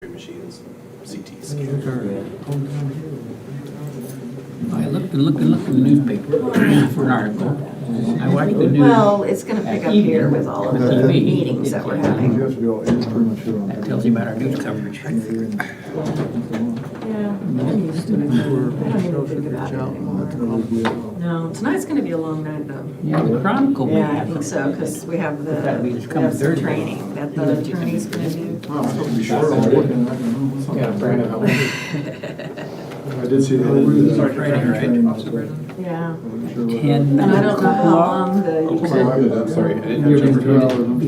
machines, CT scanners. I looked in the newspaper for an article. I watched the news. Well, it's gonna pick up here with all of the meetings that we're having. That tells you about our news coverage. Yeah. I'm used to it. I don't even think about it anymore. No, tonight's gonna be a long night though. Yeah, the Chronicle may Yeah, I have think some. so, because we have That'll be this we coming have some Thursday. training that the attorney's gonna do. I did see that. Friday, right? Yeah. 10 And I don't know how long the. I'm sorry, I didn't You're have going time.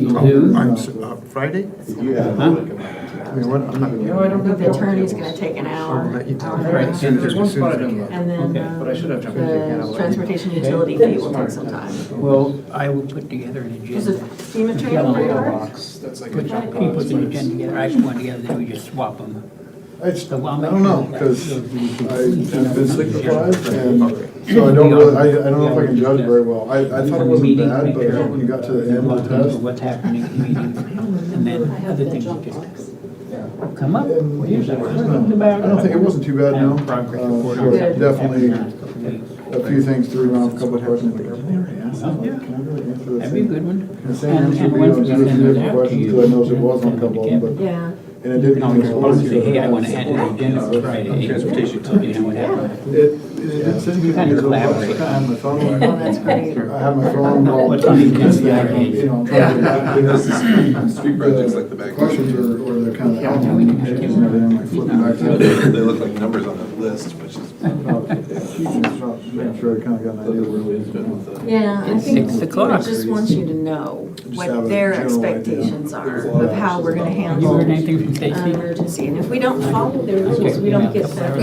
to do? Friday? Yeah. Huh? I mean, what, I'm not No, I don't think the attorney's gonna take an hour. I'll let you hour know. and a Right, half. and there's one spot I don't know. And then Okay. But I should have jumped in. the transportation utility fee will take some time. Well, I will put together an Is it agenda. FEMA training for yours? That's like Put, he puts an agenda together, I put one together, then we just swap them. I don't know, because I've been sick deprived, and so I don't really, I don't know if I can judge very well. I thought it wasn't bad, but when you got to the end of the test. What's happening in the meeting, and then other things that just come up. And Usually we're I talking about. don't think it wasn't too bad, no. Progress report. Good. Definitely a few things threw around, a couple of questions, like, I've never asked that. Yeah. Can I really answer this? That'd be a good one. And the same answer And would be, once I we was send asking those different out to questions, you, because I noticed it was on a couple of them, but, Yeah. and it You didn't can always even respond respond and to say, hey, I it. want to add to the agenda for Friday. Transportation You know what happened? It did say You kind of collaborate. I had my phone. Oh, that's great. I had my phone. What's on the agenda? You know, I'm trying to. He knows the street projects like the back. Questions or the kind of. Yeah, we can have him. And everything, like flipping back to it. They look like numbers on the list, which is. I'm sure I kind of got an idea where it is. Yeah, I It's think 6 it o'clock. just wants you to know Just have what a their general idea. expectations are of how we're gonna You handle heard an anything from Stacy? emergency. And if we don't follow their rules, we don't get that.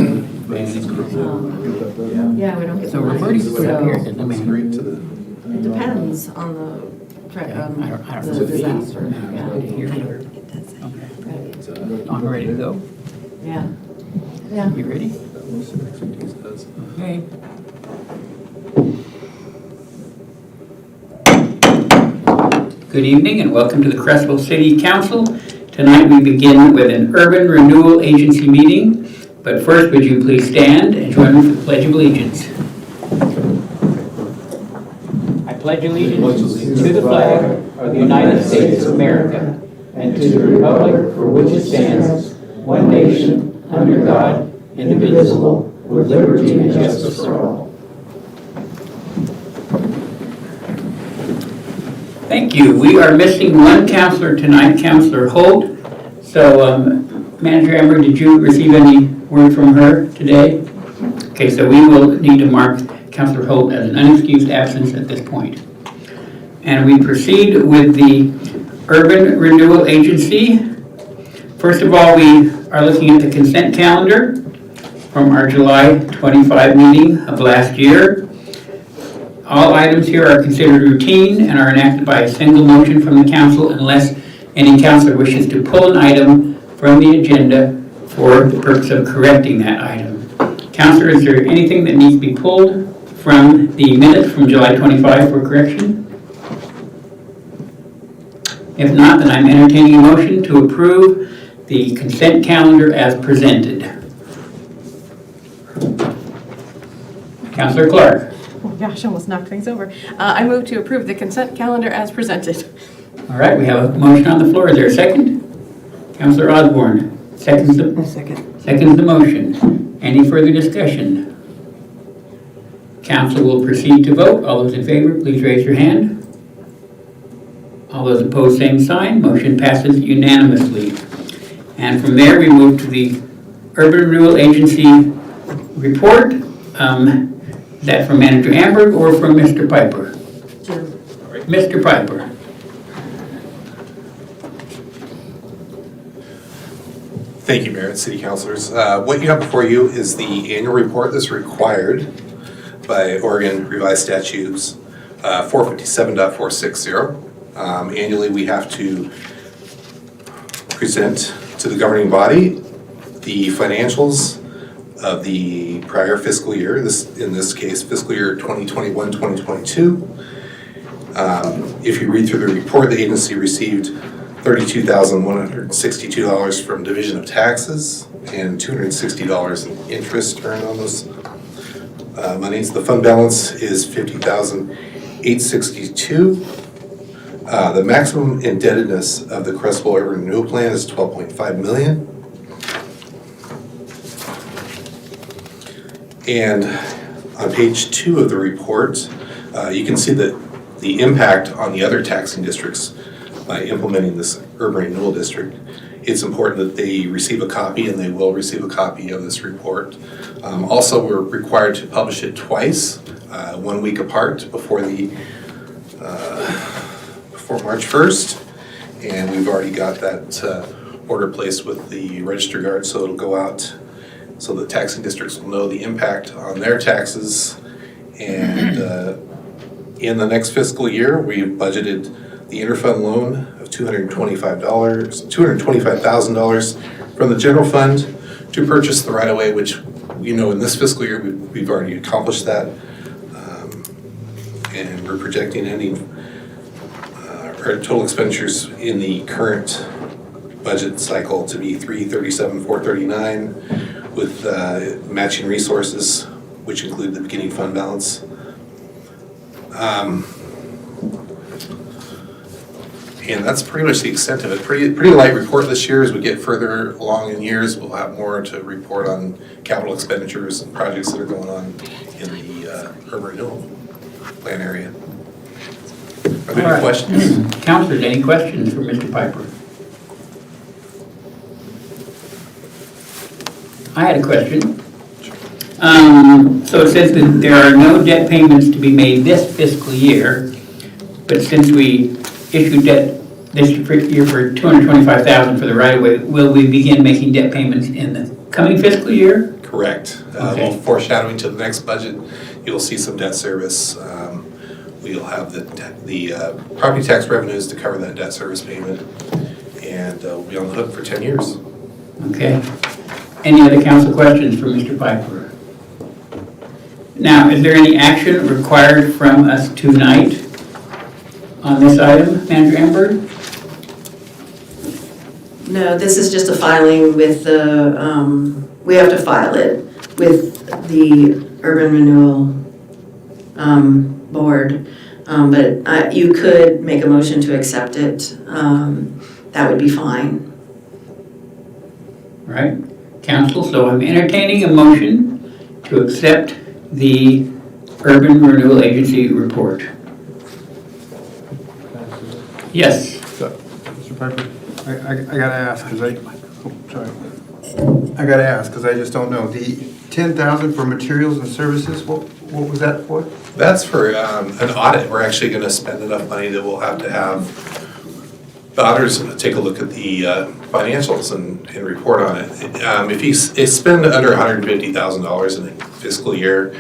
Yeah, we don't get. So the money. Robert's put up here, So doesn't it? Straight to the. it depends on the, I don't the know. disaster, Here, yeah. here. Okay. I'm ready to go. Yeah, yeah. You ready? Most of the expertise does. Okay. Good evening and welcome to the Creswell City Council. Tonight we begin with an Urban Renewal Agency meeting. But first, would you please stand and join me for the Pledge of Allegiance? I pledge allegiance to the flag of the United States of America and to the republic for which it stands, one nation, under God, indivisible, with liberty and justice for all. Thank you. We are missing one counselor tonight, Counselor Holt. So, Manager Amber, did you receive any word from her today? Okay, so we will need to mark Counselor Holt as an unexcused absence at this point. And we proceed with the Urban Renewal Agency. First of all, we are looking at the consent calendar from our July 25 meeting of last year. All items here are considered routine and are enacted by a single motion from the council unless any councilor wishes to pull an item from the agenda for the purpose of correcting that item. Councilor, is there anything that needs to be pulled from the minutes from July 25 for correction? If not, then I'm entertaining a motion to approve the consent calendar as presented. Councilor Clark. Oh gosh, almost knocked things over. I move to approve the consent calendar as presented. All right, we have a motion on the floor. Is there a second? Councilor Osborne seconds the motion. Any further discussion? Council will proceed to vote. All those in favor, please raise your hand. All those opposed, same sign. Motion passes unanimously. And from there, we move to the Urban Renewal Agency report. Is that from Manager Amber or from Mr. Piper? Mr. Piper. Thank you, Mayor and City Councilors. What you have before you is the annual report that's required by Oregon Revised Statutes 457.460. Annually, we have to present to the governing body the financials of the prior fiscal year, in this case, fiscal year 2021-2022. If you read through the report, the agency received $32,162 from Division of Taxes, and $260 in interest earned on those monies. The fund balance is $50,862. The maximum indebtedness of the Creswell Urban Renewal Plan is $12.5 million. And on page 2 of the report, you can see that the impact on the other taxing districts by implementing this urban renewal district. It's important that they receive a copy, and they will receive a copy of this report. Also, we're required to publish it twice, 1 week apart before March 1st. And we've already got that order placed with the register guard, so it'll go out so the taxing districts will know the impact on their taxes. And in the next fiscal year, we've budgeted the interfund loan of $225,000 from the general fund to purchase the right-of-way, which, you know, in this fiscal year, we've already accomplished that. And we're projecting our total expenditures in the current budget cycle to be $337,439 with matching resources, which include the beginning fund balance. And that's pretty much the extent of it. Pretty light report this year. As we get further along in years, we'll have more to report on capital expenditures and projects that are going on in the urban renewal plan area. Are there any questions? Councilors, any questions for Mr. Piper? I had a question. So it says that there are no debt payments to be made this fiscal year, but since we issued debt this year for $225,000 for the right-of-way, will we begin making debt payments in the coming fiscal year? Correct. Okay. Well, foreshadowing to the next budget, you'll see some debt service. We'll have the property tax revenues to cover that debt service payment, and we'll be on the hook for 10 years. Okay. Any other council questions for Mr. Piper? Now, is there any action required from us tonight on this item, Manager Amber? No, this is just a filing with the, we have to file it with the Urban Renewal Board. But you could make a motion to accept it. That would be fine. Right. Council, so I'm entertaining a motion to accept the Urban Renewal Agency report. Yes. Mr. Piper, I gotta ask, because I gotta ask, because I just don't know. The $10,000 for materials and services, what was that for? That's for an audit. We're actually going to spend enough money that we'll have to have the auditors take a look at the financials and report on it. If you spend under $150,000 in a fiscal year,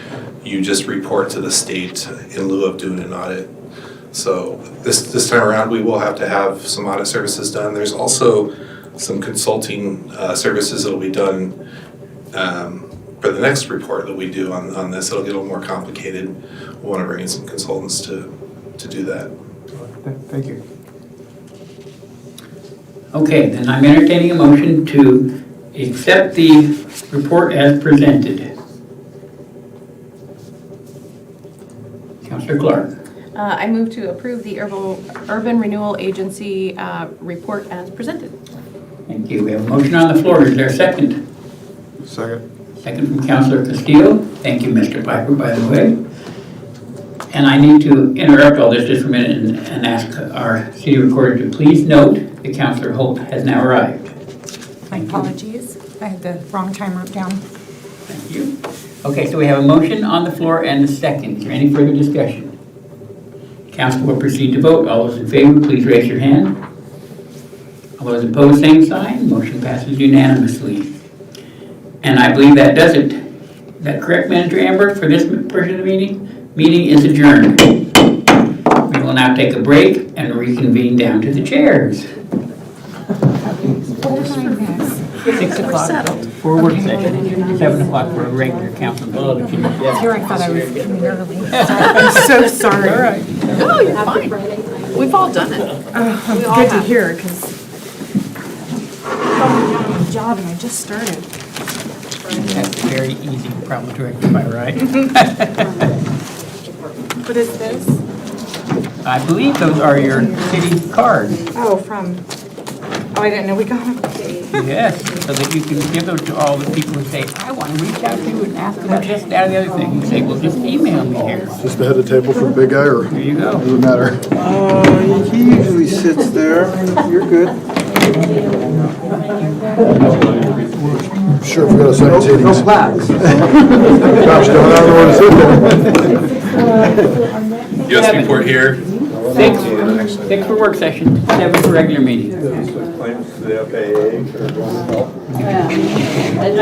you just report to the state in lieu of doing an audit. So this time around, we will have to have some audit services done. There's also some consulting services that will be done for the next report that we do on this. It'll get a little more complicated. We'll want to bring in some consultants to do that. Thank you. Okay, then I'm entertaining a motion to accept the report as presented. Councilor Clark. I move to approve the Urban Renewal Agency report as presented. Thank you. We have a motion on the floor. Is there a second? Second. Second from Councilor Castillo. Thank you, Mr. Piper, by the way. And I need to interrupt all this just for a minute and ask our city recorder to please note that Councilor Holt has now arrived. My apologies. I had the wrong time wrote down. Thank you. Okay, so we have a motion on the floor and a second. Is there any further discussion? Council will proceed to vote. All those in favor, please raise your hand. All those opposed, same sign. Motion passes unanimously. And I believe that does it. Is that correct, Manager Amber, for this portion of the meeting? Meeting is adjourned. We will now take a break and reconvene down to the chairs. What time is? 6 o'clock for work session, 7 o'clock for a regular council meeting. Here I thought I was coming early. I'm so sorry. No, you're fine. We've all done it. We all Good to have. hear, because I'm a job and I just started. That's very easy problem to rectify, right? What is this? I believe those are your city cards. Oh, I didn't know we got them. Yes, so that you can give them to all the people who say, I want to reach out to you and ask about this, that, or the other thing. You say, well, just email me here. Just the head of the table for the big guy, or There you go. doesn't matter? He usually sits there. You're good. Sure, if we got a second seating. No plaques. Gosh, don't know where to sit there. US report here. Six for work session, 7 for regular meeting. I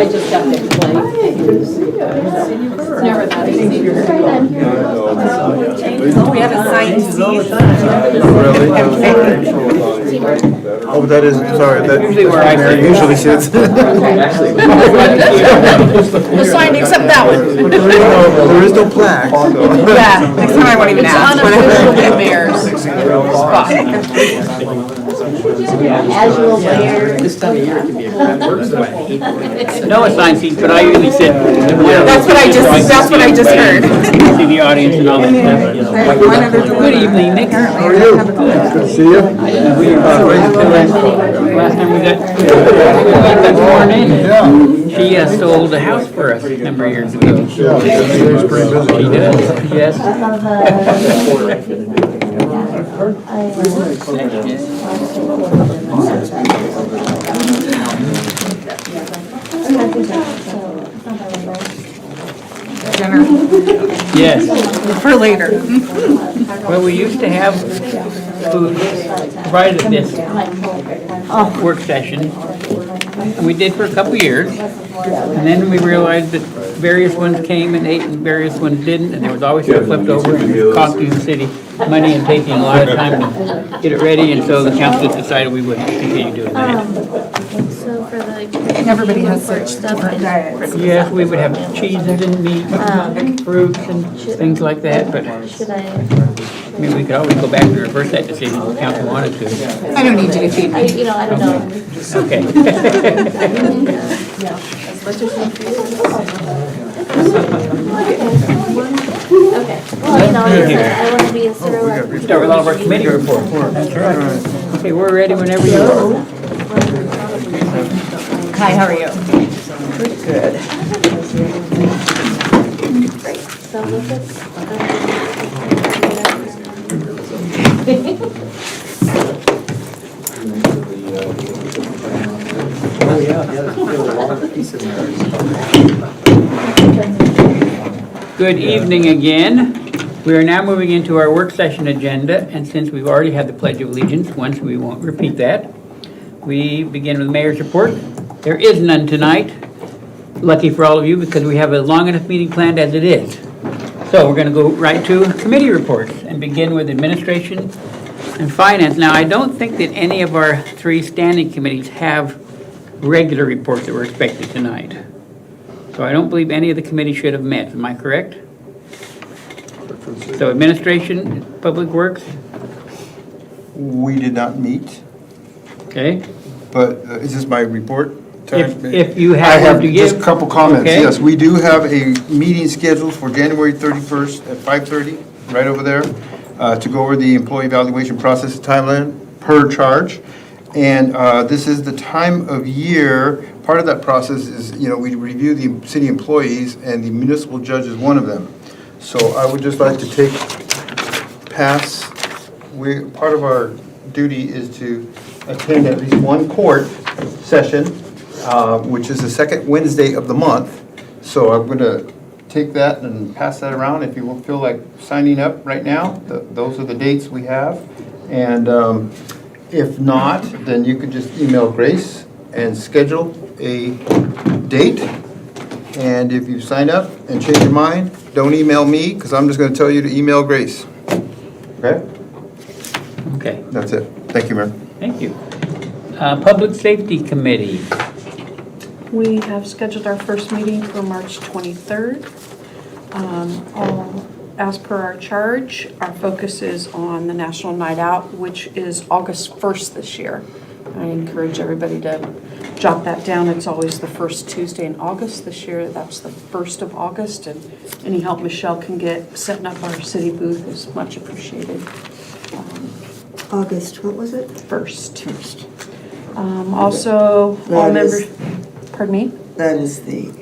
just got to play. It's never that easy. We have a signed seat. Oh, that is, sorry, that Usually where I sit. usually sits. The sign except that one. There is no plaque, so. Yeah, next time I won't even It's ask. unofficial mayor's spot. No assigned seats, but I usually sit. That's what I just heard. See the audience and all that stuff. Good evening, Nick. How are you? Good to see you. Last time we got sworn in, she sold a house for us a number of years ago. Yeah, she's pretty busy. She does, yes. Dinner Yes. for later. Well, we used to have food provided at this work session, and we did for a couple of years. And then we realized that various ones came and ate and various ones didn't, and there was always stuff left over, and it was costing the city money and taking a lot of time to get it ready, and so the council decided we wouldn't continue doing that. So for the. Everybody has such stuff, different diets. Yes, we would have cheeses and meat, and fruits and things like that, but Should I? I mean, we could always go back and reverse that decision if the council wanted to. I don't need you to feed me. I don't know. Okay. Okay. Well, I want to be a thorough. Start with all of our committee reports. That's right. Okay, we're ready whenever you are. Hi, how are you? Great. So this Good evening again. We are now moving into our work session agenda, and since we've already had the Pledge of Allegiance once, we won't repeat that. We begin with the mayor's report. There is none tonight. Lucky for all of you, because we have a long enough meeting planned as it is. So we're going to go right to committee reports and begin with administration and finance. Now, I don't think that any of our 3 standing committees have regular reports that were expected tonight. So I don't believe any of the committees should have met. Am I correct? So administration, public works, We did not meet, okay? but is this my report time? If you I have have one to just a give. couple comments, Okay. yes. We do have a meeting scheduled for January 31st at 5:30, right over there, to go over the employee evaluation process timeline per charge. And this is the time of year, part of that process is, we review the city employees, and the municipal judge is one of them. So I would just like to part of our duty is to attend at least one court session, which is the second Wednesday of the month. So I'm going to take that and pass that around. If you feel like signing up right now, those are the dates we have. And if not, then you could just email Grace and schedule a date. And if you sign up and change your mind, don't email me, because I'm just going to tell you to email Grace. Okay? Okay, That's it. Thank you, Mayor. thank you. Public Safety Committee. We have scheduled our first meeting for March 23rd. All as per our charge, our focus is on the National Night Out, which is August 1st this year. I encourage everybody to jot that down. It's always the first Tuesday in August. This year, that's the 1st of August, and any help Michelle can get setting up our city booth is much appreciated. August, what was it? 1st. Also, all members, pardon me? That is the,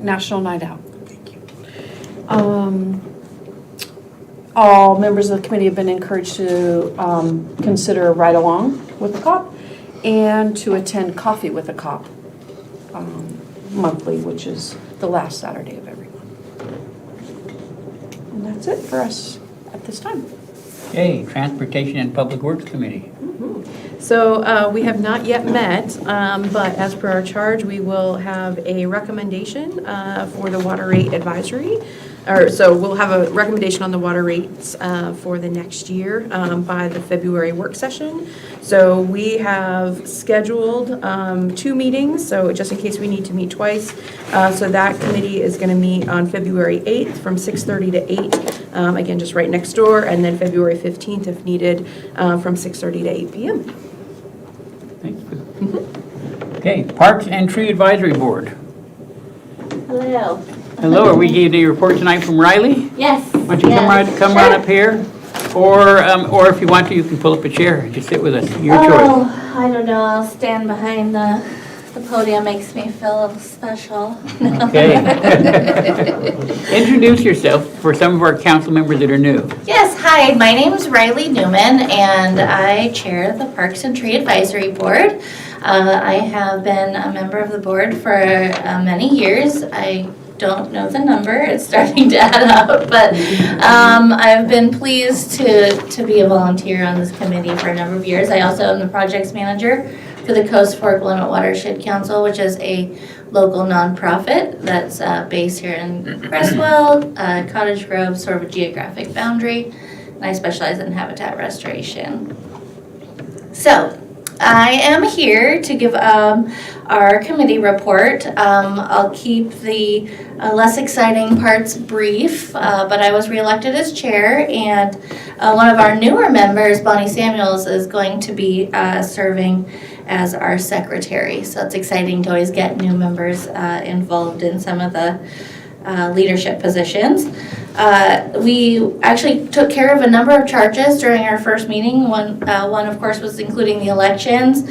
National Night Out. Thank you. All members of the committee have been encouraged to consider a ride-along with the cop and to attend Coffee with the Cop monthly, which is the last Saturday of every month. And that's it for us at this time. Okay, Transportation and Public Works Committee. So we have not yet met, but as per our charge, we will have a recommendation for the water rate advisory. So we'll have a recommendation on the water rates for the next year by the February work session. So we have scheduled 2 meetings, so just in case we need to meet twice. So that committee is going to meet on February 8th from 6:30 to 8, again, just right next door, and then February 15th if needed from 6:30 to 8 p.m. Thank you. Okay, Parks and Tree Advisory Board. Hello. Hello, are we getting a report tonight from Riley? Yes. Why don't you come right up here? Or if you want to, you can pull up a chair and just sit with us. Your choice. I don't know. I'll stand behind the podium. Makes me feel special. Okay. Introduce yourself for some of our council members that are new. Yes. Hi. My name is Riley Newman, and I chair the Parks and Tree Advisory Board. I have been a member of the board for many years. I don't know the number, it's starting to add up, but I've been pleased to be a volunteer on this committee for a number of years. I also am the projects manager for the Coast Fork Willamette Watershed Council, which is a local nonprofit that's based here in Creswell, Cottage Grove, sort of a geographic boundary, and I specialize in habitat restoration. So, I am here to give our committee report. I'll keep the less exciting parts brief, but I was reelected as chair, and one of our newer members, Bonnie Samuels, is going to be serving as our secretary. So it's exciting to always get new members involved in some of the leadership positions. We actually took care of a number of charges during our first meeting. One of course, was including the elections.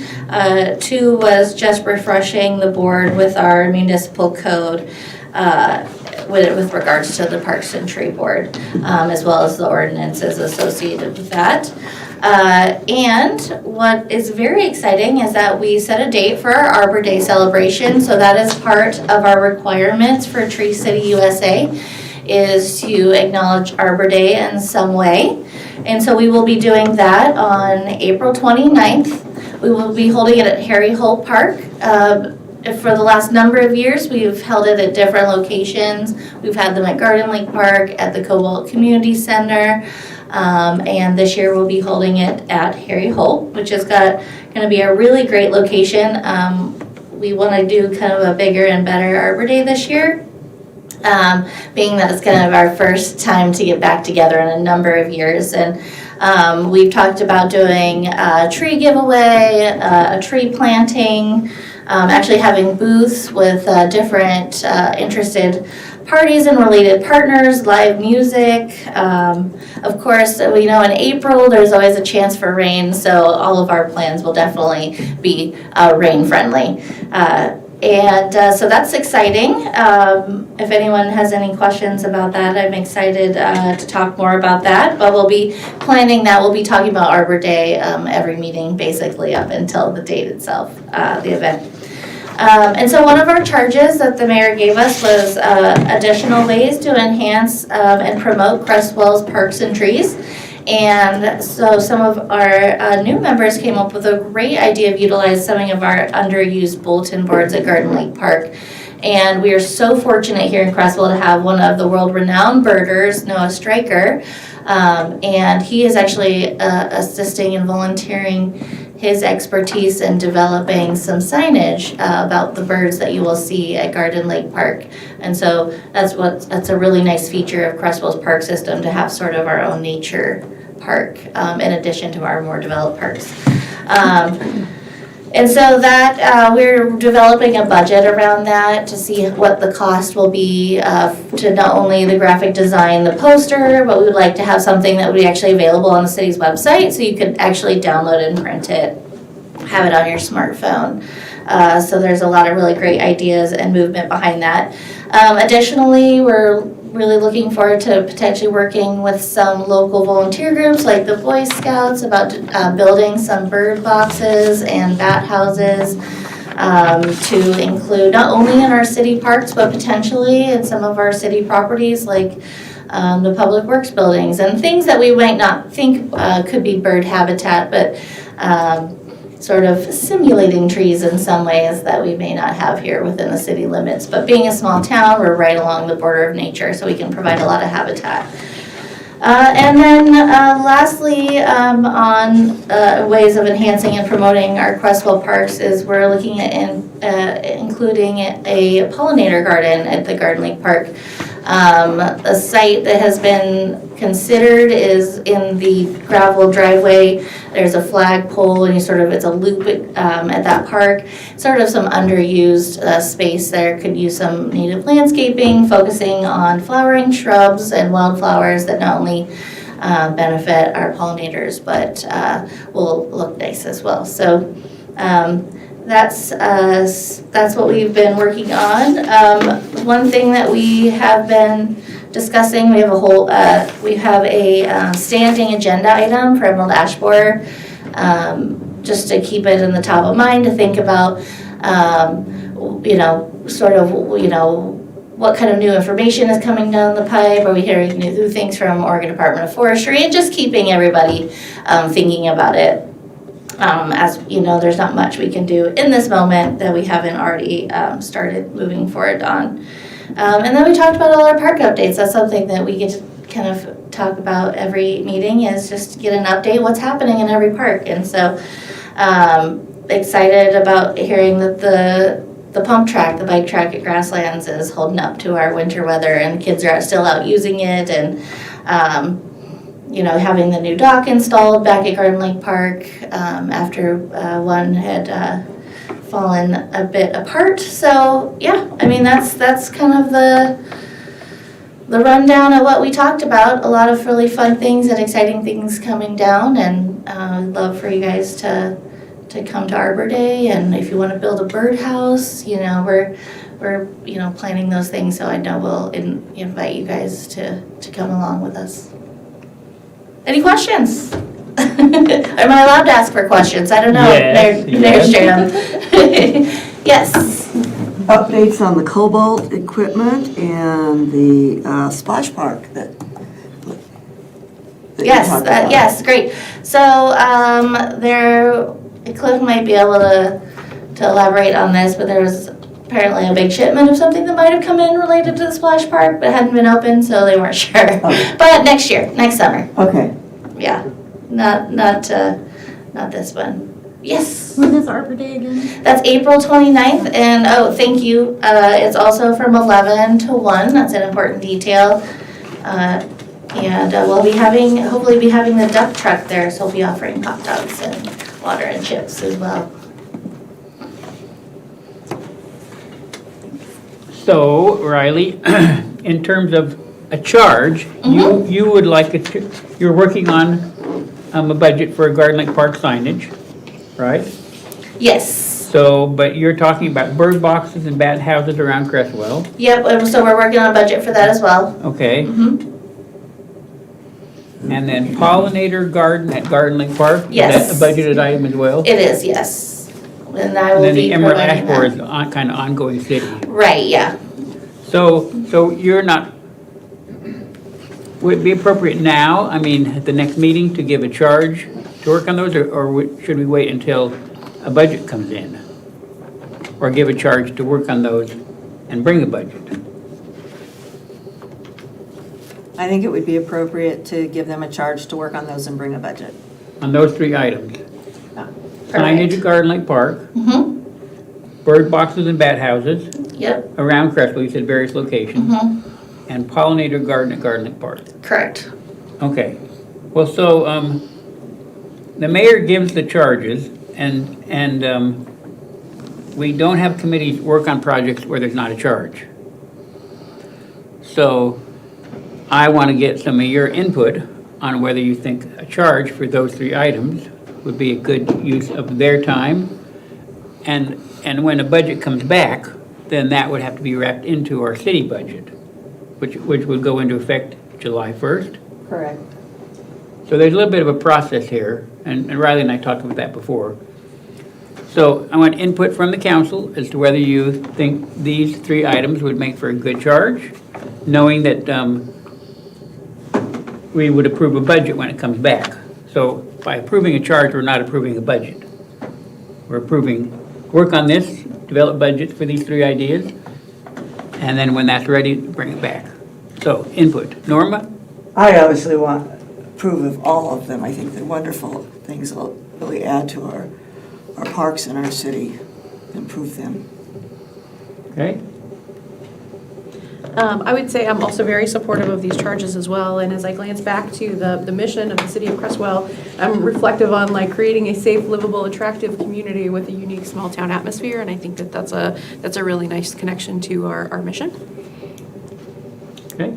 2 was just refreshing the board with our municipal code with regards to the Parks and Tree Board, as well as the ordinances associated with that. And what is very exciting is that we set a date for our Arbor Day celebration. So that is part of our requirements for Tree City USA, is to acknowledge Arbor Day in some way. And so we will be doing that on April 29th. We will be holding it at Harry Holt Park. For the last number of years, we've held it at different locations. We've had them at Garden Lake Park, at the Cobalt Community Center, and this year we'll be holding it at Harry Holt, which is going to be a really great location. We want to do kind of a bigger and better Arbor Day this year, being that it's kind of our first time to get back together in a number of years. And we've talked about doing a tree giveaway, a tree planting, actually having booths with different interested parties and related partners, live music. Of course, we know in April there's always a chance for rain, so all of our plans will definitely be rain friendly. So that's exciting. If anyone has any questions about that, I'm excited to talk more about that. But we'll be planning that. We'll be talking about Arbor Day every meeting, basically up until the date itself, the event. And so one of our charges that the mayor gave us was additional ways to enhance and promote Creswell's parks and trees. And so some of our new members came up with a great idea of utilizing some of our underused bulletin boards at Garden Lake Park. And we are so fortunate here in Creswell to have one of the world-renowned birders, Noah Stryker. And he is actually assisting and volunteering his expertise in developing some signage about the birds that you will see at Garden Lake Park. And so that's a really nice feature of Creswell's park system, to have sort of our own nature park in addition to our more developed parks. And so that, we're developing a budget around that to see what the cost will be to not only the graphic design, the poster, but we would like to have something that would be actually available on the city's website, so you could actually download and print it, have it on your smartphone. So there's a lot of really great ideas and movement behind that. Additionally, we're really looking forward to potentially working with some local volunteer groups like the Boy Scouts about building some bird boxes and bat houses to include not only in our city parks, but potentially in some of our city properties like the public works buildings and things that we might not think could be bird habitat, but sort of simulating trees in some ways that we may not have here within the city limits. But being a small town, we're right along the border of nature, so we can provide a lot of habitat. And then lastly, on ways of enhancing and promoting our Creswell parks is we're looking at including a pollinator garden at the Garden Lake Park. A site that has been considered is in the gravel driveway. There's a flagpole and it's a loop at that park. Sort of some underused space there. Could use some native landscaping, focusing on flowering shrubs and wildflowers that not only benefit our pollinators, but will look nice as well. So that's what we've been working on. One thing that we have been discussing, we have a standing agenda item for Emerald Ash Borer, just to keep it in the top of mind, to think about, what kind of new information is coming down the pipe. Are we hearing new things from Oregon Department of Forestry, and just keeping everybody thinking about it. As you know, there's not much we can do in this moment that we haven't already started moving forward on. And then we talked about all our park updates. That's something that we get to kind of talk about every meeting, is just get an update what's happening in every park. And so excited about hearing that the pump track, the bike track at Grasslands, is holding up to our winter weather, and kids are still out using it. And having the new dock installed back at Garden Lake Park after one had fallen a bit apart. So yeah, I mean that's kind of the rundown of what we talked about. A lot of really fun things and exciting things coming down, and I'd love for you guys to come to Arbor Day. And if you want to build a birdhouse, we're planning those things. So I know we'll invite you guys to come along with us. Any questions? Am I allowed to ask for questions? I don't know. There's Jam. Yes. Updates on the Cobalt equipment and the splash park that Yes, great. So Cliff might be able to elaborate on this, but there was apparently a big shipment of something that might have come in related to the splash park, but hadn't been open, so they weren't sure. Okay. But next year, next summer. Okay. Yeah, not this one. Yes. When is Arbor Day again? That's April 29th, and thank you. It's also from 11 to 1. That's an important detail. And we'll hopefully be having the duck truck there, so we'll be offering hot dogs and water and chips as well. So, Riley, in terms of a charge, you would like you're working on a budget for a Garden Lake Park signage, right? Yes. So, but you're talking about bird boxes and bat houses around Creswell. Yep, so we're working on a budget for that as well. Okay. And then pollinator garden at Garden Lake Park? Yes. Is that a budgeted item as well? It is, yes. And I will then be the Emerald Ash providing Borer that. is kind of ongoing city. Right, yeah. So you're not, would it be appropriate now, I mean, at the next meeting, to give a charge to work on those, or should we wait until a budget comes in? Or give a charge to work on those and bring a budget? I think it would be appropriate to give them a charge to work on those and bring a budget. On those three items? signage at Garden Lake Park, bird boxes and bat houses Yep, around Creswell, you said various locations, and pollinator garden at Garden Lake Park. correct. Okay. Well, so, the mayor gives the charges, and we don't have committees work on projects where there's not a charge. So, I want to get some of your input on whether you think a charge for those 3 items would be a good use of their time. And when a budget comes back, then that would have to be wrapped into our city budget, which would go into effect July 1st. Correct. So there's a little bit of a process here, and Riley and I talked about that before. So I want input from the council as to whether you think these 3 items would make for a good charge, knowing that we would approve a budget when it comes back. So by approving a charge, we're not approving a budget. We're approving, work on this, develop budgets for these 3 ideas, and then when that's ready, bring it back. So input. Norma? I obviously want approve of all of them. I think they're wonderful things that will really add to our parks in our city, improve them. Okay. I would say I'm also very supportive of these charges as well, and as I glance back to the mission of the city of Creswell, I'm reflective on like creating a safe, livable, attractive community with a unique small town atmosphere, and I think that that's a really nice connection to our mission. Okay.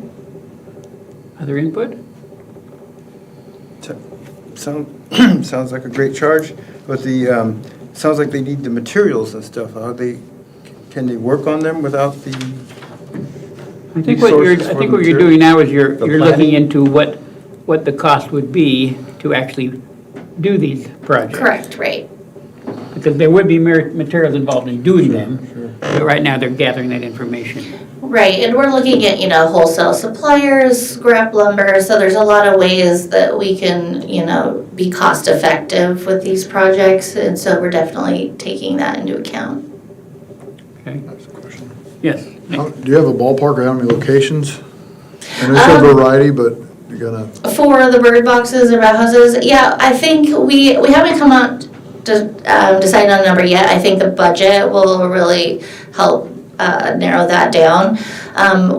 Other input? Sounds like a great charge, but sounds like they need the materials and stuff. Can they work on them without the I think what you're doing now is you're looking into what the cost would be to actually do these projects. Correct, right. Because there would be materials involved in doing them, but right now they're gathering that information. Right, and we're looking at, wholesale suppliers, scrap lumber, so there's a lot of ways that we can, be cost effective with these projects, and so we're definitely taking that into account. Okay. That's a question. Yes. Do you have a ballpark of how many locations? And there's a variety, but you're gonna. For the bird boxes or bat houses, yeah, I think we haven't come out to decide on a number yet. I think the budget will really help narrow that down.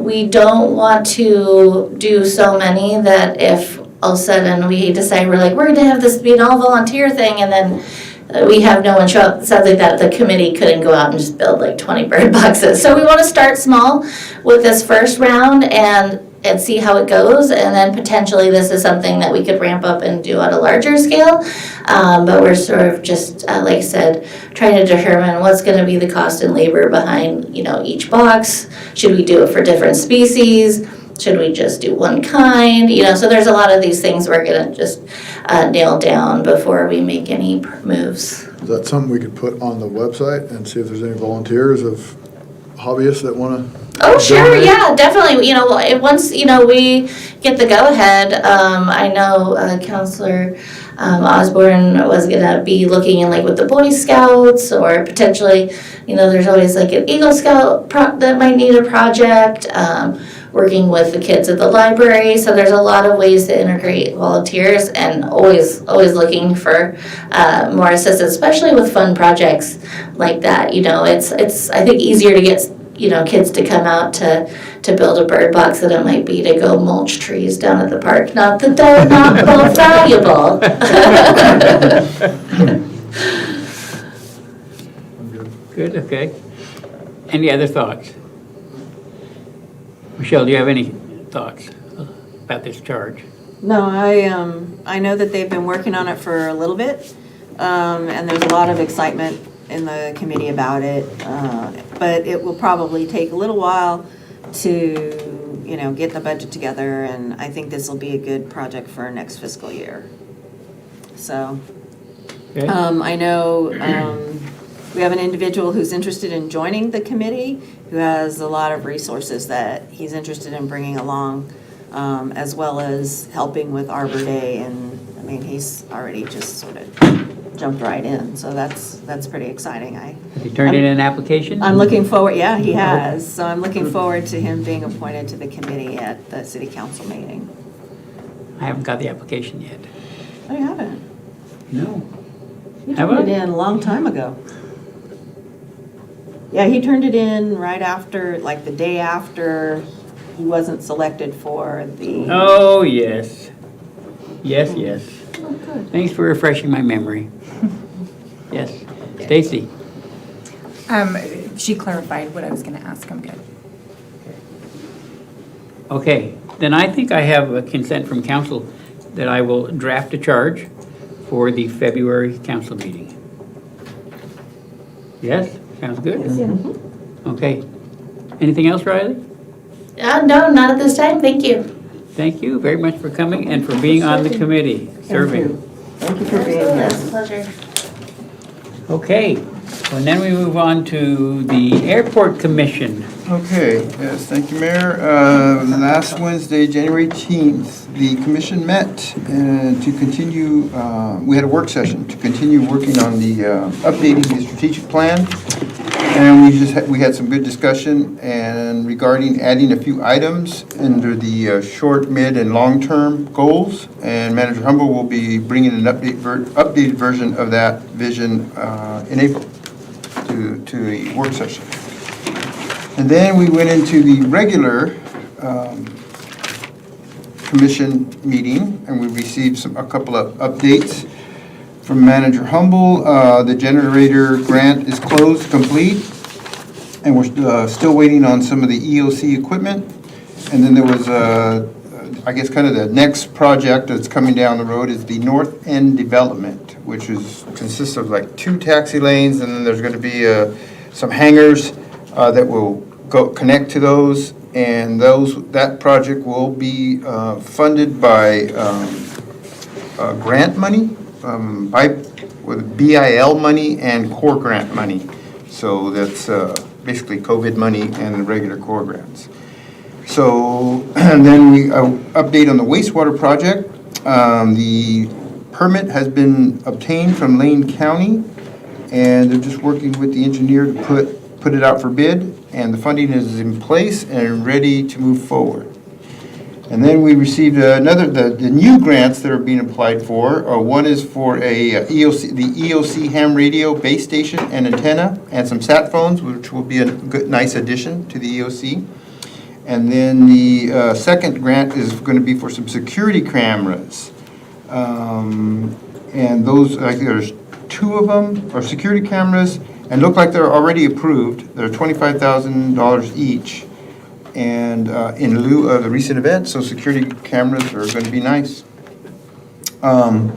We don't want to do so many that if all of a sudden we decide we're going to have this be an all volunteer thing and then we have no one show up, sadly that the committee couldn't go out and just build like 20 bird boxes. So we want to start small with this first round and see how it goes, and then potentially this is something that we could ramp up and do on a larger scale. But we're sort of just, like I said, trying to determine what's going to be the cost and labor behind, each box. Should we do it for different species? Should we just do one kind? So there's a lot of these things we're going to just nail down before we make any moves. Is that something we could put on the website and see if there's any volunteers of hobbyists that want to? Oh, sure, yeah, definitely. Once, we get the go-ahead, I know Counselor Osborne was gonna be looking in with the Boy Scouts, or potentially, there's always an Eagle Scout that might need a project, working with the kids at the library. So there's a lot of ways to integrate volunteers, and always looking for more assistance, especially with fun projects like that. It's I think easier to get kids to come out to build a bird box than it might be to go mulch trees down at the park. Not that they're not both valuable. Good, okay. Any other thoughts? Michelle, do you have any thoughts about this charge? No, I know that they've been working on it for a little bit, and there's a lot of excitement in the committee about it, but it will probably take a little while to, get the budget together, and I think this will be a good project for our next fiscal year. So, Okay. I know we have an individual who's interested in joining the committee, who has a lot of resources that he's interested in bringing along, as well as helping with Arbor Day, and he's already just sort of jumped right in, so that's pretty exciting. Has he turned in an application? I'm looking forward, yeah, he has, so I'm looking forward to him being appointed to the committee at the city council meeting. I haven't got the application yet. Oh, you haven't? No. He Have turned it I? in a long time ago. Yeah, he turned it in right after, like the day after he wasn't selected for the. Oh, yes. Yes, yes. Oh, good. Thanks for refreshing my memory. Yes. Stacy? She clarified what I was going to ask. I'm good. Okay, then I think I have a consent from council that I will draft a charge for the February council meeting. Yes, sounds good? Okay. Anything else, Riley? No, not at this time, thank you. Thank you very much for coming and for being on the committee, serving. Thank you for being It's here. a pleasure. Okay, and then we move on to the Airport Commission. Okay, yes, thank you, Mayor. Last Wednesday, January 18th, the commission met to continue, we had a work session to continue working on the updating the strategic plan. And we had some good discussion and regarding adding a few items under the short, mid, and long-term goals. And Manager Humble will be bringing an updated version of that vision in April to a work session. And then we went into the regular commission meeting, and we received a couple of updates from Manager Humble. The generator grant is closed, complete, and we're still waiting on some of the EOC equipment. And then there was, I guess, kind of the next project that's coming down the road is the North End Development, which consists of like 2 taxi lanes, and then there's going to be some hangars that will connect to those, and that project will be funded by grant money, with BIL money and core grant money. So that's basically COVID money and the regular core grants. So, and then we update on the wastewater project. The permit has been obtained from Lane County, and they're just working with the engineer to put it out for bid, and the funding is in place and ready to move forward. And then we received the new grants that are being applied for. One is for the EOC ham radio base station and antenna, and some sat phones, which will be a nice addition to the EOC. And then the second grant is going to be for some security cameras. And those, I think there's 2 of them, are security cameras, and look like they're already approved. They're $25,000 each. And in lieu of the recent event, so security cameras are going to be nice. And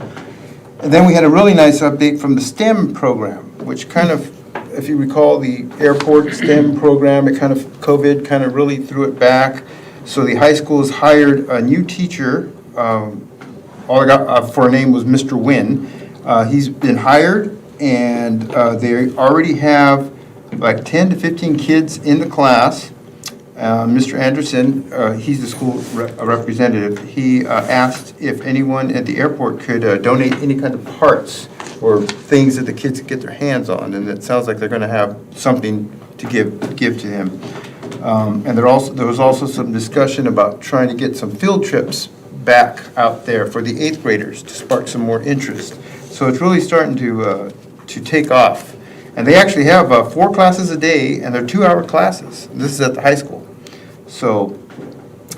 then we had a really nice update from the STEM program, which kind of, if you recall, the airport STEM program, it kind of, COVID kind of really threw it back. So the high school has hired a new teacher. All I got for a name was Mr. Wynn. He's been hired, and they already have like 10 to 15 kids in the class. Mr. Anderson, he's the school representative. He asked if anyone at the airport could donate any kind of parts or things that the kids could get their hands on, and it sounds like they're going to have something to give to him. And there was also some discussion about trying to get some field trips back out there for the 8th graders to spark some more interest. So it's really starting to take off. And they actually have 4 classes a day, and they're 2-hour classes. This is at the high school. So,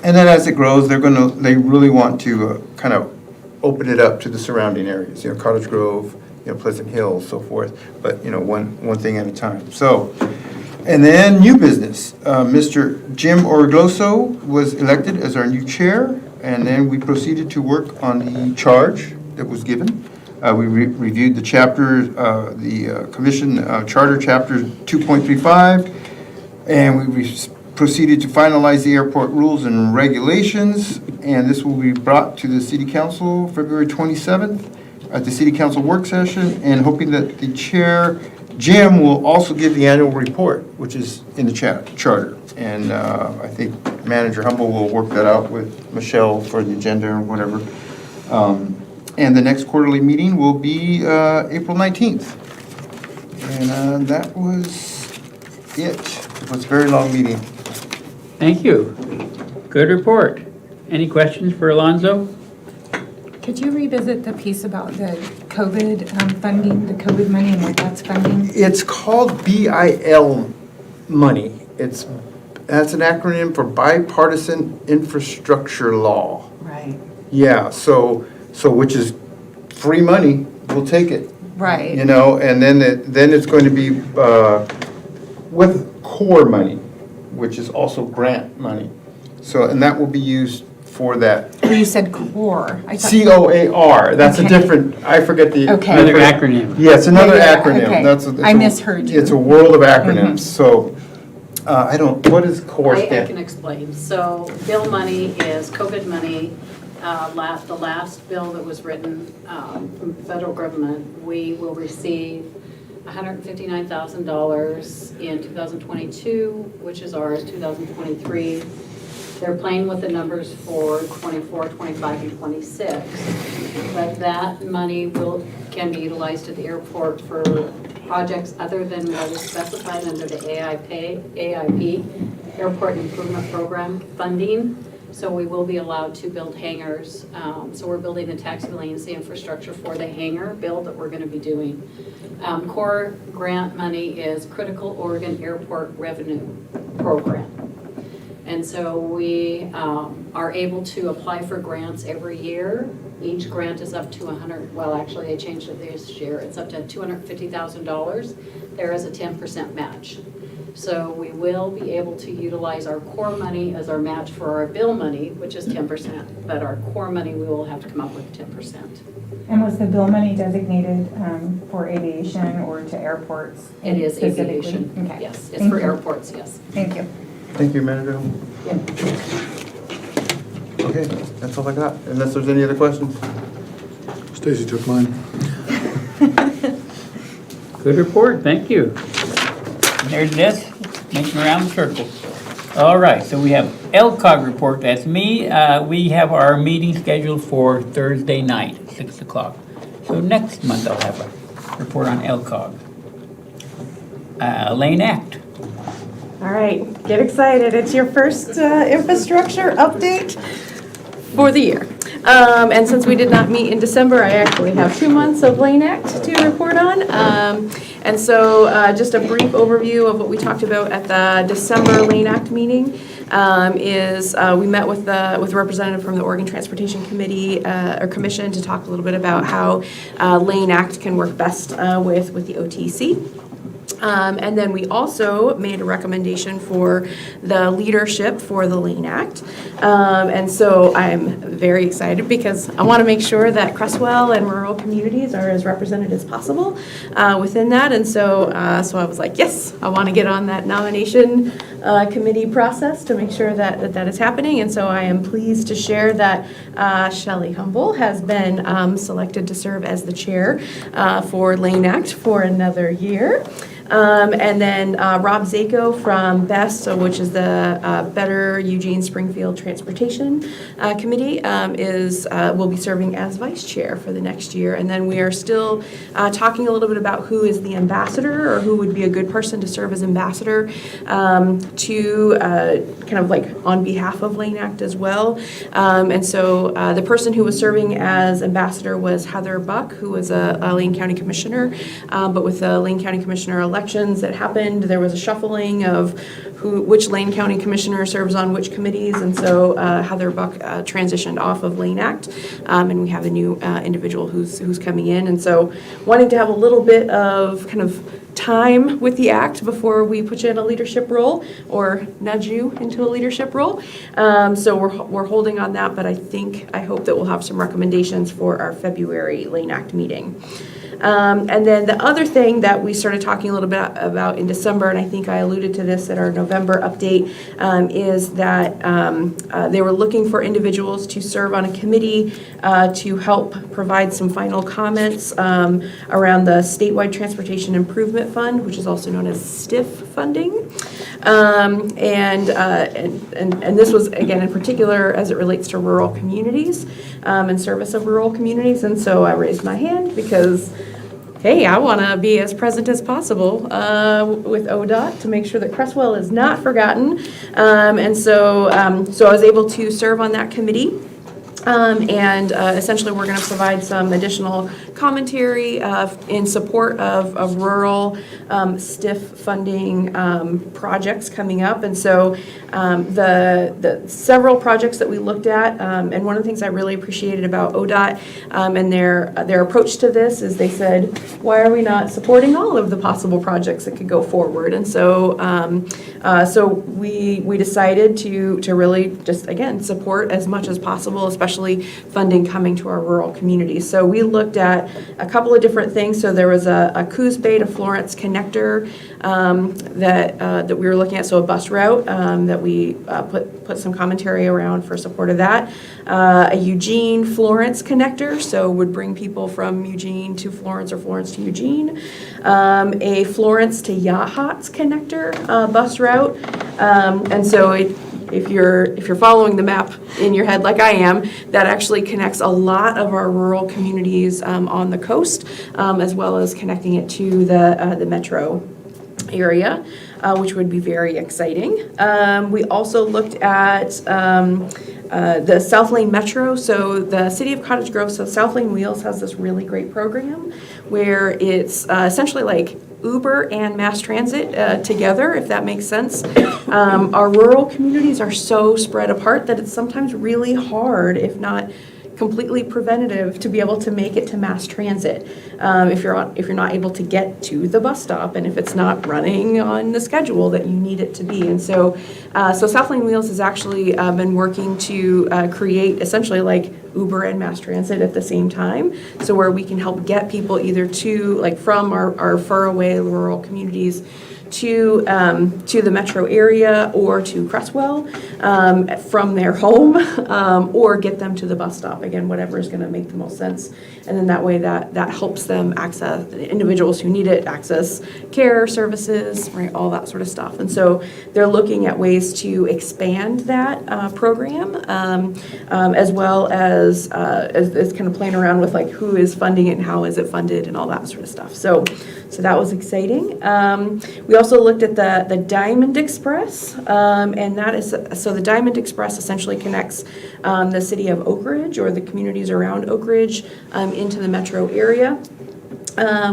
and then as it grows, they really want to kind of open it up to the surrounding areas, Cottage Grove, Pleasant Hill, so forth, but, one thing at a time. So, and then new business. Mr. Jim Orgloso was elected as our new chair, and then we proceeded to work on the charge that was given. We reviewed the chapter, the commission charter chapter 2.35, and we proceeded to finalize the airport rules and regulations, and this will be brought to the City Council February 27th at the City Council work session, and hoping that the chair, Jim, will also give the annual report, which is in the charter. And I think Manager Humble will work that out with Michelle for the agenda or whatever. And the next quarterly meeting will be April 19th. And that was it. It was a very long meeting. Thank you. Good report. Any questions for Alonzo? Could you revisit the piece about the COVID funding, the COVID money and what that's funding? It's called BIL money. That's an acronym for Bipartisan Infrastructure Law. Right. Yeah, so which is free money, we'll take it. Right. You know, and then it's going to be with core money, which is also grant money. So, and that will be used for that. Oh, you said core. I thought- COAR, that's a Okay. different, I forget the. Okay. Another acronym. Yeah, it's another Yeah, acronym. okay. That's a- it's I a- misheard you. It's a world of acronyms, so, what is core I stand? can explain. So bill money is COVID money. The last bill that was written from the federal government, we will receive $159,000 in 2022, which is ours, 2023. They're playing with the numbers for 24, 25, and 26. But that money can be utilized at the airport for projects other than what is specified under the AIP, Airport Improvement Program funding. So we will be allowed to build hangars. So we're building the taxi lanes, the infrastructure for the hangar build that we're going to be doing. Core grant money is Critical Oregon Airport Revenue Program. And so we are able to apply for grants every year. Each grant is up to actually they changed it this year. It's up to $250,000. There is a 10% match. So we will be able to utilize our core money as our match for our bill money, which is 10%. But our core money, we will have to come up with 10%. And was the bill money designated for aviation or to airports? It is specifically? aviation. Okay. Yes, it's Thank for you. airports, yes. Thank you. Thank you, Manager. Okay, that's all I got, unless there's any other questions. Stacy took mine. Good report, thank you. There's this, making around the circle. All right, so we have LCOG report, that's me. We have our meeting scheduled for Thursday night, 6 o'clock. So next month I'll have a report on LCOG. Lane Act. All right, get excited. It's your first infrastructure update for the year. And since we did not meet in December, I actually have 2 months of Lane Act to report on. And so just a brief overview of what we talked about at the December Lane Act meeting is we met with a representative from the Oregon Transportation Committee or Commission to talk a little bit about how Lane Act can work best with the OTC. And then we also made a recommendation for the leadership for the Lane Act. And so I'm very excited because I want to make sure that Creswell and rural communities are as represented as possible within that. And so I was like, yes, I want to get on that nomination committee process to make sure that is happening. And so I am pleased to share that Shelley Humble has been selected to serve as the chair for Lane Act for another year. And then Rob Zako from BEST, which is the Better Eugene Springfield Transportation Committee, will be serving as vice chair for the next year. And then we are still talking a little bit about who is the ambassador or who would be a good person to serve as ambassador to kind of like on behalf of Lane Act as well. And so the person who was serving as ambassador was Heather Buck, who was a Lane County Commissioner. But with the Lane County Commissioner elections that happened, there was a shuffling of which Lane County Commissioner serves on which committees. And so Heather Buck transitioned off of Lane Act. And we have a new individual who's coming in. And so wanting to have a little bit of kind of time with the act before we put you in a leadership role or nudge you into a leadership role. So we're holding on that, but I hope that we'll have some recommendations for our February Lane Act meeting. And then the other thing that we started talking a little bit about in December, and I think I alluded to this at our November update, is that they were looking for individuals to serve on a committee to help provide some final comments around the Statewide Transportation Improvement Fund, which is also known as STIF funding. And this was, again, in particular as it relates to rural communities and service of rural communities. And so I raised my hand because, hey, I want to be as present as possible with ODOT to make sure that Creswell is not forgotten. And so I was able to serve on that committee. And essentially, we're going to provide some additional commentary in support of rural STIF funding projects coming up. And so the several projects that we looked at, and one of the things I really appreciated about ODOT and their approach to this is they said, why are we not supporting all of the possible projects that could go forward? And so we decided to really just, again, support as much as possible, especially funding coming to our rural communities. So we looked at a couple of different things. So there was a Coos Bay to Florence connector that we were looking at, so a bus route that we put some commentary around for support of that. A Eugene-Florence connector, so would bring people from Eugene to Florence or Florence to Eugene. A Florence to Yachats connector bus route. And so if you're following the map in your head like I am, that actually connects a lot of our rural communities on the coast, as well as connecting it to the metro area, which would be very exciting. We also looked at the South Lane Metro. So the city of Cottage Grove, so South Lane Wheels has this really great program where it's essentially like Uber and mass transit together, if that makes sense. Our rural communities are so spread apart that it's sometimes really hard, if not completely preventative, to be able to make it to mass transit if you're not able to get to the bus stop and if it's not running on the schedule that you need it to be. And so South Lane Wheels has actually been working to create essentially like Uber and mass transit at the same time, so where we can help get people either to, like, from our far away rural communities to the metro area or to Creswell from their home, or get them to the bus stop, again, whatever is going to make the most sense. And then that way that helps them access, individuals who need it, access care services, right, all that sort of stuff. And so they're looking at ways to expand that program, as well as kind of playing around with like who is funding it and how is it funded and all that sort of stuff. So that was exciting. We also looked at the Diamond Express, and that is, so the Diamond Express essentially connects the city of Oak Ridge or the communities around Oak Ridge into the metro area.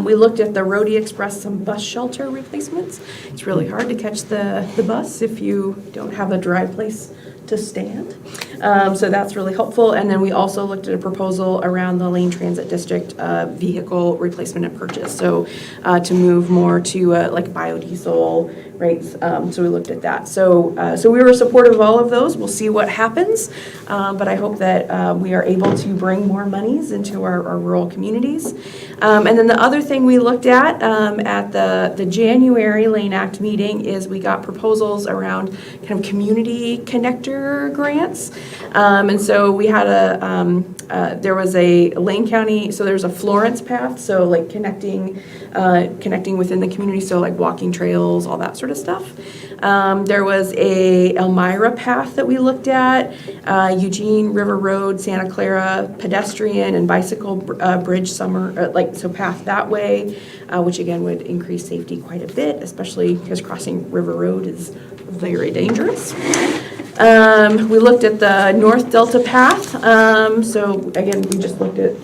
We looked at the Rhodey Express, some bus shelter replacements. It's really hard to catch the bus if you don't have a dry place to stand. So that's really helpful. And then we also looked at a proposal around the Lane Transit District vehicle replacement and purchase. So to move more to like biodiesel rates. So we looked at that. So we were supportive of all of those. We'll see what happens. But I hope that we are able to bring more monies into our rural communities. And then the other thing we looked at the January Lane Act meeting is we got proposals around kind of community connector grants. And so we had there was a Lane County, so there's a Florence path, so like connecting within the community, so like walking trails, all that sort of stuff. There was a Elmira path that we looked at, Eugene River Road, Santa Clara pedestrian and bicycle bridge so path that way, which again would increase safety quite a bit, especially because crossing River Road is very dangerous. We looked at the North Delta path. So again, we just looked at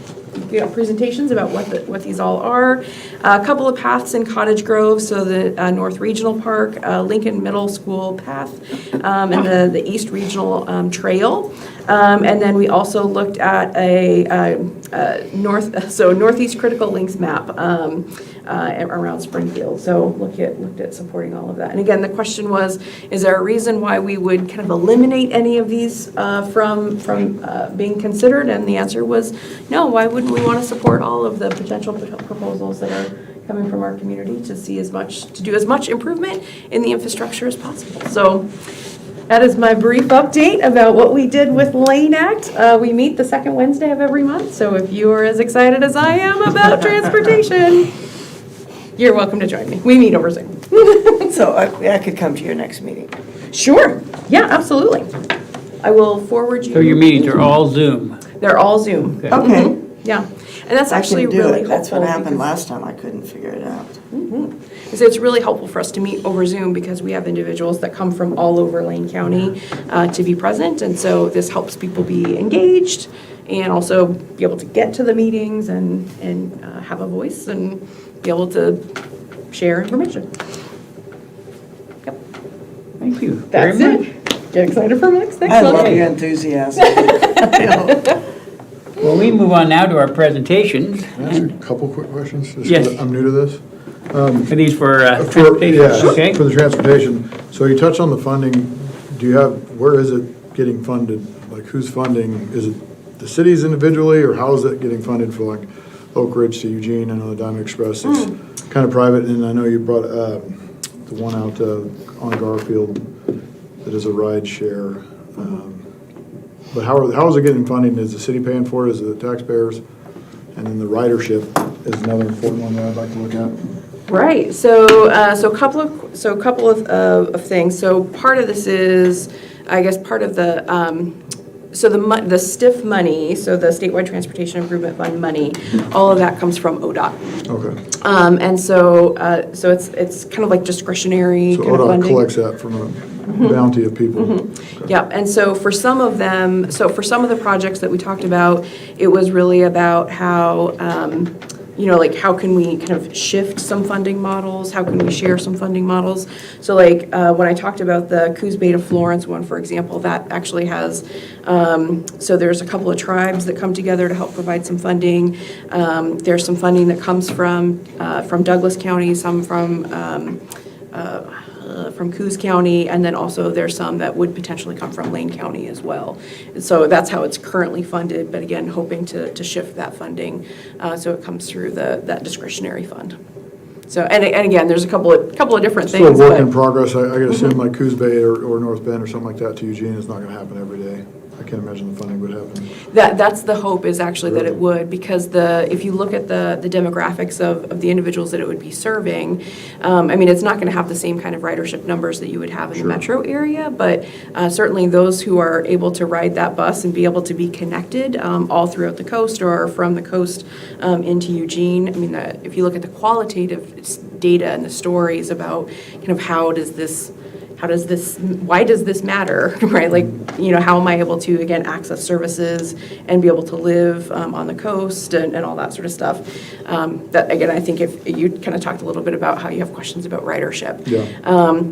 presentations about what these all are. A couple of paths in Cottage Grove, so the North Regional Park, Lincoln Middle School path, and the East Regional Trail. And then we also looked at a Northeast Critical Links map around Springfield. So looked at supporting all of that. And again, the question was, is there a reason why we would kind of eliminate any of these from being considered? And the answer was no. Why wouldn't we want to support all of the potential proposals that are coming from our community to do as much improvement in the infrastructure as possible? So that is my brief update about what we did with Lane Act. We meet the second Wednesday of every month, so if you are as excited as I am about transportation, you're welcome to join me. We meet over Zoom. So I could come to your next meeting. Sure. Yeah, absolutely. I will forward you. So your meetings are all Zoom? They're all Zoom. Okay. Mm-hmm. Yeah. And that's actually really helpful. That's what happened last time. I couldn't figure it out. Mm-hmm. So it's really helpful for us to meet over Zoom because we have individuals that come from all over Lane County to be present. And so this helps people be engaged and also be able to get to the meetings and have a voice and be able to share information. Yep, Thank you very that's much. it. Get excited for next I love month. your enthusiasm. You know. Well, we move on now to our presentations. Can I ask a couple quick questions? Just Yes. 'cause I'm new to this. Are these for For, transportation? yeah, Okay. for the transportation. So you touched on the funding. Do you have, where is it getting funded? Like who's funding? Is it the cities individually or how is it getting funded for like Oak Ridge to Eugene? I know the Diamond Express is kind of private, and I know you brought the one out on Garfield that is a ride share. But how is it getting funding? Is the city paying for it? Is it the taxpayers? And then the ridership is another important one that I'd like to look at. Right, so a couple of things. So part of this is, I guess, part of the, so the STIF money, so the Statewide Transportation Improvement Fund money, all of that comes from ODOT. Okay. And so it's kind of like discretionary So kind of ODOT funding. collects that from a bounty of people. Okay. Yeah, and so for some of them, so for some of the projects that we talked about, it was really about how, like how can we kind of shift some funding models? How can we share some funding models? So like when I talked about the Coos Bay to Florence one, for example, that actually has, so there's a couple of tribes that come together to help provide some funding. There's some funding that comes from Douglas County, some from Coos County, and then also there's some that would potentially come from Lane County as well. So that's how it's currently funded, but again, hoping to shift that funding so it comes through that discretionary fund. So, and again, there's a couple of different Still a things. work but- in progress. I could assume like Coos Bay or North Bend or something like that to Eugene is not gonna happen every day. I can't imagine the funding would happen. That's the hope, is actually that it would, because if you look at the demographics of the individuals that it would be serving, I mean, it's not going to have the same kind of ridership numbers that you would have in the metro area, but certainly those who are able to ride that bus and be able to be connected all throughout the coast or from the coast into Eugene, I mean, if you look at the qualitative data and the stories about kind of why does this matter, right? Like, how am I able to, again, access services and be able to live on the coast and all that sort of stuff. That, again, I think if you kind of talked a little bit about how you have questions about ridership. Yeah.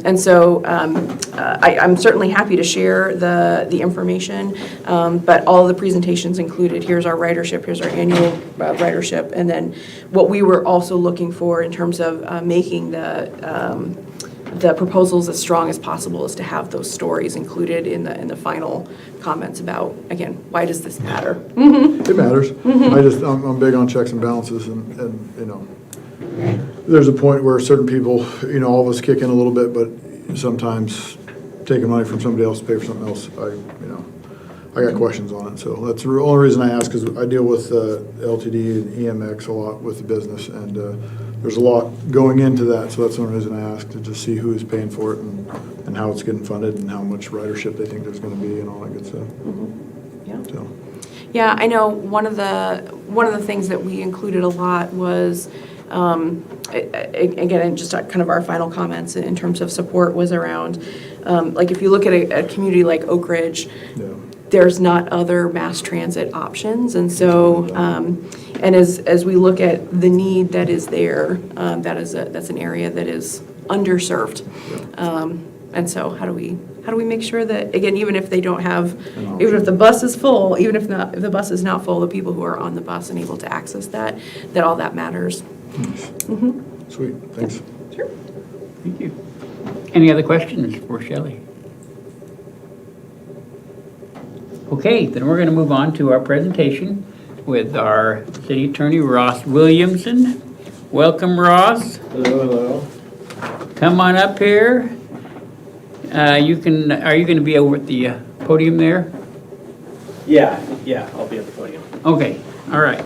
And so I'm certainly happy to share the information, but all of the presentations included, here's our ridership, here's our annual ridership, and then what we were also looking for in terms of making the proposals as strong as possible is to have those stories included in the final comments about, again, why does this matter? It matters. I'm big on checks and balances and there's a point where certain people, all of us kick in a little bit, but sometimes taking money from somebody else to pay for something else, I got questions on it. So that's the only reason I ask, because I deal with LTD and EMX a lot with the business, and there's a lot going into that. So that's the only reason I ask, to just see who is paying for it and how it's getting funded and how much ridership they think there's going to be and all that good stuff. Yeah. So. Yeah, I know one of the things that we included a lot was, again, just kind of our final comments in terms of support was around, like if you look at a community like Oak Ridge, there's not other mass transit options, and so, and as we look at the need that is there, that's an area that is underserved, and so how do we make sure that, again, even if they don't have, even if the bus is full, even if the bus is not full, the people who are on the bus and able to access that all that matters. Sweet, thanks. Sure. Thank you. Any other questions for Shelley? Okay, then we're going to move on to our presentation with our City Attorney, Ross Williamson. Welcome, Ross. Hello. Come on up here. Are you going to be over at the podium there? Yeah, I'll be at the podium. Okay, all right.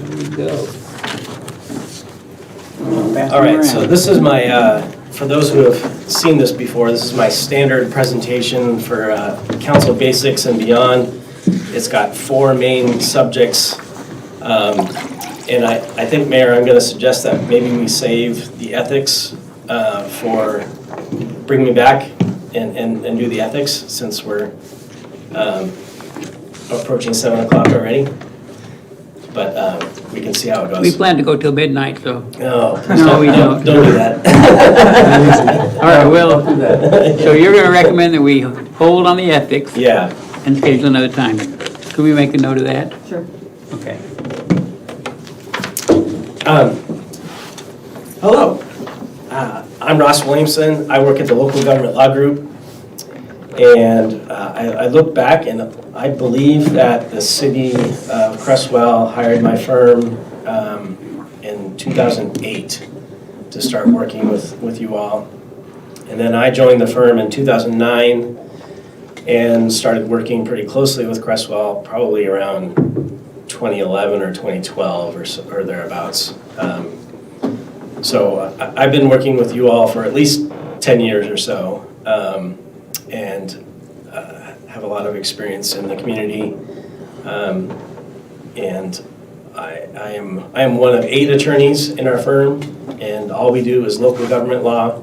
Here we go. All right, so this is my, for those who have seen this before, this is my standard presentation for council basics and beyond. It's got 4 main subjects. And I think, Mayor, I'm going to suggest that maybe we save the ethics for, bring me back and do the ethics, since we're approaching 7 o'clock already. But we can see how it goes. We plan to go till midnight, so. No, No, we don't. Don't do that. All right, well, so you're going to recommend that we hold on the ethics Yeah. and schedule another time. Could we make a note of that? Sure. Okay. Hello, I'm Ross Williamson. I work at the Local Government Law Group. And I look back and I believe that the city of Creswell hired my firm in 2008 to start working with you all. And then I joined the firm in 2009 and started working pretty closely with Creswell probably around 2011 or 2012 or thereabouts. So I've been working with you all for at least 10 years or so, and have a lot of experience in the community. And I am one of 8 attorneys in our firm, and all we do is local government law.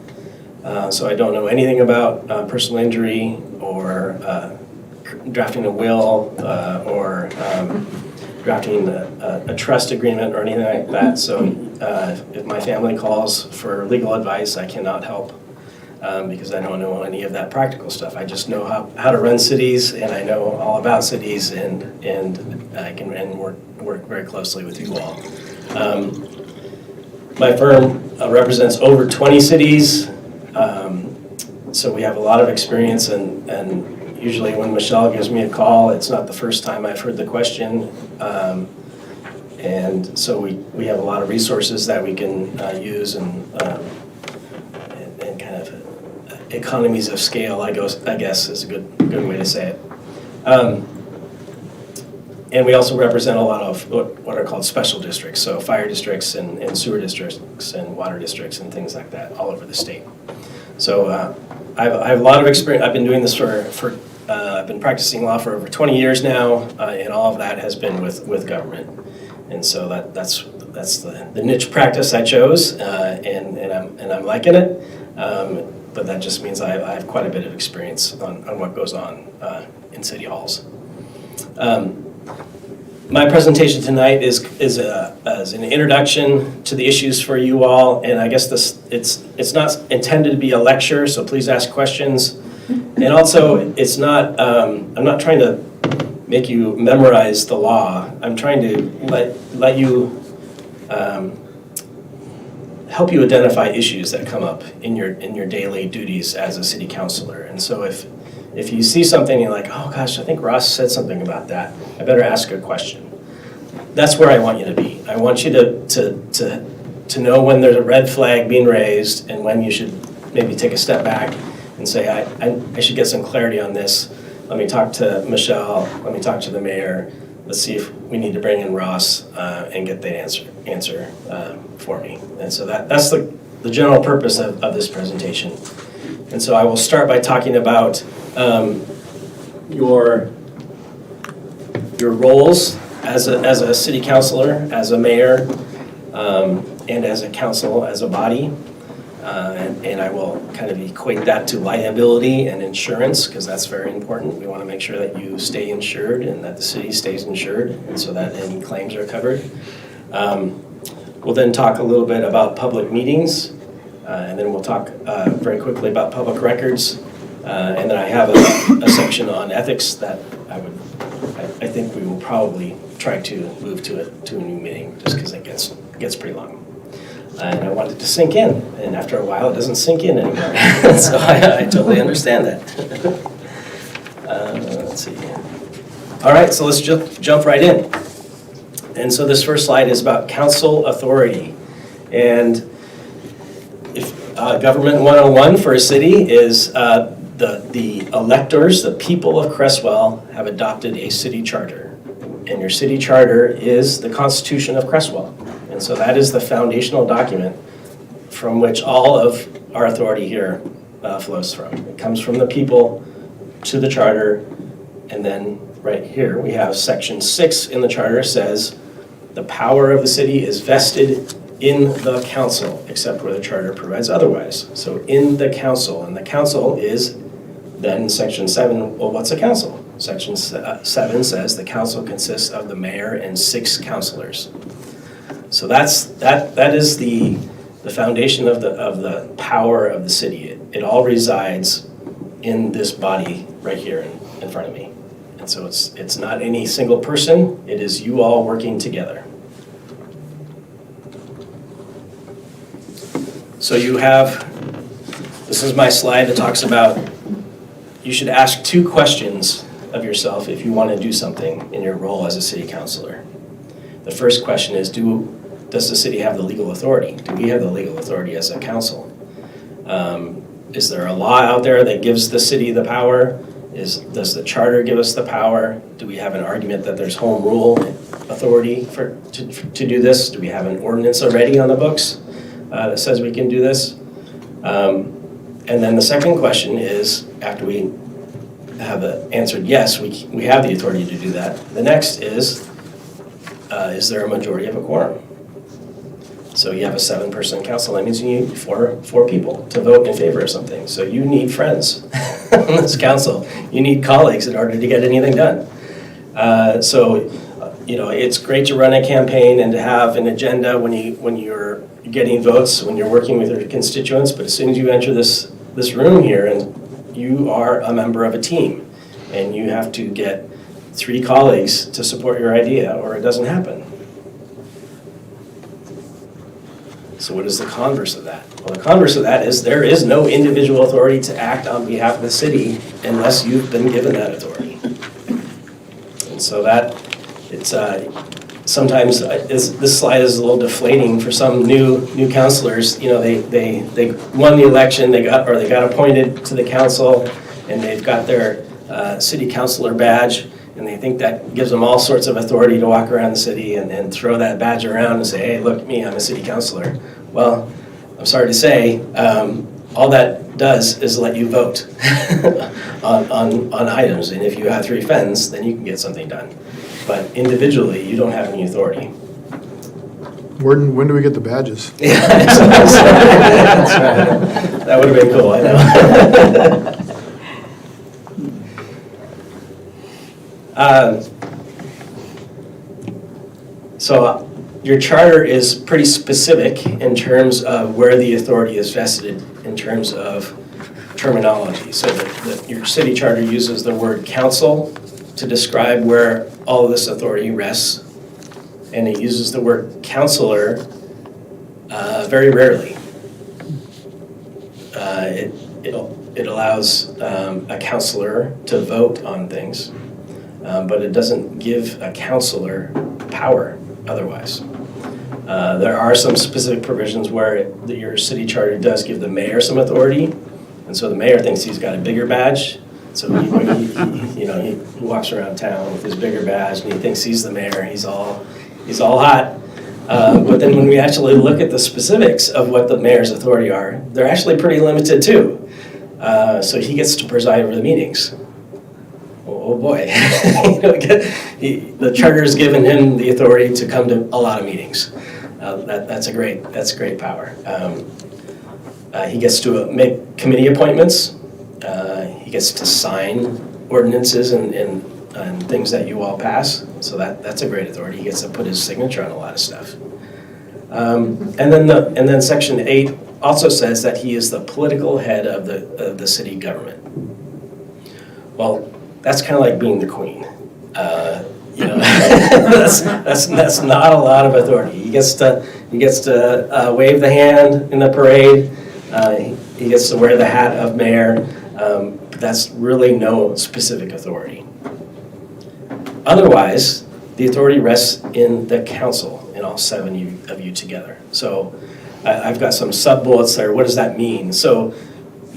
So I don't know anything about personal injury or drafting a will or drafting a trust agreement or anything like that. So if my family calls for legal advice, I cannot help because I don't know any of that practical stuff. I just know how to run cities, and I know all about cities, and I can work very closely with you all. My firm represents over 20 cities, so we have a lot of experience, and usually when Michelle gives me a call, it's not the first time I've heard the question. And so we have a lot of resources that we can use, and kind of economies of scale, I guess is a good way to say it. And we also represent a lot of what are called special districts, so fire districts and sewer districts and water districts and things like that all over the state. So I have a lot of experience. I've been doing this for I've been practicing law for over 20 years now, and all of that has been with government. And so that's the niche practice I chose, and I'm liking it. But that just means I have quite a bit of experience on what goes on in city halls. My presentation tonight is an introduction to the issues for you all, and I guess it's not intended to be a lecture, so please ask questions. And also, it's not I'm not trying to make you memorize the law. I'm trying to let you help you identify issues that come up in your daily duties as a city councilor. And so if you see something and you're like, oh gosh, I think Ross said something about that, I better ask a question. That's where I want you to be. I want you to know when there's a red flag being raised and when you should maybe take a step back and say, I should get some clarity on this. Let me talk to Michelle, let me talk to the mayor. Let's see if we need to bring in Ross and get the answer for me. And so that's the general purpose of this presentation. And so I will start by talking about your roles as a city councilor, as a mayor, and as a council, as a body. And I will kind of equate that to liability and insurance, because that's very important. We want to make sure that you stay insured and that the city stays insured, and so that any claims are covered. We'll then talk a little bit about public meetings, and then we'll talk very quickly about public records. And then I have a section on ethics that I think we will probably try to move to a new meeting, just because it gets pretty long. And I want it to sink in, and after a while it doesn't sink in anymore. So I totally understand that. Let's see. All right, so let's jump right in. And so this first slide is about council authority. And if government 101 for a city is the electors, the people of Creswell, have adopted a city charter. And your city charter is the Constitution of Creswell. And so that is the foundational document from which all of our authority here flows from. It comes from the people to the charter, and then right here we have section 6 in the charter says the power of the city is vested in the council, except where the charter provides otherwise. So in the council, and the council is then section 7, well, what's a council? Section 7 says the council consists of the mayor and 6 councilors. So that is the foundation of the power of the city. It all resides in this body right here in front of me. And so it's not any single person, it is you all working together. So you have, this is my slide that talks about, you should ask 2 questions of yourself if you want to do something in your role as a city councilor. The first question is, does the city have the legal authority? Do we have the legal authority as a council? Is there a law out there that gives the city the power? Does the charter give us the power? Do we have an argument that there's home rule authority to do this? Do we have an ordinance already on the books that says we can do this? And then the second question is, after we have answered yes, we have the authority to do that. The next is there a majority of a quorum? So you have a 7-person council, that means you need four people to vote in favor of something. So you need friends on this council. You need colleagues in order to get anything done. It's great to run a campaign and to have an agenda when you're getting votes, when you're working with your constituents, but as soon as you enter this room here and you are a member of a team and you have to get 3 colleagues to support your idea or it doesn't happen. So what is the converse of that? Well, the converse of that is there is no individual authority to act on behalf of the city unless you've been given that authority. And so that, it's sometimes this slide is a little deflating for some new councilors. You know, they won the election, they got appointed to the council, and they've got their city councilor badge, and they think that gives them all sorts of authority to walk around the city and throw that badge around and say, hey, look at me, I'm a city councilor. Well, I'm sorry to say, all that does is let you vote on items, and if you have 3 friends, then you can get something done. But individually, you don't have any authority. When do we get the badges? Yeah, that's right. That would have been cool, I know. So your charter is pretty specific in terms of where the authority is vested in terms of terminology. So your city charter uses the word council to describe where all of this authority rests, and it uses the word councilor very rarely. It allows a councilor to vote on things, but it doesn't give a councilor power otherwise. There are some specific provisions where your city charter does give the mayor some authority, and so the mayor thinks he's got a bigger badge, so he walks around town with his bigger badge and he thinks he's the mayor, he's all hot. But then when we actually look at the specifics of what the mayor's authority are, they're actually pretty limited too. So he gets to preside over the meetings. Oh boy, the charter's given him the authority to come to a lot of meetings. That's great power. He gets to make committee appointments. He gets to sign ordinances and things that you all pass. So that's a great authority. He gets to put his signature on a lot of stuff. And then Section 8 also says that he is the political head of the city government. Well, that's kind of like being the queen. That's not a lot of authority. He gets to wave the hand in the parade. He gets to wear the hat of mayor. But that's really no specific authority. Otherwise, the authority rests in the council, in all 7 of you together. So I've got some sub-bullets there. What does that mean? So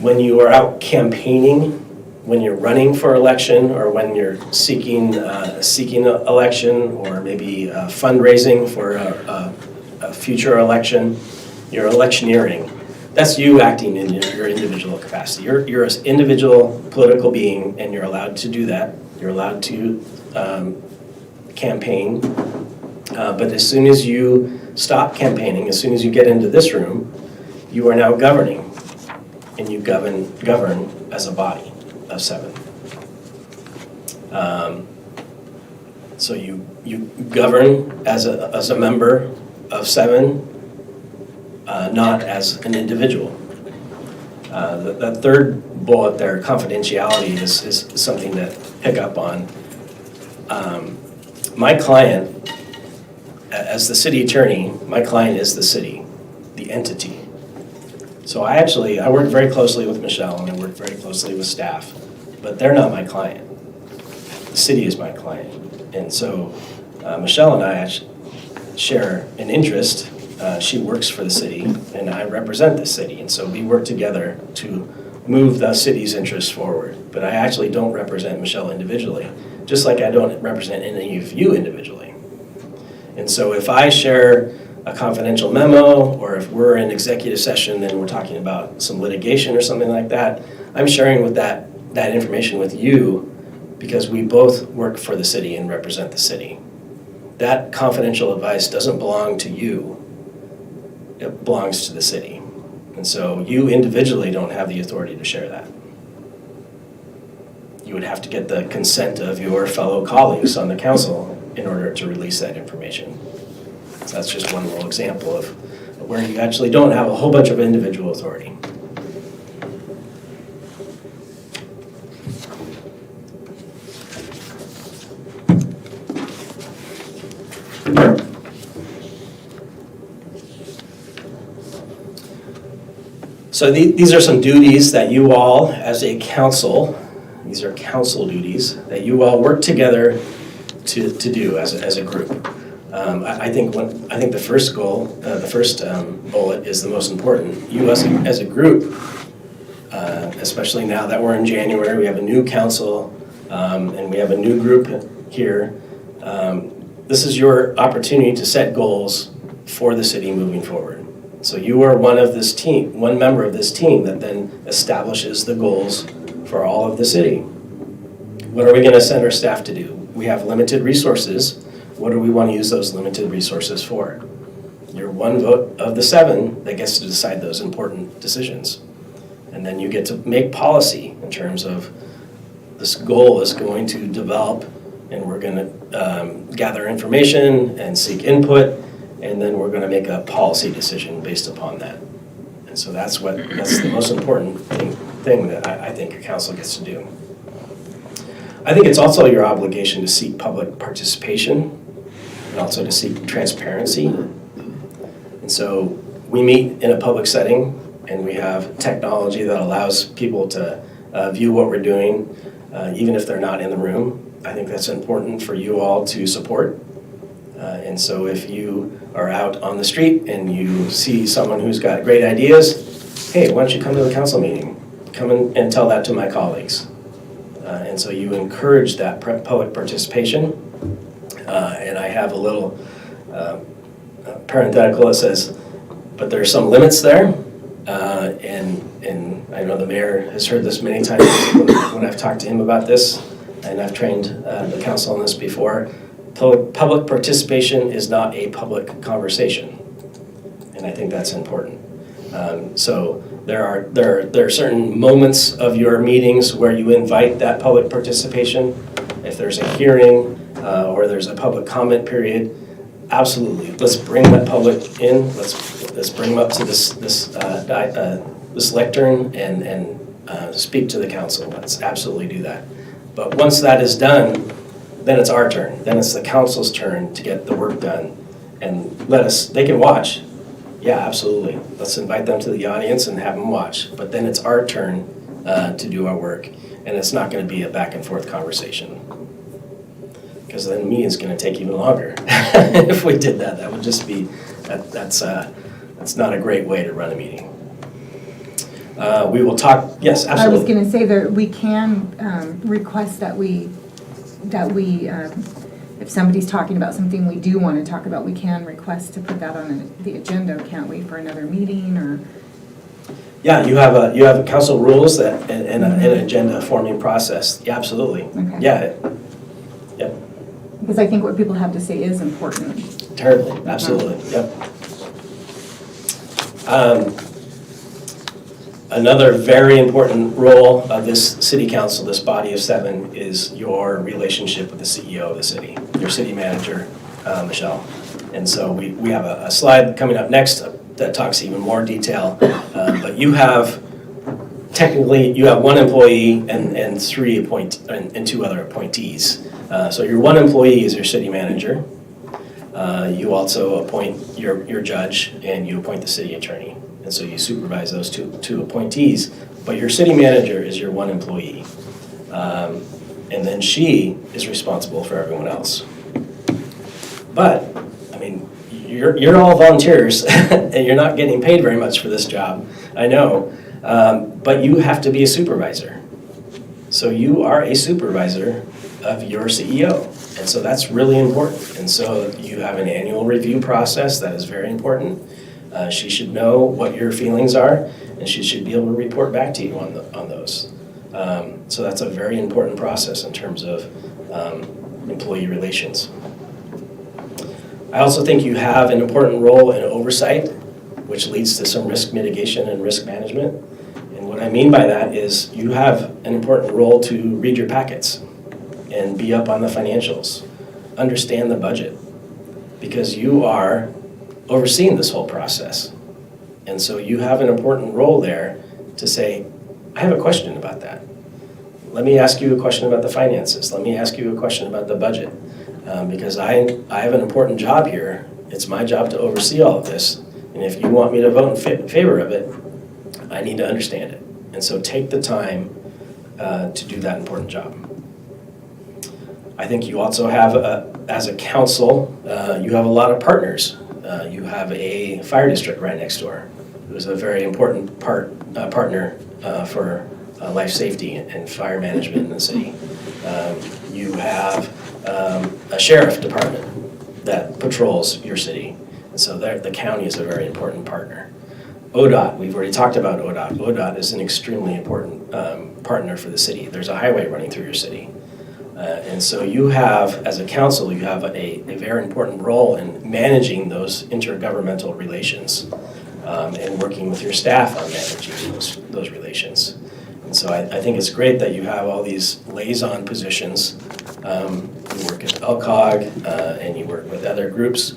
when you are out campaigning, when you're running for election, or when you're seeking election, or maybe fundraising for a future election, you're electioneering. That's you acting in your individual capacity. You're an individual political being, and you're allowed to do that. You're allowed to campaign. But as soon as you stop campaigning, as soon as you get into this room, you are now governing, and you govern as a body of 7. So you govern as a member of 7, not as an individual. The third bullet there, confidentiality, is something to pick up on. My client, as the city attorney, my client is the city, the entity. So I work very closely with Michelle, and I work very closely with staff, but they're not my client. The city is my client. And so Michelle and I share an interest. She works for the city, and I represent the city. And so we work together to move the city's interests forward. But I actually don't represent Michelle individually, just like I don't represent any of you individually. And so if I share a confidential memo, or if we're in executive session and we're talking about some litigation or something like that, I'm sharing with that information with you because we both work for the city and represent the city. That confidential advice doesn't belong to you. It belongs to the city. And so you individually don't have the authority to share that. You would have to get the consent of your fellow colleagues on the council in order to release that information. So that's just one little example of where you actually don't have a whole bunch of individual authority. So these are some duties that you all, as a council, these are council duties that you all work together to do as a group. I think the first goal, the first bullet is the most important. You as a group, especially now that we're in January, we have a new council and we have a new group here. This is your opportunity to set goals for the city moving forward. So you are one member of this team that then establishes the goals for all of the city. What are we going to send our staff to do? We have limited resources. What do we want to use those limited resources for? You're one vote of the 7 that gets to decide those important decisions. And then you get to make policy in terms of this goal is going to develop, and we're going to gather information and seek input, and then we're going to make a policy decision based upon that. And so that's the most important thing that I think a council gets to do. I think it's also your obligation to seek public participation and also to seek transparency. And so we meet in a public setting, and we have technology that allows people to view what we're doing, even if they're not in the room. I think that's important for you all to support. And so if you are out on the street and you see someone who's got great ideas, hey, why don't you come to the council meeting? Come in and tell that to my colleagues. And so you encourage that public participation. And I have a little parenthetical that says, but there are some limits there. And I know the mayor has heard this many times when I've talked to him about this, and I've trained the council on this before. Public participation is not a public conversation, and I think that's important. So there are certain moments of your meetings where you invite that public participation. If there's a hearing or there's a public comment period, absolutely, let's bring that public in. Let's bring them up to this lectern and speak to the council. Let's absolutely do that. But once that is done, then it's our turn. Then it's the council's turn to get the work done. And they can watch. Yeah, absolutely. Let's invite them to the audience and have them watch. But then it's our turn to do our work. And it's not going to be a back and forth conversation. Because then the meeting's going to take even longer. If we did that, that would just be, that's not a great way to run a meeting. We will talk, yes, absolutely. I was going to say that we can request that we if somebody's talking about something we do want to talk about, we can request to put that on the agenda, can't we, for another meeting or? Yeah, you have council rules that, and an agenda forming process. Yeah, absolutely. Okay. Yeah. Yep. Because I think what people have to say is important. Terribly. Absolutely. Yep. Another very important role of this city council, this body of 7, is your relationship with the CEO of the city, your city manager, Michelle. And so we have a slide coming up next that talks even more detail. But you have, technically, you have 1 employee and 2 other appointees. So your 1 employee is your city manager. You also appoint your judge and you appoint the city attorney. And so you supervise those two appointees, but your city manager is your 1 employee. And then she is responsible for everyone else. But, I mean, you're all volunteers and you're not getting paid very much for this job, I know, but you have to be a supervisor. So you are a supervisor of your CEO. And so that's really important. And so you have an annual review process that is very important. She should know what your feelings are, and she should be able to report back to you on those. So that's a very important process in terms of employee relations. I also think you have an important role in oversight, which leads to some risk mitigation and risk management. And what I mean by that is you have an important role to read your packets and be up on the financials, understand the budget, because you are overseeing this whole process. And so you have an important role there to say, I have a question about that. Let me ask you a question about the finances. Let me ask you a question about the budget. Because I have an important job here. It's my job to oversee all of this. And if you want me to vote in favor of it, I need to understand it. And so take the time to do that important job. I think you also have, as a council, you have a lot of partners. You have a fire district right next door, who's a very important partner for life safety and fire management in the city. You have a sheriff department that patrols your city. And so the county is a very important partner. ODOT, we've already talked about ODOT. ODOT is an extremely important partner for the city. There's a highway running through your city. And so you have, as a council, you have a very important role in managing those intergovernmental relations and working with your staff on managing those relations. And so I think it's great that you have all these liaison positions. You work at LCOG and you work with other groups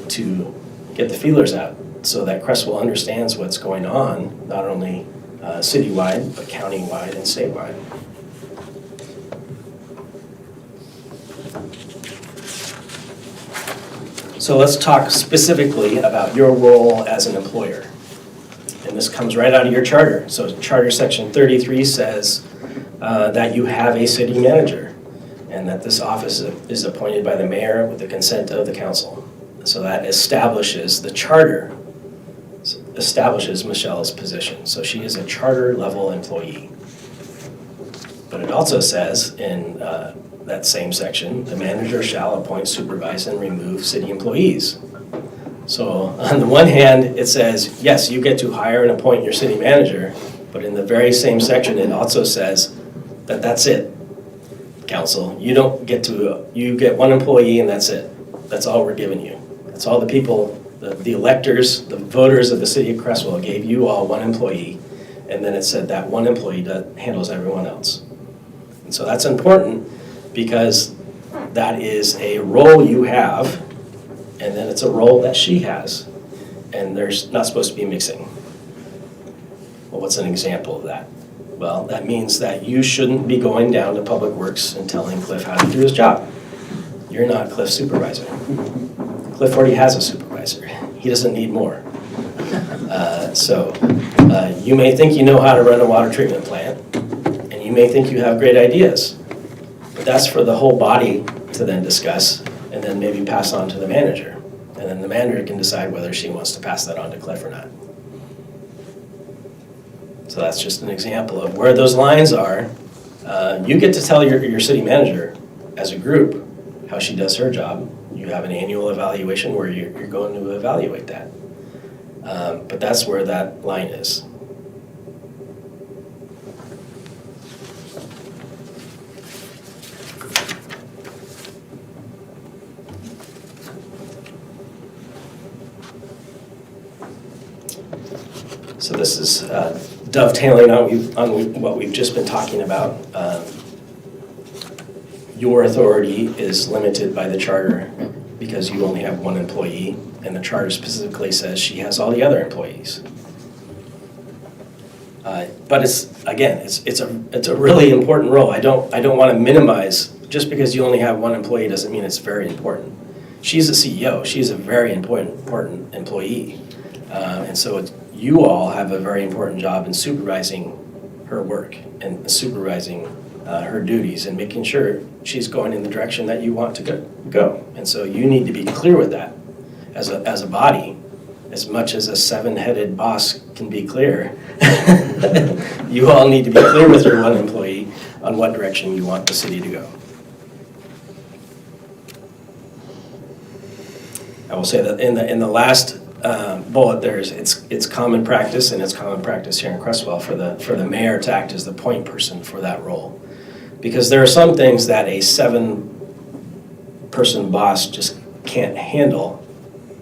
to get the feelers out so that Creswell understands what's going on, not only citywide, but countywide and statewide. So let's talk specifically about your role as an employer. And this comes right out of your charter. So Charter Section 33 says that you have a city manager and that this office is appointed by the mayor with the consent of the council. So that establishes, the charter establishes Michelle's position. So she is a charter level employee. But it also says in that same section, the manager shall appoint, supervise, and remove city employees. So on the one hand, it says, yes, you get to hire and appoint your city manager, but in the very same section, it also says that that's it, council. You don't get to, you get 1 employee and that's it. That's all we're giving you. That's all the people, the electors, the voters of the city of Creswell gave you all 1 employee, and then it said that 1 employee handles everyone else. And so that's important because that is a role you have, and then it's a role that she has, and there's not supposed to be mixing. Well, what's an example of that? Well, that means that you shouldn't be going down to Public Works and telling Cliff how to do his job. You're not Cliff's supervisor. Cliff already has a supervisor. He doesn't need more. You may think you know how to run a water treatment plant, and you may think you have great ideas, but that's for the whole body to then discuss and then maybe pass on to the manager. And then the manager can decide whether she wants to pass that on to Cliff or not. So that's just an example of where those lines are. You get to tell your city manager as a group how she does her job. You have an annual evaluation where you're going to evaluate that. But that's where that line is. So this is dovetailing on what we've just been talking about. Your authority is limited by the charter because you only have one employee, and the charter specifically says she has all the other employees. But it's a really important role. I don't want to minimize, just because you only have one employee doesn't mean it's very important. She's the CEO. She's a very important employee. And so you all have a very important job in supervising her work and supervising her duties and making sure she's going in the direction that you want to go. And so you need to be clear with that as a body. As much as a 7-headed boss can be clear, you all need to be clear with your one employee on what direction you want the city to go. I will say that in the last bullet, it's common practice, and it's common practice here in Creswell for the mayor to act as the point person for that role, because there are some things that a 7-person boss just can't handle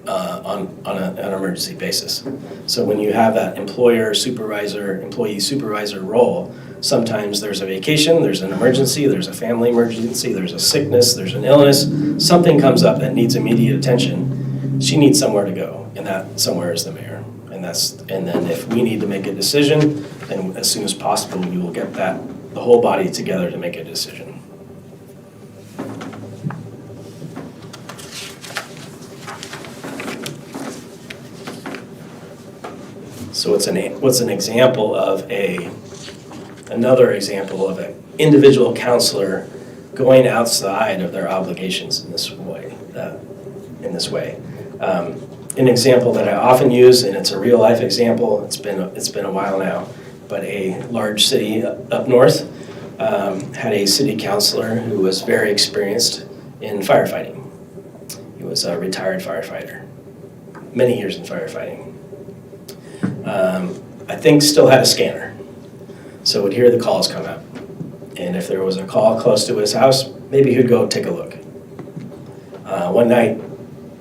on an emergency basis. So when you have that employee supervisor role, sometimes there's a vacation, there's an emergency, there's a family emergency, there's a sickness, there's an illness, something comes up that needs immediate attention. She needs somewhere to go, and that somewhere is the mayor. And then if we need to make a decision, then as soon as possible, we will get the whole body together to make a decision. So what's an example of another example of an individual counselor going outside of their obligations in this way. An example that I often use, and it's a real life example. It's been a while now, but a large city up north had a city councilor who was very experienced in firefighting. He was a retired firefighter, many years in firefighting. I think still had a scanner, so would hear the calls come out. And if there was a call close to his house, maybe he'd go take a look. One night,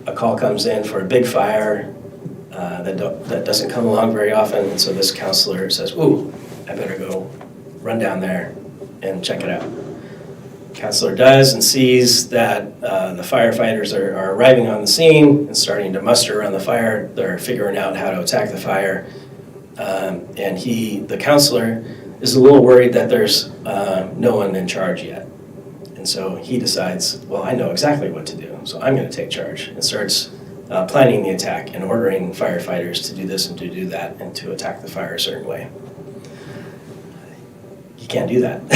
a call comes in for a big fire that doesn't come along very often, and so this counselor says, "Ooh, I better go run down there and check it out." Counselor does and sees that the firefighters are arriving on the scene and starting to muster around the fire. They're figuring out how to attack the fire. And the counselor is a little worried that there's no one in charge yet. And so he decides, well, I know exactly what to do, so I'm going to take charge, and starts planning the attack and ordering firefighters to do this and to do that and to attack the fire a certain way. You can't do that.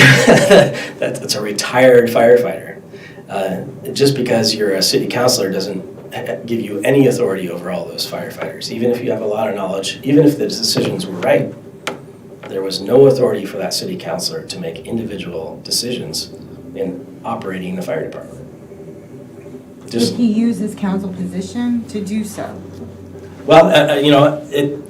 That's a retired firefighter. Just because you're a city councilor doesn't give you any authority over all those firefighters. Even if you have a lot of knowledge, even if the decisions were right, there was no authority for that city councilor to make individual decisions in operating the fire department. Did he use his council position to do so? Well,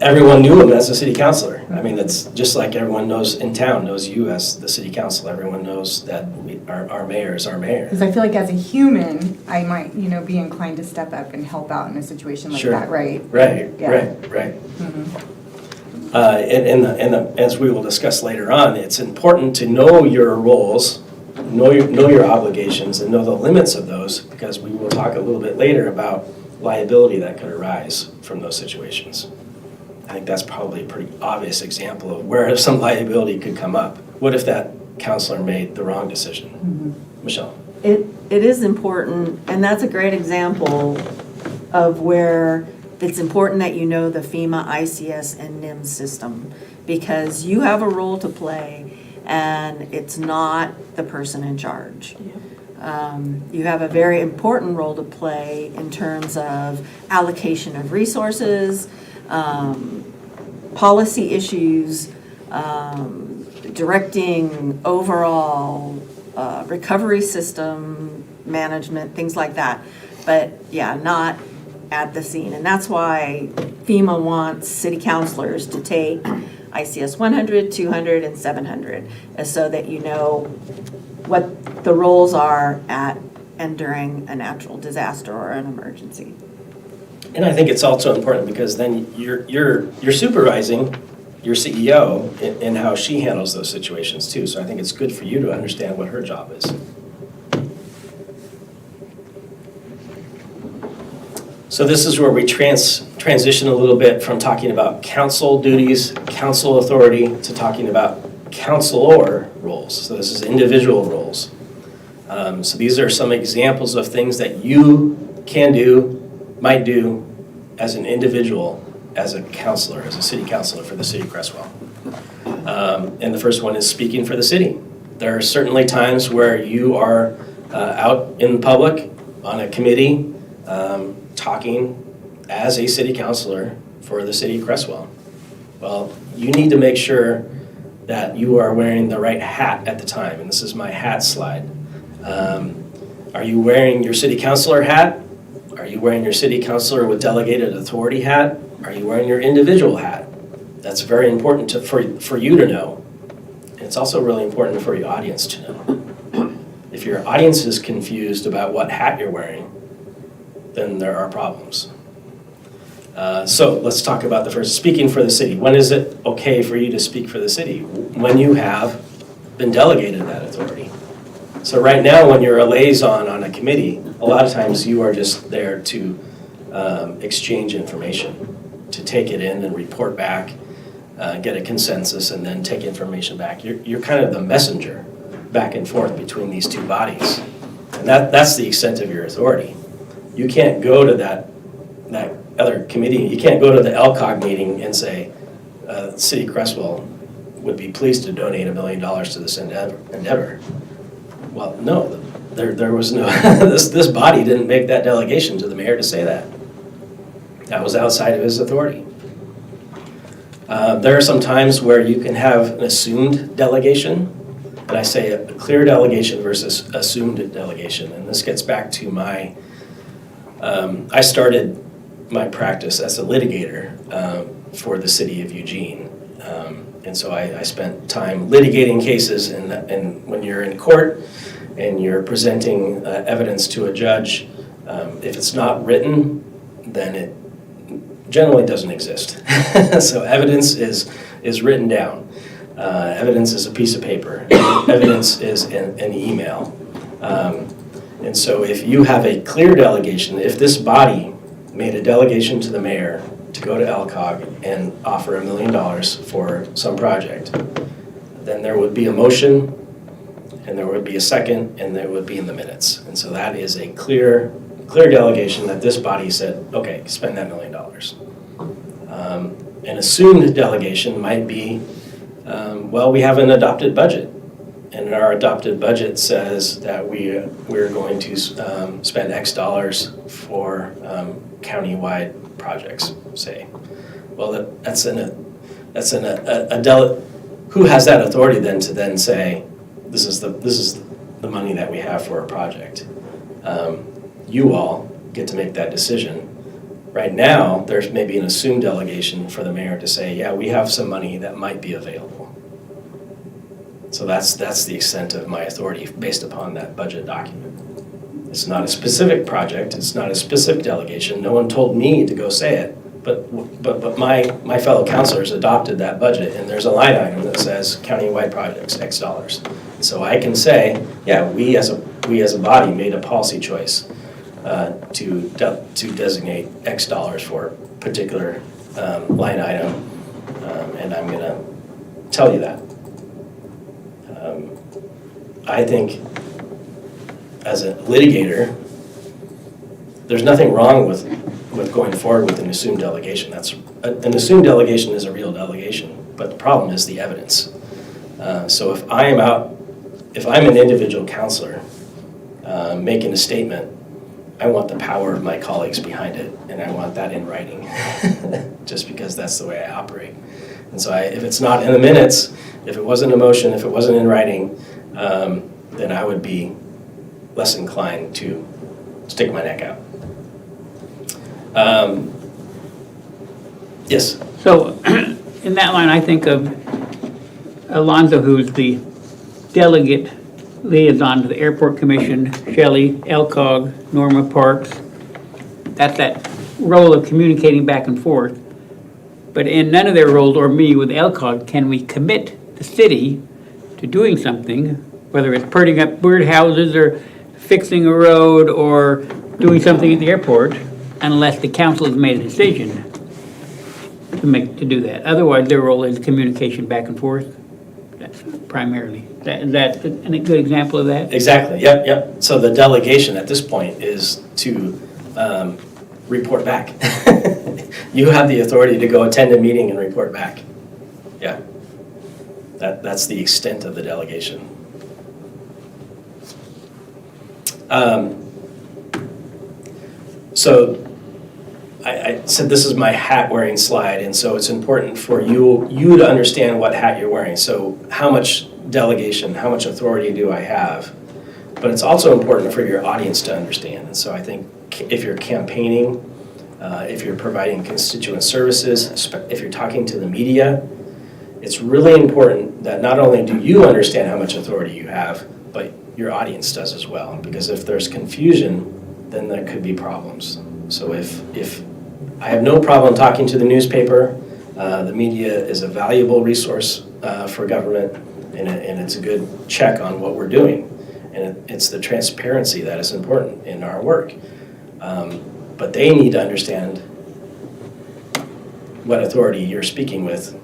everyone knew him as a city councilor. I mean, that's just like everyone in town knows you as the city council. Everyone knows that our mayor is our mayor. Because I feel like as a human, I might, be inclined to step up and help out in a situation like that, right? Right, Yeah. right. Mm-hmm. As we will discuss later on, it's important to know your roles, know your obligations, and know the limits of those, because we will talk a little bit later about liability that could arise from those situations. I think that's probably a pretty obvious example of where some liability could come up. What if that counselor made the wrong decision? Mm-hmm. Michelle? It is important, and that's a great example of where it's important that you know the FEMA, ICS, and NIMS system, because you have a role to play, and it's not the person in charge. You have a very important role to play in terms of allocation of resources, policy issues, directing overall recovery system management, things like that. But yeah, not at the scene. And that's why FEMA wants city councilors to take ICS 100, 200, and 700, so that you know what the roles are at and during a natural disaster or an emergency. And I think it's also important because then you're supervising your CEO in how she handles those situations too. So I think it's good for you to understand what her job is. So this is where we transition a little bit from talking about council duties, council authority, to talking about councilor roles. So this is individual roles. So these are some examples of things that you can do, might do as an individual, as a counselor, as a city councilor for the city of Creswell. And the first one is speaking for the city. There are certainly times where you are out in public on a committee talking as a city councilor for the city of Creswell. Well, you need to make sure that you are wearing the right hat at the time, and this is my hat slide. Are you wearing your city councilor hat? Are you wearing your city councilor with delegated authority hat? Are you wearing your individual hat? That's very important for you to know. And it's also really important for your audience to know. If your audience is confused about what hat you're wearing, then there are problems. So let's talk about the first, speaking for the city. When is it okay for you to speak for the city? When you have been delegated that authority. So right now, when you're a liaison on a committee, a lot of times you are just there to exchange information, to take it in and report back, get a consensus, and then take information back. You're kind of the messenger back and forth between these two bodies. And that's the extent of your authority. You can't go to that other committee, you can't go to the LCOG meeting and say, City of Creswell would be pleased to donate $1 million to this endeavor. Well, no, there was no, this body didn't make that delegation to the mayor to say that. That was outside of his authority. There are some times where you can have an assumed delegation, and I say a clear delegation versus assumed delegation. And this gets back to my, I started my practice as a litigator for the city of Eugene. And so I spent time litigating cases, and when you're in court and you're presenting evidence to a judge, if it's not written, then it generally doesn't exist. So evidence is written down. Evidence is a piece of paper. Evidence is an email. And so if you have a clear delegation, if this body made a delegation to the mayor to go to LCOG and offer $1 million for some project, then there would be a motion, and there would be a second, and there would be in the minutes. And so that is a clear delegation that this body said, okay, spend that $1 million. An assumed delegation might be, well, we have an adopted budget, and our adopted budget says that we're going to spend X dollars for county-wide projects, say. Well, who has that authority then to then say, this is the money that we have for a project? You all get to make that decision. Right now, there's maybe an assumed delegation for the mayor to say, yeah, we have some money that might be available. So that's the extent of my authority based upon that budget document. It's not a specific project, it's not a specific delegation. No one told me to go say it, but my fellow councilors adopted that budget, and there's a line item that says countywide projects, X dollars. So I can say, yeah, we as a body made a policy choice to designate X dollars for a particular line item, and I'm going to tell you that. I think as a litigator, there's nothing wrong with going forward with an assumed delegation. An assumed delegation is a real delegation, but the problem is the evidence. So if I'm an individual counselor making a statement, I want the power of my colleagues behind it, and I want that in writing, just because that's the way I operate. And so if it's not in the minutes, if it wasn't a motion, if it wasn't in writing, then I would be less inclined to stick my neck out. Yes? So in that line, I think of Alonzo, who's the delegate liaison to the Airport Commission, Shelley, LCOG, Norma Parks. That's that role of communicating back and forth. But in none of their roles, or me with LCOG, can we commit the city to doing something, whether it's putting up birdhouses or fixing a road or doing something at the airport, unless the council has made a decision to do that. Otherwise, their role is communication back and forth. That's primarily. Is that a good example of that? Exactly, yep. So the delegation at this point is to report back. You have the authority to go attend a meeting and report back. Yeah. That's the extent of the delegation. So I said this is my hat wearing slide, and so it's important for you to understand what hat you're wearing. So how much delegation, how much authority do I have? But it's also important for your audience to understand. And so I think if you're campaigning, if you're providing constituent services, if you're talking to the media, it's really important that not only do you understand how much authority you have, but your audience does as well. Because if there's confusion, then there could be problems. So if I have no problem talking to the newspaper, the media is a valuable resource for government, and it's a good check on what we're doing. And it's the transparency that is important in our work. But they need to understand what authority you're speaking with,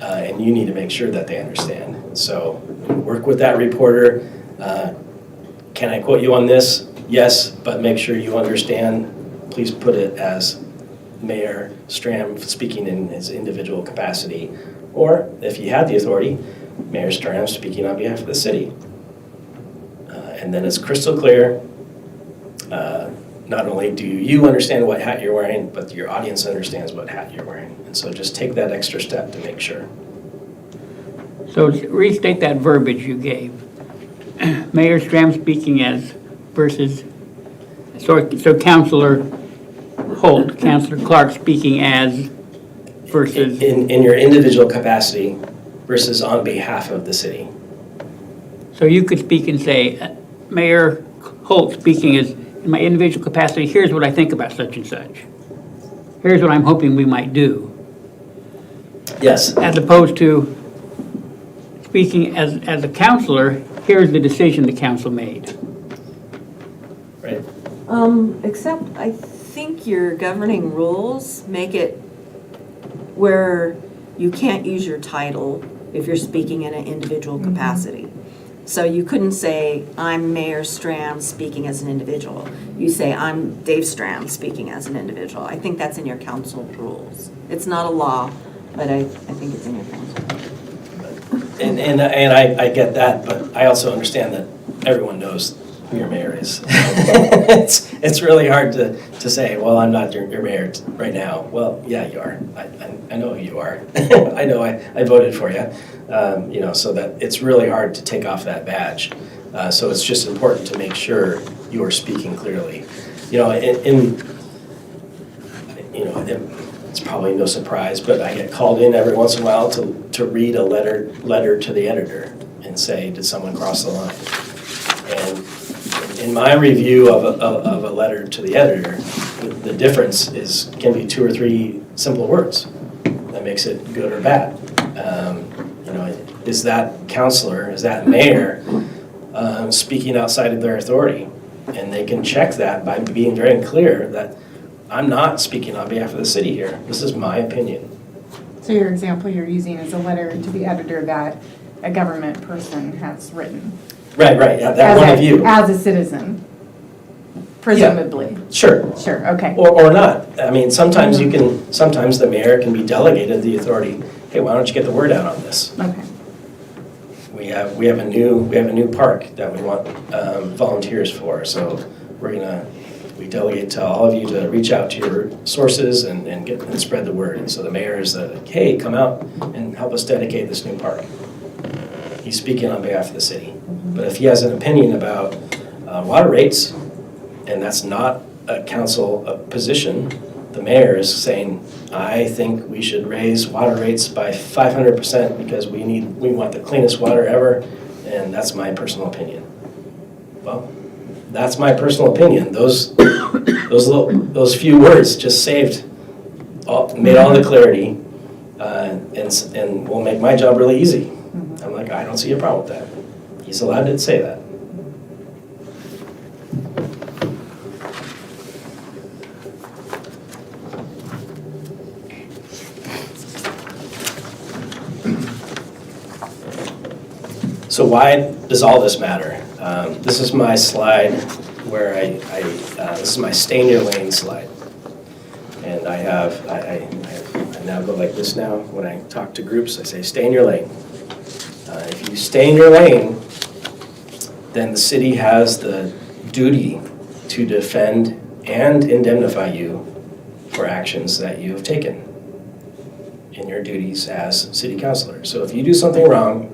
and you need to make sure that they understand. So work with that reporter. Can I quote you on this? Yes, but make sure you understand. Please put it as Mayor Stram speaking in his individual capacity, or if he had the authority, Mayor Stram speaking on behalf of the city. And then it's crystal clear. Not only do you understand what hat you're wearing, but your audience understands what hat you're wearing. And so just take that extra step to make sure. So restate that verbiage you gave. Mayor Stram speaking as versus, so Councilor Holt, Councilor Clark speaking as versus. In your individual capacity versus on behalf of the city. So you could speak and say, Mayor Holt speaking as, in my individual capacity, here's what I think about such and such. Here's what I'm hoping we might do. Yes. As opposed to speaking as a counselor, here's the decision the council made. Right. Except I think your governing rules make it where you can't use your title if you're speaking in an individual capacity. So you couldn't say, I'm Mayor Stram speaking as an individual. You say, I'm Dave Stram speaking as an individual. I think that's in your council rules. It's not a law, but I think it's in your council. And I get that, but I also understand that everyone knows who your mayor is. It's really hard to say, well, I'm not your mayor right now. Well, yeah, you are. I know who you are. I know I voted for you. So that it's really hard to take off that badge. So it's just important to make sure you are speaking clearly. It's probably no surprise, but I get called in every once in a while to read a letter to the editor and say, did someone cross the line? And in my review of a letter to the editor, the difference can be 2 or 3 simple words that makes it good or bad. Is that counselor, is that mayor speaking outside of their authority? And they can check that by being very clear that I'm not speaking on behalf of the city here. This is my opinion. So your example you're using is a letter to the editor that a government person has written. Right, yeah, that one of you. As a citizen, presumably. Yeah, sure. Sure, okay. Or not. I mean, sometimes sometimes the mayor can be delegated the authority. Hey, why don't you get the word out on this? Okay. We have a new park that we want volunteers for. So we delegate to all of you to reach out to your sources and spread the word. And so the mayor is hey, come out and help us dedicate this new park. He's speaking on behalf of the city. But if he has an opinion about water rates, and that's not a council position, the mayor is saying, I think we should raise water rates by 500% because we want the cleanest water ever, and that's my personal opinion. Well, that's my personal opinion. Those few words just made all the clarity, and will make my job really easy. I'm like, I don't see a problem with that. He's allowed to say that. So why does all this matter? This is my slide where this is my stay in your lane slide. And I now go like this now. When I talk to groups, I say, stay in your lane. If you stay in your lane, then the city has the duty to defend and indemnify you for actions that you have taken in your duties as city councilor. So if you do something wrong,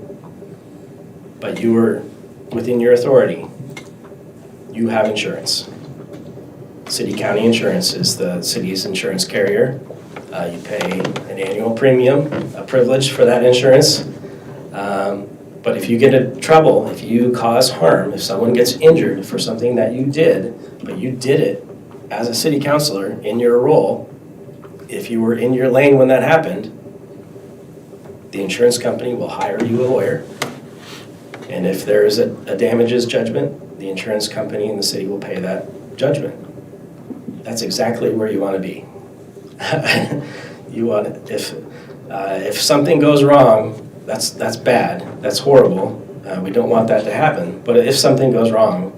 but you were within your authority, you have insurance. City county insurance is the city's insurance carrier. You pay an annual premium, a privilege for that insurance. But if you get in trouble, if you cause harm, if someone gets injured for something that you did, but you did it as a city councilor in your role, if you were in your lane when that happened, the insurance company will hire you a lawyer. And if there is a damages judgment, the insurance company and the city will pay that judgment. That's exactly where you want to be. If something goes wrong, that's bad, that's horrible. We don't want that to happen. But if something goes wrong,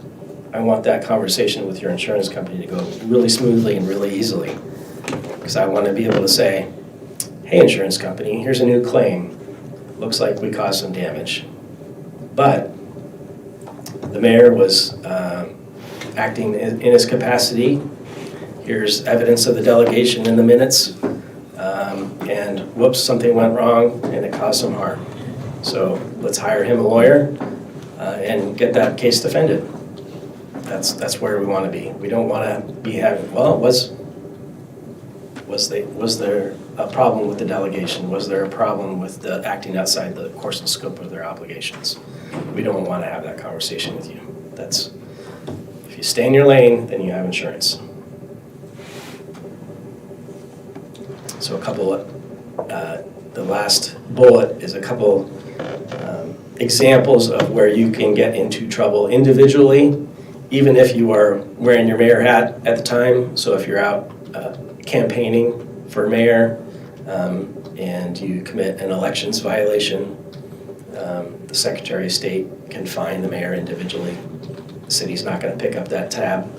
I want that conversation with your insurance company to go really smoothly and really easily. Because I want to be able to say, hey, insurance company, here's a new claim. Looks like we caused some damage. But the mayor was acting in his capacity. Here's evidence of the delegation in the minutes. And whoops, something went wrong and it caused some harm. So let's hire him a lawyer and get that case defended. That's where we want to be. We don't want to be having, well, was there a problem with the delegation? Was there a problem with the acting outside the course and scope of their obligations? We don't want to have that conversation with you. If you stay in your lane, then you have insurance. So the last bullet is a couple examples of where you can get into trouble individually, even if you are wearing your mayor hat at the time. So if you're out campaigning for mayor and you commit an elections violation, the Secretary of State can fine the mayor individually. The city's not going to pick up that tab.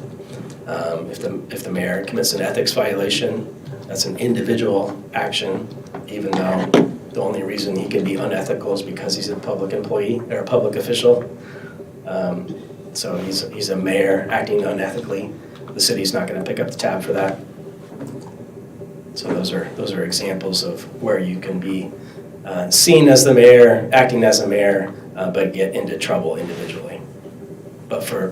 If the mayor commits an ethics violation, that's an individual action, even though the only reason he can be unethical is because he's a public employee or a public official. So he's a mayor acting unethically. The city's not going to pick up the tab for that. So those are examples of where you can be seen as the mayor, acting as a mayor, but get into trouble individually. But for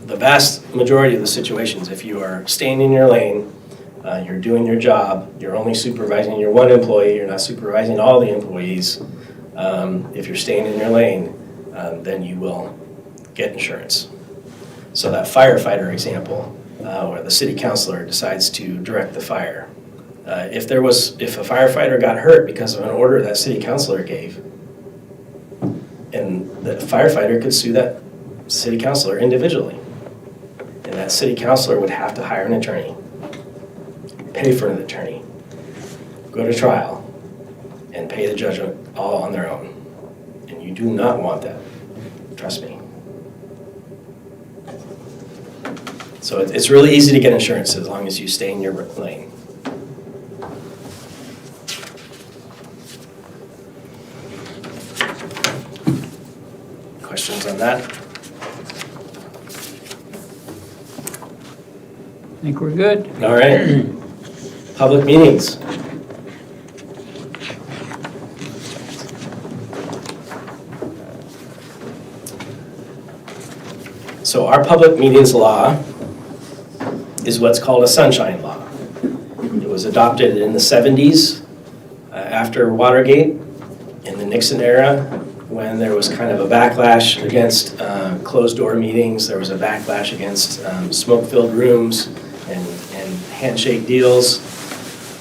the vast majority of the situations, if you are staying in your lane, you're doing your job, you're only supervising your one employee, you're not supervising all the employees. If you're staying in your lane, then you will get insurance. So that firefighter example, where the city councilor decides to direct the fire. If a firefighter got hurt because of an order that city councilor gave, and the firefighter could sue that city councilor individually, and that city councilor would have to hire an attorney, pay for an attorney, go to trial, and pay the judgment all on their own. And you do not want that, trust me. So it's really easy to get insurance as long as you stay in your lane. Questions on that? I think we're good. All right. Public meetings. So our public meetings law is what's called a sunshine law. It was adopted in the 70s after Watergate, in the Nixon era, when there was kind of a backlash against closed-door meetings. There was a backlash against smoke-filled rooms and handshake deals.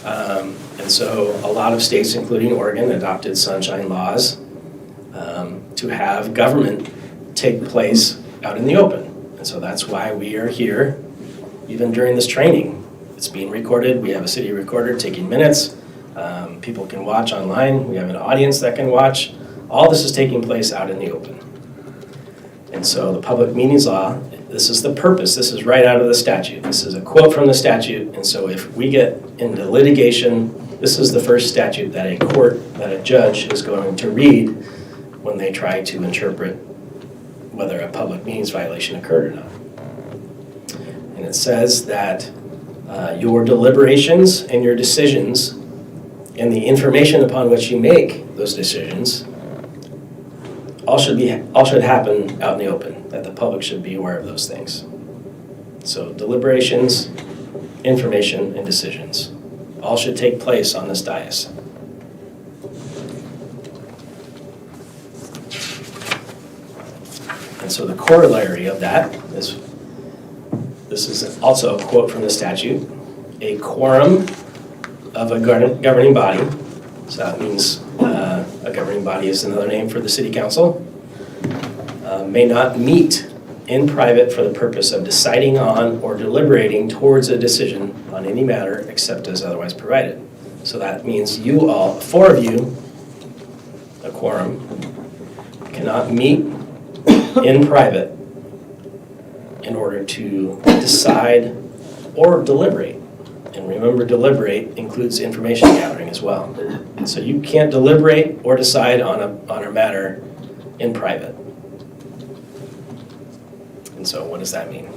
And so a lot of states, including Oregon, adopted sunshine laws to have government take place out in the open. And so that's why we are here, even during this training. It's being recorded. We have a city recorder taking minutes. People can watch online. We have an audience that can watch. All this is taking place out in the open. And so the public meetings law, this is the purpose. This is right out of the statute. This is a quote from the statute. And so if we get into litigation, this is the first statute that a judge is going to read when they try to interpret whether a public meetings violation occurred or not. And it says that your deliberations and your decisions and the information upon which you make those decisions all should happen out in the open, that the public should be aware of those things. So deliberations, information, and decisions all should take place on this dais. And so the corollary of that is, this is also a quote from the statute, a quorum of a governing body, so that means a governing body is another name for the city council, may not meet in private for the purpose of deciding on or deliberating towards a decision on any matter except as otherwise provided. So that means you all, 4 of you, a quorum, cannot meet in private in order to decide or deliberate. And remember, deliberate includes information gathering as well. So you can't deliberate or decide on a matter in private. And so what does that mean?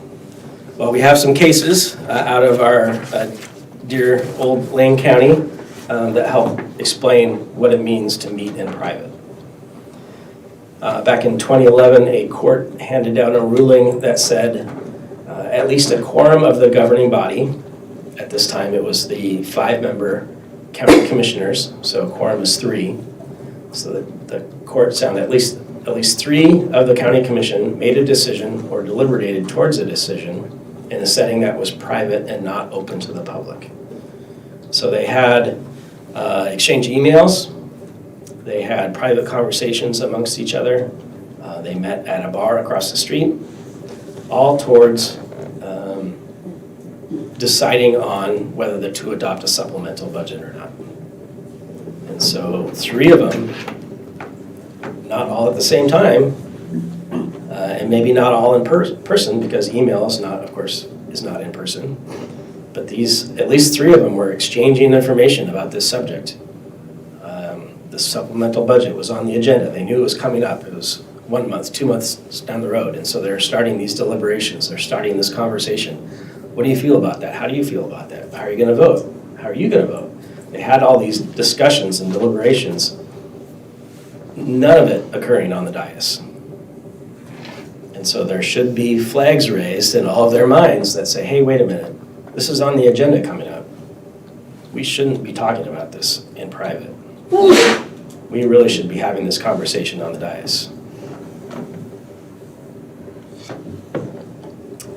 Well, we have some cases out of our dear old Lane County that help explain what it means to meet in private. Back in 2011, a court handed down a ruling that said at least a quorum of the governing body, at this time it was the 5-member county commissioners, so quorum is 3. So the court found at least 3 of the county commission made a decision or deliberated towards a decision in a setting that was private and not open to the public. So they had exchanged emails, they had private conversations amongst each other, they met at a bar across the street, all towards deciding on whether to adopt a supplemental budget or not. And so 3 of them, not all at the same time, and maybe not all in person because email is not, of course, is not in person. But at least 3 of them were exchanging information about this subject. The supplemental budget was on the agenda. They knew it was coming up. It was 1 month, 2 months down the road. And so they're starting these deliberations. They're starting this conversation. What do you feel about that? How do you feel about that? How are you going to vote? How are you going to vote? They had all these discussions and deliberations, none of it occurring on the dais. And so there should be flags raised in all of their minds that say, hey, wait a minute, this is on the agenda coming up. We shouldn't be talking about this in private. We really should be having this conversation on the dais.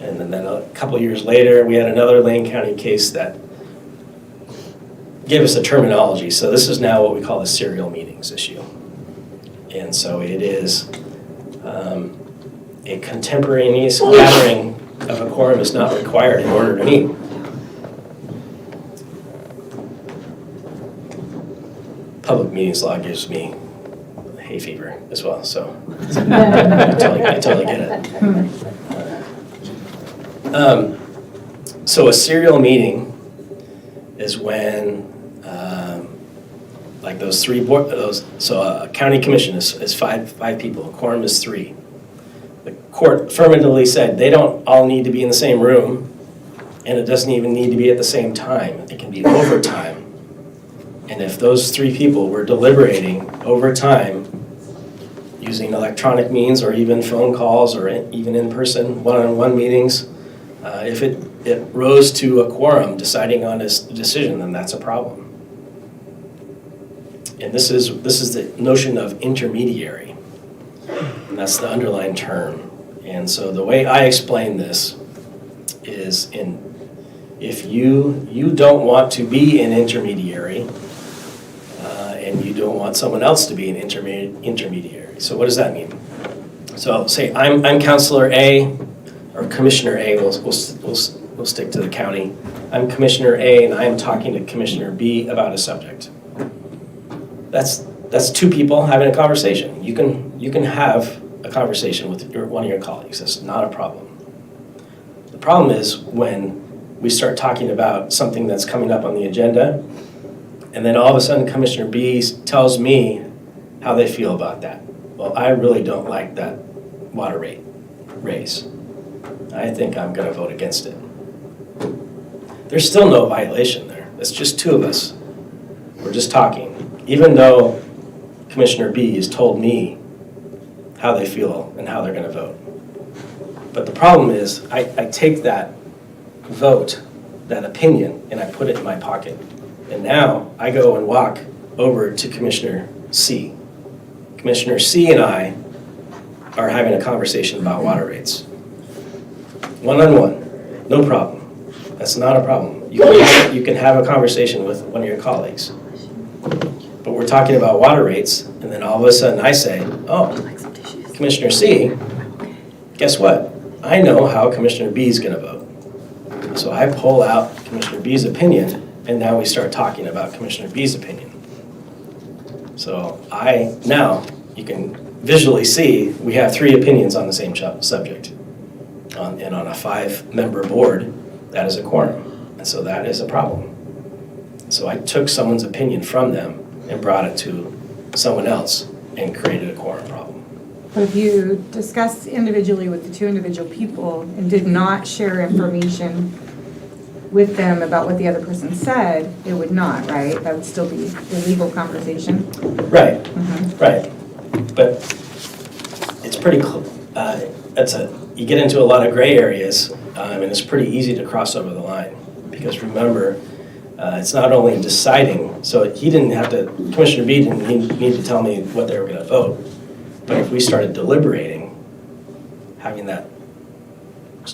And then a couple years later, we had another Lane County case that gave us a terminology. So this is now what we call the serial meetings issue. And so it is a contemporaneous gathering of a quorum is not required in order to meet. Public meetings law gives me hay fever as well, so I totally get it. So a serial meeting is when, like those 3 so a county commission is five people, a quorum is 3. The court affirmatively said they don't all need to be in the same room, and it doesn't even need to be at the same time. It can be over time. And if those 3 people were deliberating over time, using electronic means or even phone calls or even in-person one-on-one meetings. If it rose to a quorum deciding on a decision, then that's a problem. And this is the notion of intermediary, and that's the underlying term. And so the way I explain this is if you don't want to be an intermediary, and you don't want someone else to be an intermediary. So what does that mean? So say I'm Counselor A, or Commissioner A, we'll stick to the county. I'm Commissioner A and I'm talking to Commissioner B about a subject. That's two people having a conversation. You can have a conversation with one of your colleagues. That's not a problem. The problem is when we start talking about something that's coming up on the agenda, and then all of a sudden Commissioner B tells me how they feel about that. Well, I really don't like that water rate raise. I think I'm going to vote against it. There's still no violation there. It's just two of us. We're just talking. Even though Commissioner B has told me how they feel and how they're going to vote. But the problem is I take that vote, that opinion, and I put it in my pocket. And now I go and walk over to Commissioner C. Commissioner C and I are having a conversation about water rates. One-on-one, no problem. That's not a problem. You can have a conversation with one of your colleagues. But we're talking about water rates, and then all of a sudden I say, oh, Commissioner C, guess what? I know how Commissioner B is going to vote. So I pull out Commissioner B's opinion, and now we start talking about Commissioner B's opinion. So now you can visually see we have three opinions on the same subject. And on a 5-member board, that is a quorum. And so that is a problem. So I took someone's opinion from them and brought it to someone else and created a quorum problem. But if you discussed individually with the two individual people and did not share information with them about what the other person said, it would not, right? That would still be a legal conversation. Right, Mm-hmm. right. But it's pretty, you get into a lot of gray areas, and it's pretty easy to cross over the line. Because remember, it's not only deciding, so he didn't have to, Commissioner B didn't need to tell me what they were going to vote. But if we started deliberating, having that,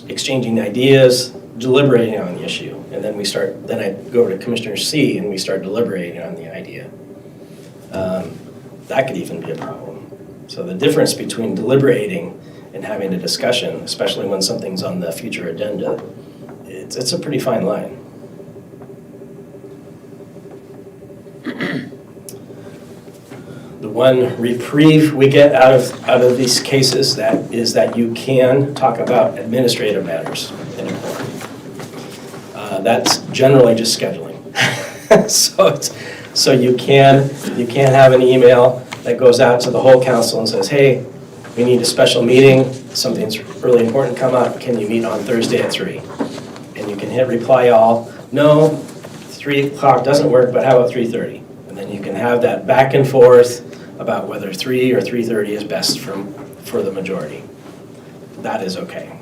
exchanging ideas, deliberating on the issue, and then I go over to Commissioner C and we start deliberating on the idea. That could even be a problem. So the difference between deliberating and having a discussion, especially when something's on the future agenda, it's a pretty fine line. The one reprieve we get out of these cases is that you can talk about administrative matters in a court. That's generally just scheduling. So you can have an email that goes out to the whole council and says, hey, we need a special meeting, something's really important come up, can you meet on Thursday at 3? And you can hit reply all, no, 3 o'clock doesn't work, but how about 3:30? And then you can have that back and forth about whether 3 or 3:30 is best for the majority. That is okay.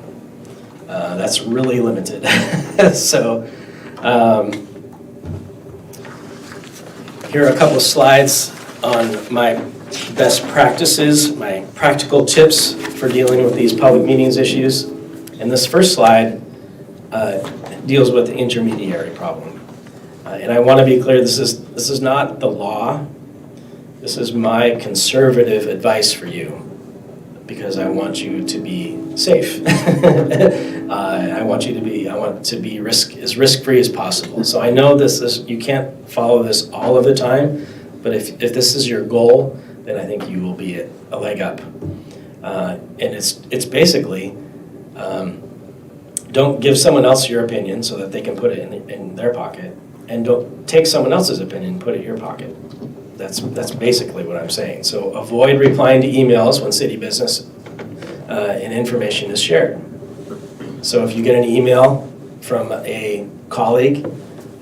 That's really limited. So here are a couple of slides on my best practices, my practical tips for dealing with these public meetings issues. And this first slide deals with the intermediary problem. And I want to be clear, this is not the law. This is my conservative advice for you, because I want you to be safe. I want to be as risk-free as possible. So I know you can't follow this all of the time, but if this is your goal, then I think you will be a leg up. And it's basically, don't give someone else your opinion so that they can put it in their pocket, and don't take someone else's opinion and put it in your pocket. That's basically what I'm saying. So avoid replying to emails when city business and information is shared. So if you get an email from a colleague,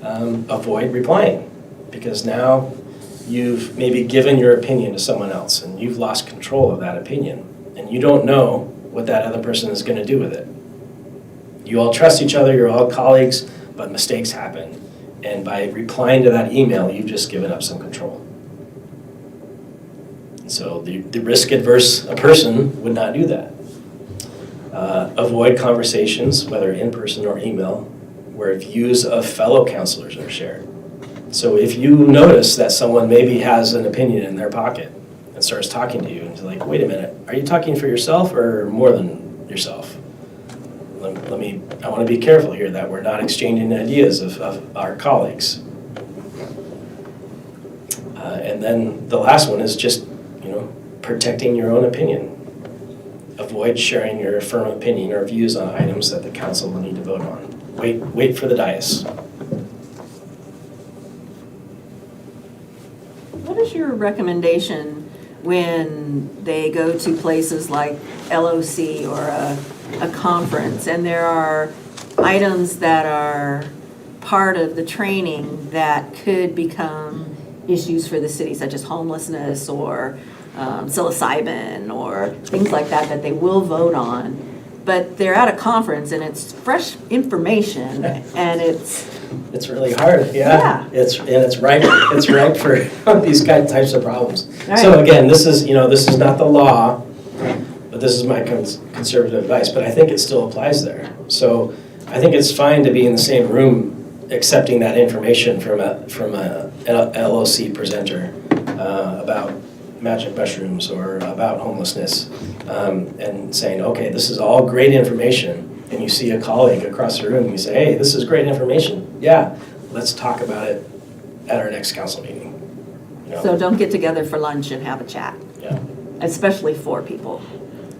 avoid replying, because now you've maybe given your opinion to someone else and you've lost control. control of that opinion. And you don't know what that other person is going to do with it. You all trust each other, you're all colleagues, but mistakes happen. And by replying to that email, you've just given up some control. So the risk-adverse person would not do that. Avoid conversations, whether in person or email, where views of fellow counselors are shared. So if you notice that someone maybe has an opinion in their pocket and starts talking to you, and you're like, wait a minute, are you talking for yourself or more than yourself? I want to be careful here that we're not exchanging ideas of our colleagues. And then the last one is just, protecting your own opinion. Avoid sharing your firm opinion or views on items that the council will need to vote on. Wait for the dais. What is your recommendation when they go to places like LOC or a conference and there are items that are part of the training that could become issues for the city, such as homelessness or psilocybin or things like that they will vote on, but they're at a conference and it's fresh information and It's really hard, yeah. It's ripe for these types of problems. Right. So again, this is not the law, but this is my conservative advice, but I think it still applies there. So I think it's fine to be in the same room accepting that information from a LOC presenter about magic mushrooms or about homelessness, and saying, okay, this is all great information. And you see a colleague across the room, you say, hey, this is great information. Yeah, let's talk about it at our next council meeting. So don't get together for lunch and have a chat. Yeah. Especially 4 people.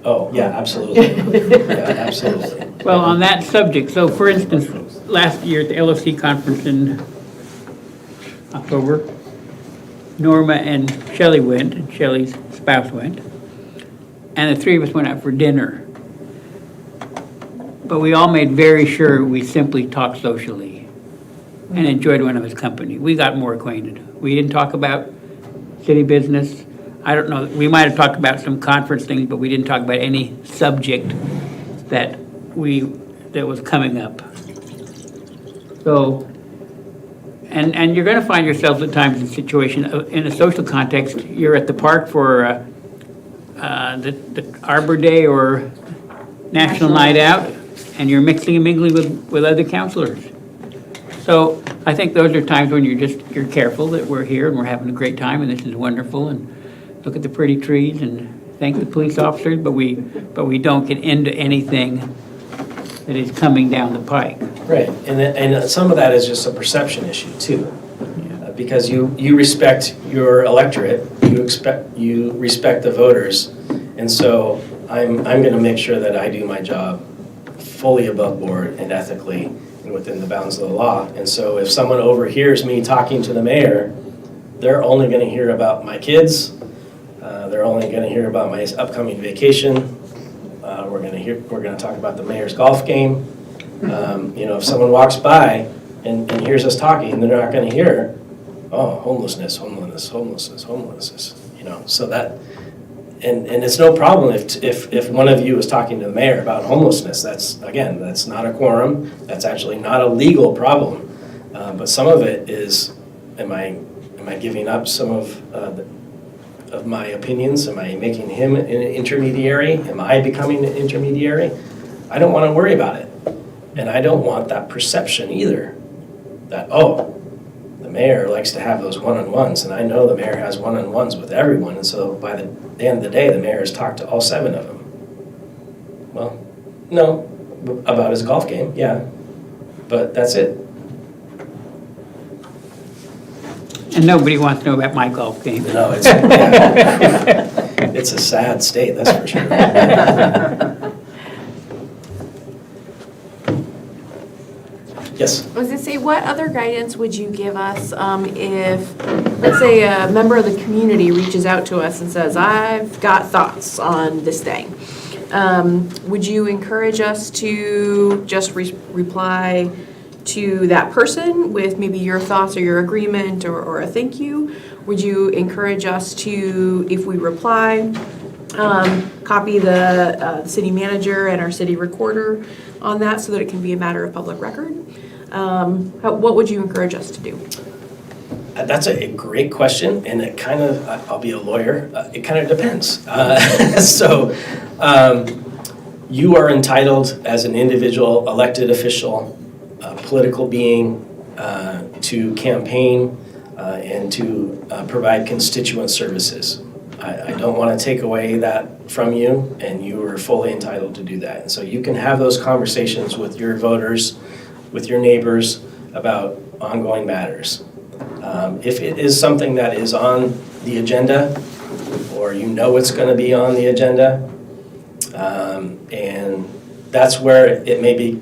Oh, yeah, absolutely. Yeah, absolutely. Well, on that subject, so for instance, last year at the LOC conference in October, Norma and Shelley went, and Shelley's spouse went, and the 3 of us went out for dinner. But we all made very sure we simply talked socially and enjoyed one another's company. We got more acquainted. We didn't talk about city business. I don't know, we might have talked about some conference things, but we didn't talk about any subject that was coming up. So, and you're gonna find yourselves at times in a situation, in a social context, you're at the park for the Arbor Day or National Night Out, and you're mixing and mingling with other counselors. So I think those are times when you're careful that we're here and we're having a great time and this is wonderful, and look at the pretty trees and thank the police officers, but we don't get into anything that is coming down the pike. Right, and some of that is just a perception issue too. Because you respect your electorate, you respect the voters, and so I'm going to make sure that I do my job fully above board and ethically and within the bounds of the law. And so if someone overhears me talking to the mayor, they're only going to hear about my kids. They're only going to hear about my upcoming vacation. We're going to talk about the mayor's golf game. If someone walks by and hears us talking, they're not going to hear, oh, homelessness. So that, and it's no problem if one of you is talking to the mayor about homelessness. That's not a quorum. That's actually not a legal problem. But some of it is, am I giving up some of my opinions? Am I making him an intermediary? Am I becoming an intermediary? I don't want to worry about it. And I don't want that perception either, that, oh, the mayor likes to have those one-on-ones, and I know the mayor has one-on-ones with everyone, and so by the end of the day, the mayor has talked to all 7 of them. Well, no, about his golf game, yeah, but that's it. And nobody wants to know about my golf game. No, it's a sad state, that's for sure. Yes. I was gonna say, what other guidance would you give us if, let's say, a member of the community reaches out to us and says, I've got thoughts on this thing? Would you encourage us to just reply to that person with maybe your thoughts or your agreement or a thank you? Would you encourage us to, if we reply, copy the city manager and our city recorder on that so that it can be a matter of public record. What would you encourage us to do? That's a great question, and it kind of, I'll be a lawyer, it kind of depends. So you are entitled as an individual, elected official, political being, to campaign and to provide constituent services. I don't want to take away that from you, and you are fully entitled to do that. And so you can have those conversations with your voters, with your neighbors about ongoing matters. If it is something that is on the agenda, or you know it's going to be on the agenda, and that's where it may be,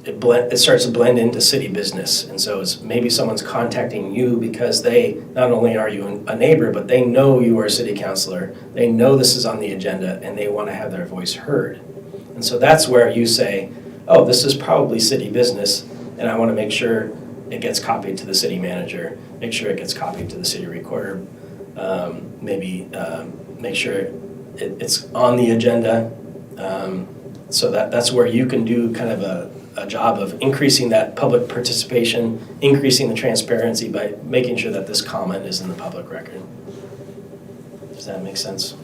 it starts to blend into city business. And so it's maybe someone's contacting you because they, not only are you a neighbor, but they know you are a city councilor, they know this is on the agenda, and they want to have their voice heard. And so that's where you say, oh, this is probably city business, and I want to make sure it gets copied to the city manager, make sure it gets copied to the city recorder, maybe make sure it's on the agenda. So that's where you can do kind of a job of increasing that public participation, increasing the transparency by making sure that this comment is in the public record. Does that make sense?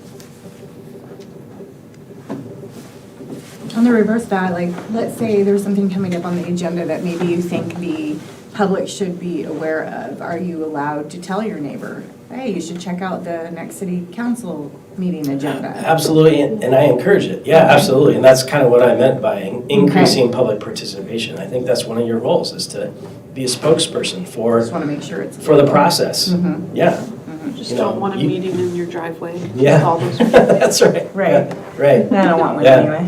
On the reverse that, like, let's say there's something coming up on the agenda that maybe you think the public should be aware of. Are you allowed to tell your neighbor, hey, you should check out the next city council meeting agenda? Absolutely, and I encourage it. Yeah, absolutely. And that's kind of what I meant by increasing public participation. I think that's one of your roles, is to be a spokesperson for, Just want to make sure it's for the process. Mhm. Yeah. Just You know, don't want a meeting in your driveway Yeah. with all those people. That's right. Right. Yeah, right. I don't want one Yeah. anyway.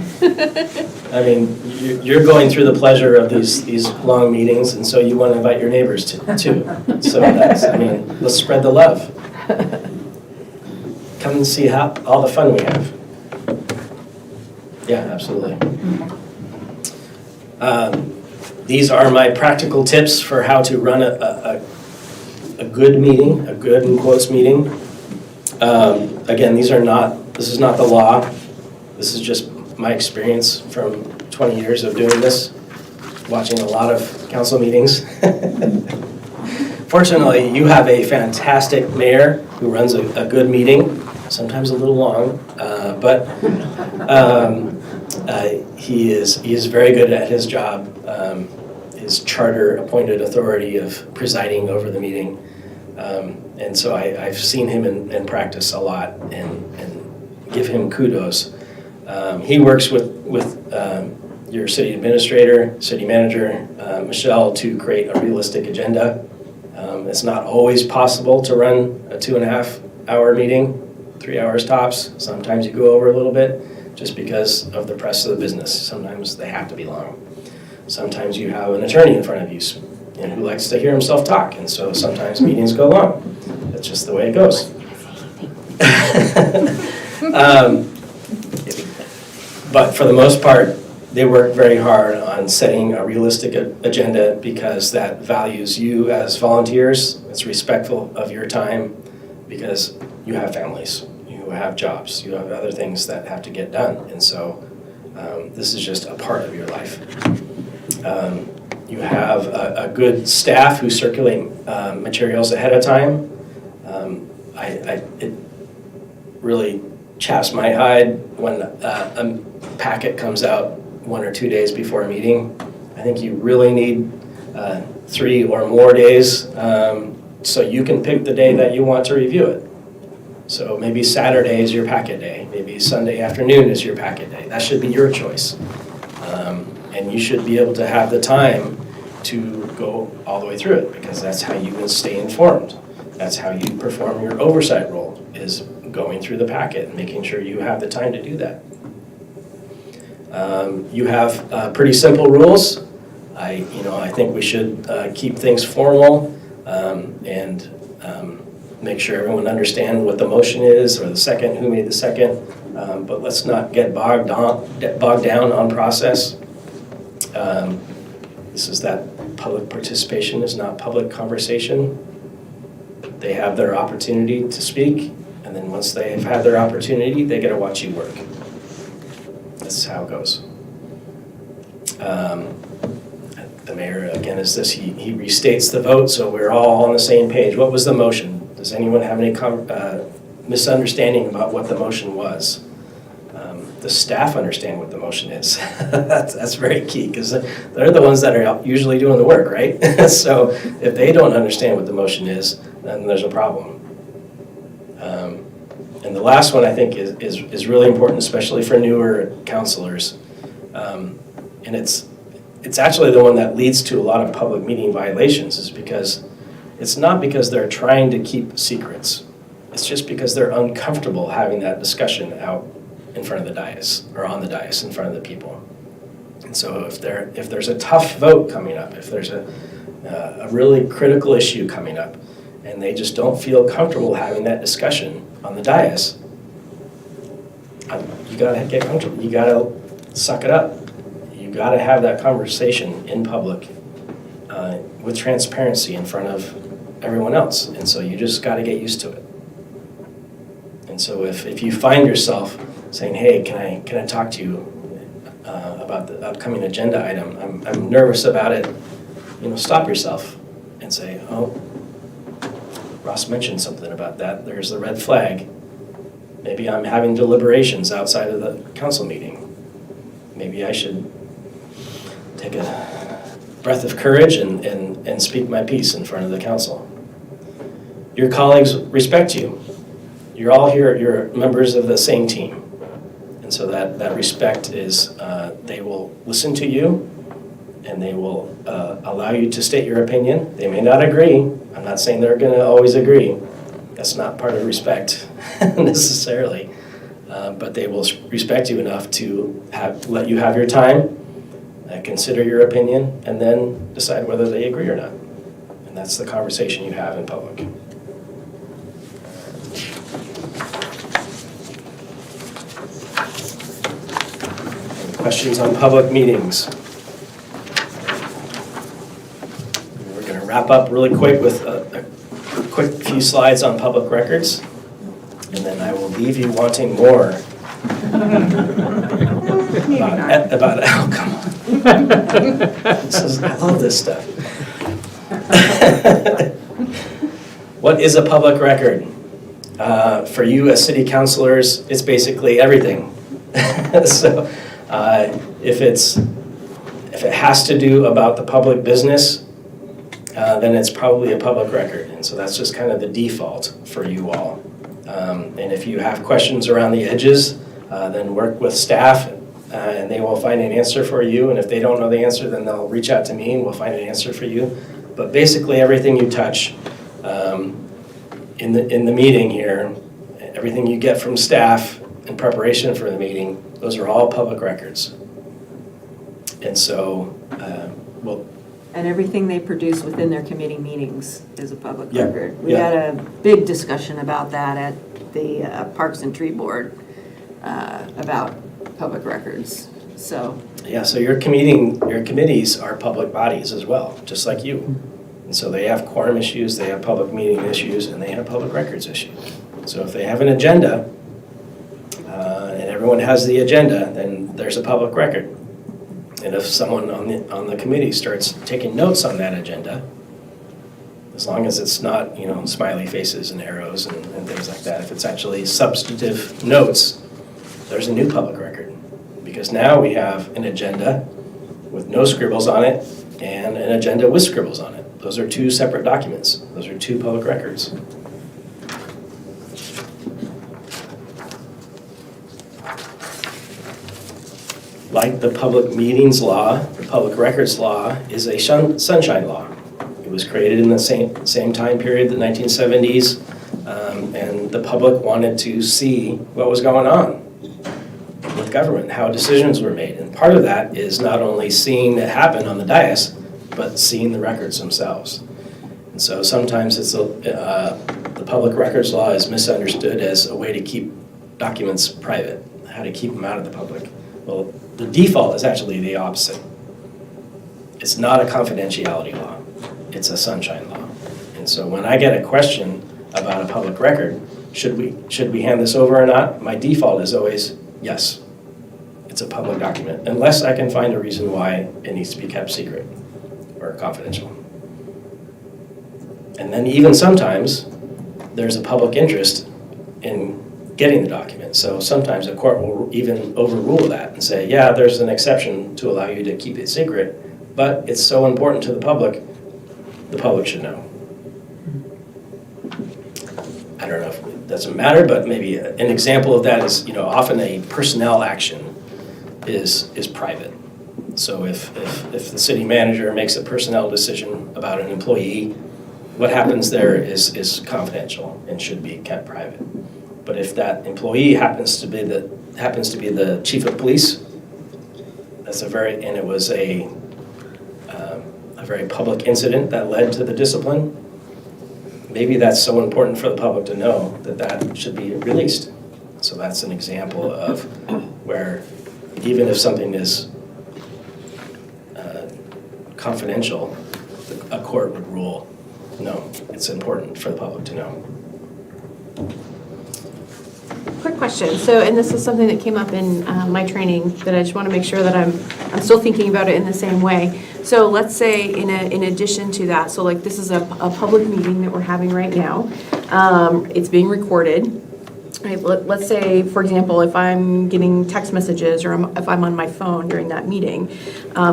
I mean, you're going through the pleasure of these long meetings, and so you want to invite your neighbors too. So that's, I mean, let's spread the love. Come and see all the fun we have. Yeah, absolutely. These are my practical tips for how to run a good meeting, a good in quotes meeting. Again, this is not the law. This is just my experience from 20 years of doing this, watching a lot of council meetings. Fortunately, you have a fantastic mayor who runs a good meeting, sometimes a little long, but he is very good at his job. His charter-appointed authority of presiding over the meeting. And so I've seen him in practice a lot and give him kudos. He works with your city administrator, city manager, Michelle, to create a realistic agenda. It's not always possible to run a 2.5-hour meeting, 3 hours tops. Sometimes you go over a little bit just because of the press of the business. Sometimes they have to be long. Sometimes you have an attorney in front of you who likes to hear himself talk, and so sometimes meetings go long. That's just the way it goes. But for the most part, they work very hard on setting a realistic agenda because that values you as volunteers. It's respectful of your time because you have families, you have jobs, you have other things that have to get done. And so this is just a part of your life. You have a good staff who circulate materials ahead of time. It really chaps my hide when a packet comes out 1 or 2 days before a meeting. I think you really need 3 or more days so you can pick the day that you want to review it. So maybe Saturday is your packet day, maybe Sunday afternoon is your packet day. That should be your choice. And you should be able to have the time to go all the way through it because that's how you can stay informed. That's how you perform your oversight role, is going through the packet and making sure you have the time to do that. You have pretty simple rules. I think we should keep things formal and make sure everyone understands what the motion is or the second, who made the second. But let's not get bogged down on process. This is that public participation is not public conversation. They have their opportunity to speak, and And then once they've had their opportunity, they get to watch you work. That's how it goes. The mayor, again, is this, he restates the vote, so we're all on the same page. What was the motion? Does anyone have any misunderstanding about what the motion was? Does staff understand what the motion is? That's very key, because they're the ones that are usually doing the work, right? So if they don't understand what the motion is, then there's a problem. And the last one, I think, is really important, especially for newer counselors. And it's actually the one that leads to a lot of public meeting violations, is because it's not because they're trying to keep secrets. It's just because they're uncomfortable having that discussion out in front of the dais, or on the dais in front of the people. And so if there's a tough vote coming up, if there's a really critical issue coming up, and they just don't feel comfortable having that discussion on the dais, you gotta get comfortable. You gotta suck it up. You gotta have that conversation in public with transparency in front of everyone else. And so you just gotta get used to it. And so if you find yourself saying, hey, can I talk to you about the upcoming agenda item? I'm nervous about it. Stop yourself and say, oh, Ross mentioned something about that. There's the red flag. Maybe I'm having deliberations outside of the council meeting. Maybe I should take a breath of courage and speak my piece in front of the council. Your colleagues respect you. You're all here, you're members of the same team. And so that respect is, they will listen to you, and they will allow you to state your opinion. They may not agree. I'm not saying they're going to always agree. That's not part of respect necessarily. But they will respect you enough to let you have your time, consider your opinion, and then decide whether they agree or not. And that's the conversation you have in public. Questions on public meetings? We're going to wrap up really quick with a quick few slides on public records, and then I will leave you wanting more about oh, come on. I love this stuff. What is a public record? For you as city councilors, it's basically everything. So if it has to do about the public business, then it's probably a public record. And so that's just kind of the default for you all. And if you have questions around the edges, then work with staff and they will find an answer for you. And if they don't know the answer, then they'll reach out to me and we'll find an answer for you. But basically everything you touch in the meeting here, everything you get from staff in preparation for the meeting, those are all public records. And so, And everything they produce within their committee meetings is a public Yeah, record. We yeah. had a big discussion about that at the Parks and Tree Board about public records, so. yeah, so your committees are public bodies as well, just like you. And so they have quorum issues, they have public meeting issues, and they have public records issues. So if they have an agenda, and everyone has the agenda, then there's a public record. And if someone on the committee starts taking notes on that agenda, as long as it's not, smiley faces and arrows and things like that, if it's actually substantive notes, there's a new public record. Because now we have an agenda with no scribbles on it and an agenda with scribbles on it. Those are two separate documents. Those are two public records. Like the public meetings law, the public records law is a sunshine law. It was created in the same time period, the 1970s, and the public wanted to see what was going on with government, how decisions were made. And part of that is not only seeing it happen on the dais, but seeing the records themselves. And so sometimes it's the public records law is misunderstood as a way to keep documents private, how to keep them out of the public. Well, the default is actually the opposite. It's not a confidentiality law. It's a sunshine law. And so when I get a question about a public record, should we hand this over or not? My default is always yes. It's a public document, unless I can find a reason why it needs to be kept secret or confidential. And then even sometimes, there's a public interest in getting the document. So sometimes a court will even overrule that and say, yeah, there's an exception to allow you to keep it secret, but it's so important to the public should know. I don't know if it doesn't matter, but maybe an example of that is, often a personnel action is private. So if the city manager makes a personnel decision about an employee, what happens there is confidential and should be kept private. But if that employee happens to be the chief of police, and it was a very public incident that led to the discipline, maybe that's so important for the public to know that should be released. So that's an example of where even if something is confidential, a court would rule, no, it's important for the public to know. Quick question. So, and this is something that came up in my training that I just want to make sure that I'm still thinking about it in the same way. So let's say in addition to that, so like this is a public meeting that we're having right now. It's being recorded. Right, let's say, for example, if I'm getting text messages or if I'm on my phone during that meeting,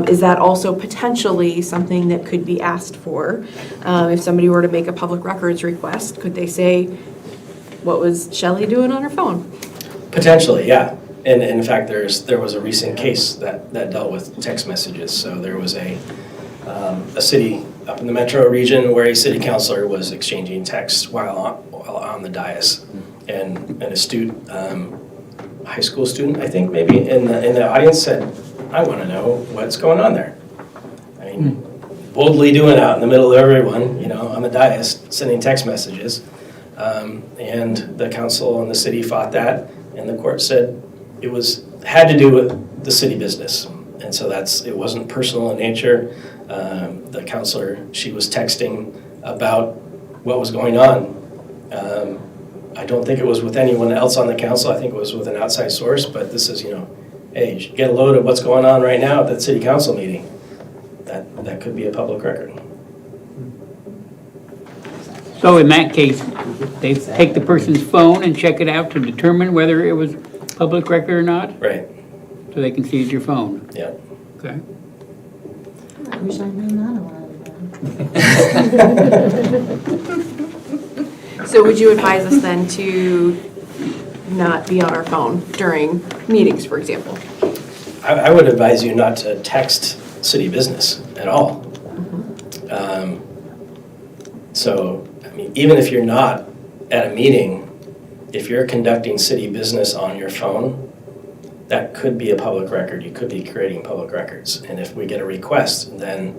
is that also potentially something that could be asked for? If somebody were to make a public records request, could they say, what was Shelley doing on her phone? Potentially, yeah. And in fact, there was a recent case that dealt with text messages. So there was a city up in the metro region where a city councilor was exchanging texts while on the dais. And a student, high school student, I think maybe, in the audience said, I want to know what's going on there. I mean, boldly doing it out in the middle of everyone, on the dais, sending text messages. And the council and the city fought that, and the court said it had to do with the city business. And so it wasn't personal in nature. The counselor, she was texting about what was going on. I don't think it was with anyone else on the council. I think it was with an outside source, but this is, hey, you should get a load of what's going on right now at that city council meeting. That could be a public record. So in that case, they take the person's phone and check it out to determine whether it was public record or not? Right. So they can seize your phone? Yeah. Okay. I wish I'd known that a while ago. So would you advise us then to not be on our phone during meetings, for example? I would advise you not to text city business at all. So, I mean, even if you're not at a meeting, if you're conducting city business on your phone, that could be a public record. You could be creating public records. And if we get a request, then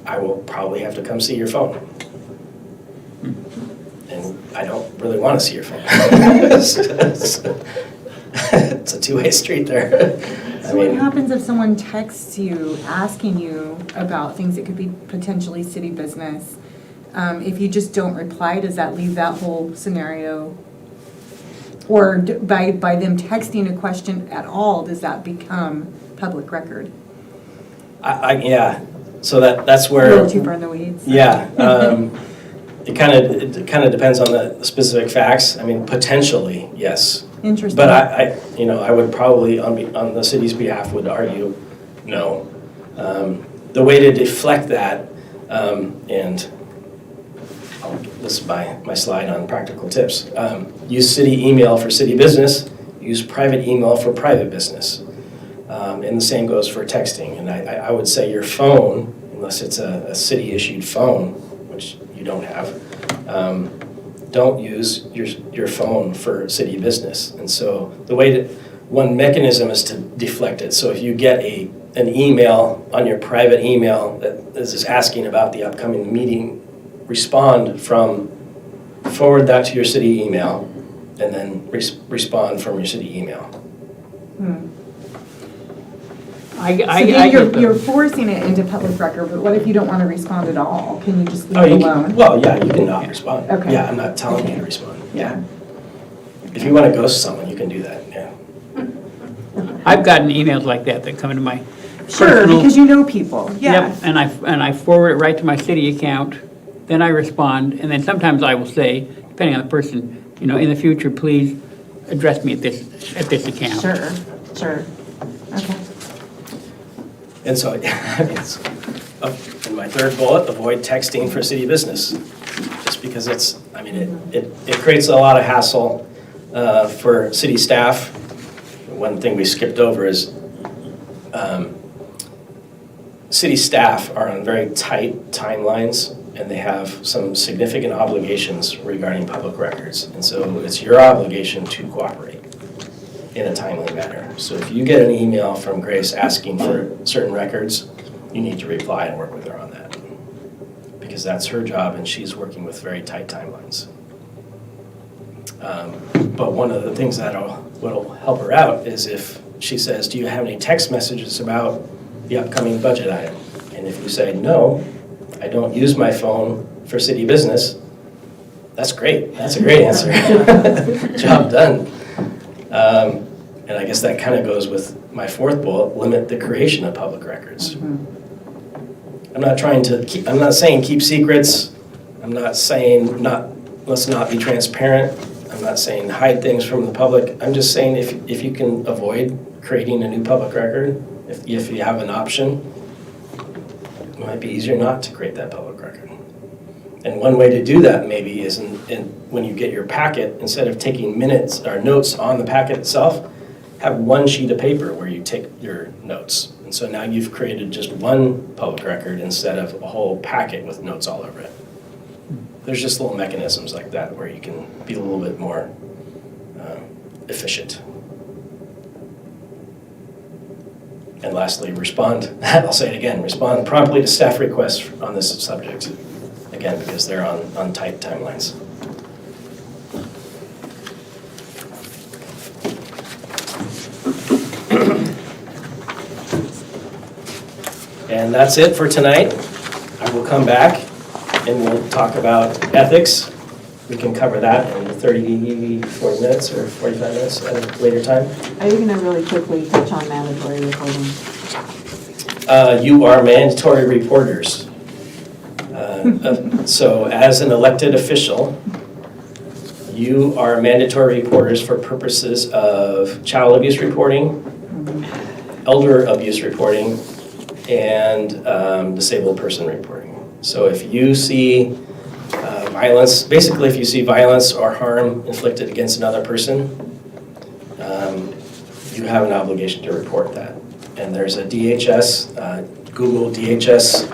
I will probably have to come see your phone. And I don't really want to see your phone. It's a two-way street there. So what happens if someone texts you asking you about things that could be potentially city business? If you just don't reply, does that leave that whole scenario? Or by them texting a question at all, does that become public record? Yeah. So that's where. A little too far in the weeds. Yeah. It kind of depends on the specific facts. I mean, potentially, yes. Interesting. But I would probably, on the city's behalf, would argue no. The way to deflect that, and this is my slide on practical tips. Use city email for city business. Use private email for private business. And the same goes for texting. And I would say your phone, unless it's a city-issued phone, which you don't have, don't use your phone for city business. And so one mechanism is to deflect it. So if you get an email on your private email that is asking about the upcoming meeting, forward that to your city email, and then respond from your city email. I So then get you're those. forcing it into public record, but what if you don't want to respond at all? Can you just Oh, leave you it can, alone? well, yeah, you can not respond. Okay. Yeah, I'm not telling you to respond. Yeah. If you want to ghost someone, you can do that, yeah. I've gotten emails like that that come into my Sure, personal. because you know people, yeah. Yep, and I forward it right to my city account, then I respond, and then sometimes I will say, depending on the person, in the future, please address me at this account. Sure. Okay. And so, it's, in my third bullet, avoid texting for city business. Just because it creates a lot of hassle for city staff. One thing we skipped over is city staff are on very tight timelines, and they have some significant obligations regarding public records. And so it's your obligation to cooperate in a timely manner. So if you get an email from Grace asking for certain records, you need to reply and work with her on that. Because that's her job, and she's working with very tight timelines. But one of the things what'll help her out is if she says, do you have any text messages about the upcoming budget item? And if you say, no, I don't use my phone for city business, that's great. That's a great answer. Job done. And I guess that kind of goes with my fourth bullet, limit the creation of public records. I'm not saying keep secrets. I'm not saying let's not be transparent. I'm not saying hide things from the public. I'm just saying if you can avoid creating a new public record, if you have an option, it might be easier not to create that public record. And one way to do that maybe is when you get your packet, instead of taking minutes or notes on the packet itself, have one sheet of paper where you take your notes. And so now you've created just one public record instead of a whole packet with notes all over it. There's just little mechanisms like that where you can be a little bit more efficient. And lastly, respond, I'll say it again, respond promptly to staff requests on this subject. Again, because they're on tight timelines. And that's it for tonight. I will come back and we'll talk about ethics. We can cover that in 30, 40 minutes or 45 minutes at a later time. Are you gonna really quickly touch on mandatory reporting? You are mandatory reporters. So as an elected official, you are mandatory reporters for purposes of child abuse reporting, elder abuse reporting, and disabled person reporting. So if you see violence, basically if you see violence or harm inflicted against another person, you have an obligation to report that. And there's a DHS, Google DHS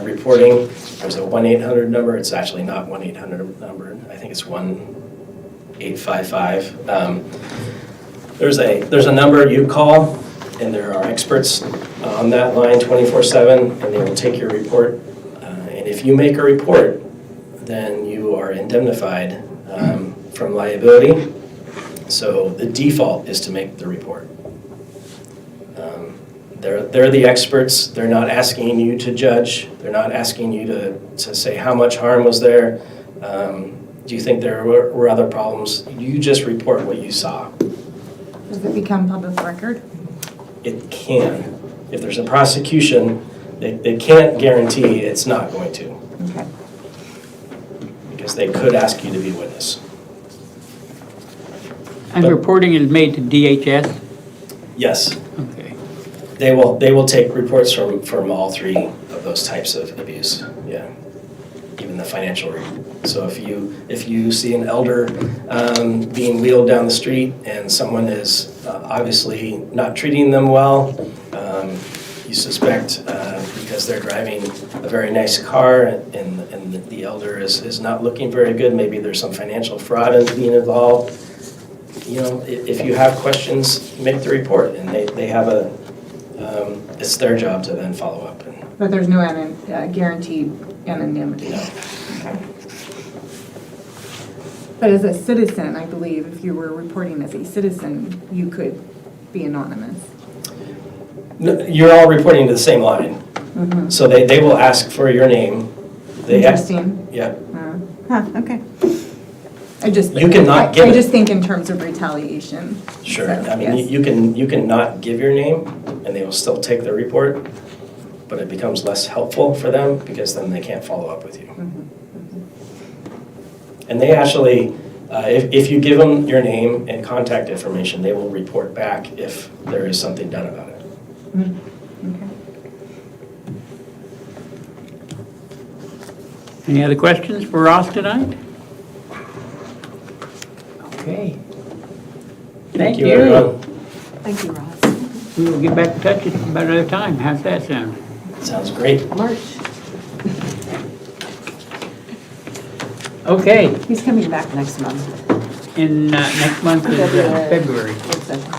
reporting. There's a 1-800 number. It's actually not 1-800 number. I think it's 1-855. There's a number you call, and there are experts on that line 24/7, and they will take your report. And if you make a report, then you are indemnified from liability. So the default is to make the report. They're the experts. They're not asking you to judge. They're not asking you to say how much harm was there. Do you think there were other problems? You just report what you saw. Does it become public record? It can. If there's a prosecution, they can't guarantee it's not going to. Okay. Because they could ask you to be a witness. And reporting is made to DHS? Yes. Okay. They will take reports from all three of those types of abuse, yeah. Even the financial report. So if you see an elder being wheeled down the street and someone is obviously not treating them well, you suspect because they're driving a very nice car and the elder is not looking very good, maybe there's some financial fraud being involved. If you have questions, make the report, and they have it's their job to then follow up. But there's no guaranteed anonymity? No. Okay. But as a citizen, I believe, if you were reporting as a citizen, you could be anonymous. No, you're all reporting to the same line. So they will ask for your name. Interesting. Yeah. Huh, okay. I just. You cannot give I it. just think in terms of retaliation. Sure, So, I mean, yes. you can not give your name, and they will still take the report, but it becomes less helpful for them, because then they can't follow up with you. And they actually, if you give them your name and contact information, they will report back if there is something done about it. Any other questions for Ross tonight? Okay. Thank you. everyone. Thank you, Ross. We will get back in touch at about another time. How's that sound? Sounds great. March. Okay, He's coming back next month. and next month is February. Work session.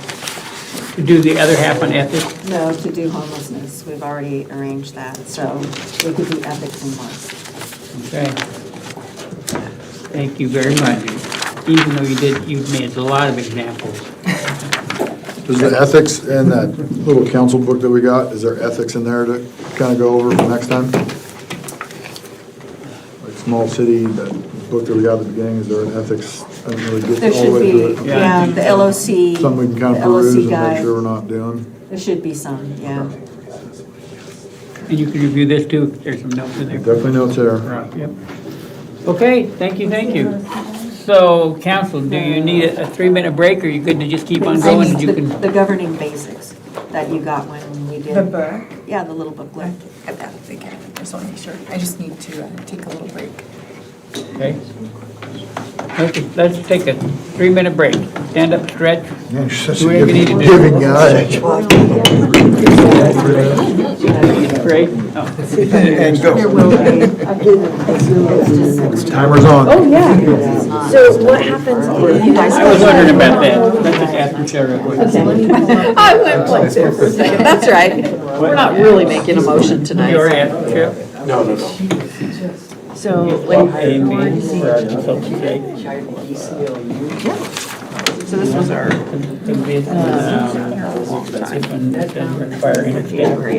To do the other half on ethics. No, to do homelessness. We've already arranged that, so we could do ethics in March. Okay. Thank you very much. Even though you made a lot of examples. Is the ethics in that little council book that we got, is there ethics in there to kind of go over for next time? Like small city, that book that we got at the beginning, is there an ethics? I didn't really get There all the should way be, through it. yeah, the LOC. Something we can kind of the LOC peruse and make guide. sure we're not doing. There should be some, yeah. And you can review this too, if there's some notes in there. Definitely notes there. Right, yep. Okay, thank you. So, council, do you need a 3-minute break, or you good to just keep on going and you can? The governing basics that you got when we did. The book. Yeah, the little booklet. Got that, okay, I just want to make sure. I just need to take a little break. Okay. Let's take a 3-minute break. Stand up, stretch. Man, you're such Do a whatever you need to do. giving guy. Break. Oh. And go. Timer's on. Oh, yeah. So what happens if you guys? I was wondering about that. Let's just ask Michelle real quick. I went blank there for a second. That's right. We're not really making a motion You tonight. already asked Michelle? No. So, like, Amy, for our consultant's sake. so this was our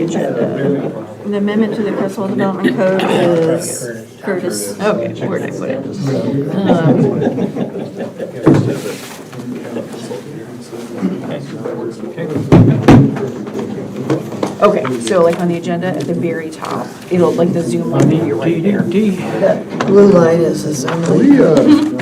the amendment to the Creswell Development Code is Curtis. Okay, where did I put it? Okay, so like on the agenda at the very top, it'll like the Zoom line will be right there. Blue line is Emily. We,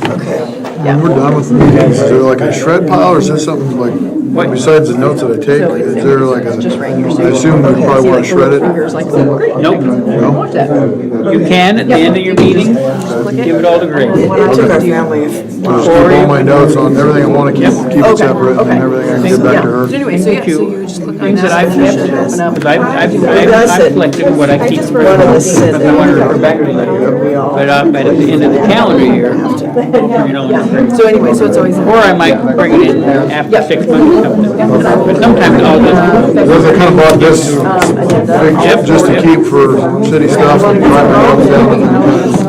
Okay. when we're done with the meetings, is there like a shred pile, or is there something like, besides the notes that I take, is there like a, I assume we probably want to shred it? Nope. No? You can at the end of your meeting, give it all to Greg. When I took our family, I'll just keep all my notes on everything I want to keep it separate, and everything I can get back to her. So anyway, so yeah, so you just click on Things that that. I've kept, because I've collected what I keep. one of us said I want to refer back to that. But at the end of the calendar year, you know, So anyway, so it's always. or I might bring it in after 6 months or something. But sometimes I'll just, Because I kind of bought this thing just to keep for city stuff and write my notes down and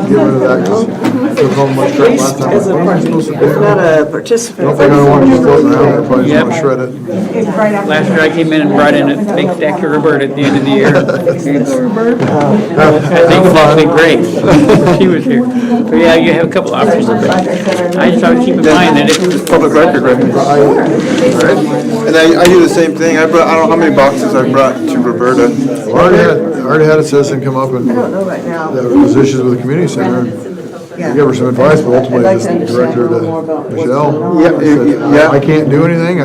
get rid of that, because I took home much crap last time. What am I supposed to do? not I a participant. don't think I want to just float around, I probably just want to shred it. last year I came in and brought in a big stack of Roberta at the end of the year. I think it was actually great. She was here. So yeah, you have a couple options. I just always keep in mind that it's Public record, right? And I do the same thing. I don't know how many boxes I brought to Roberta. I already had a citizen come up and, I don't know right now. that was issues with the community center, and I gave her some advice, but ultimately I'd like just to understand directed her a little more about to what's Michelle. going on. Yeah, I said, yeah. I can't do anything, I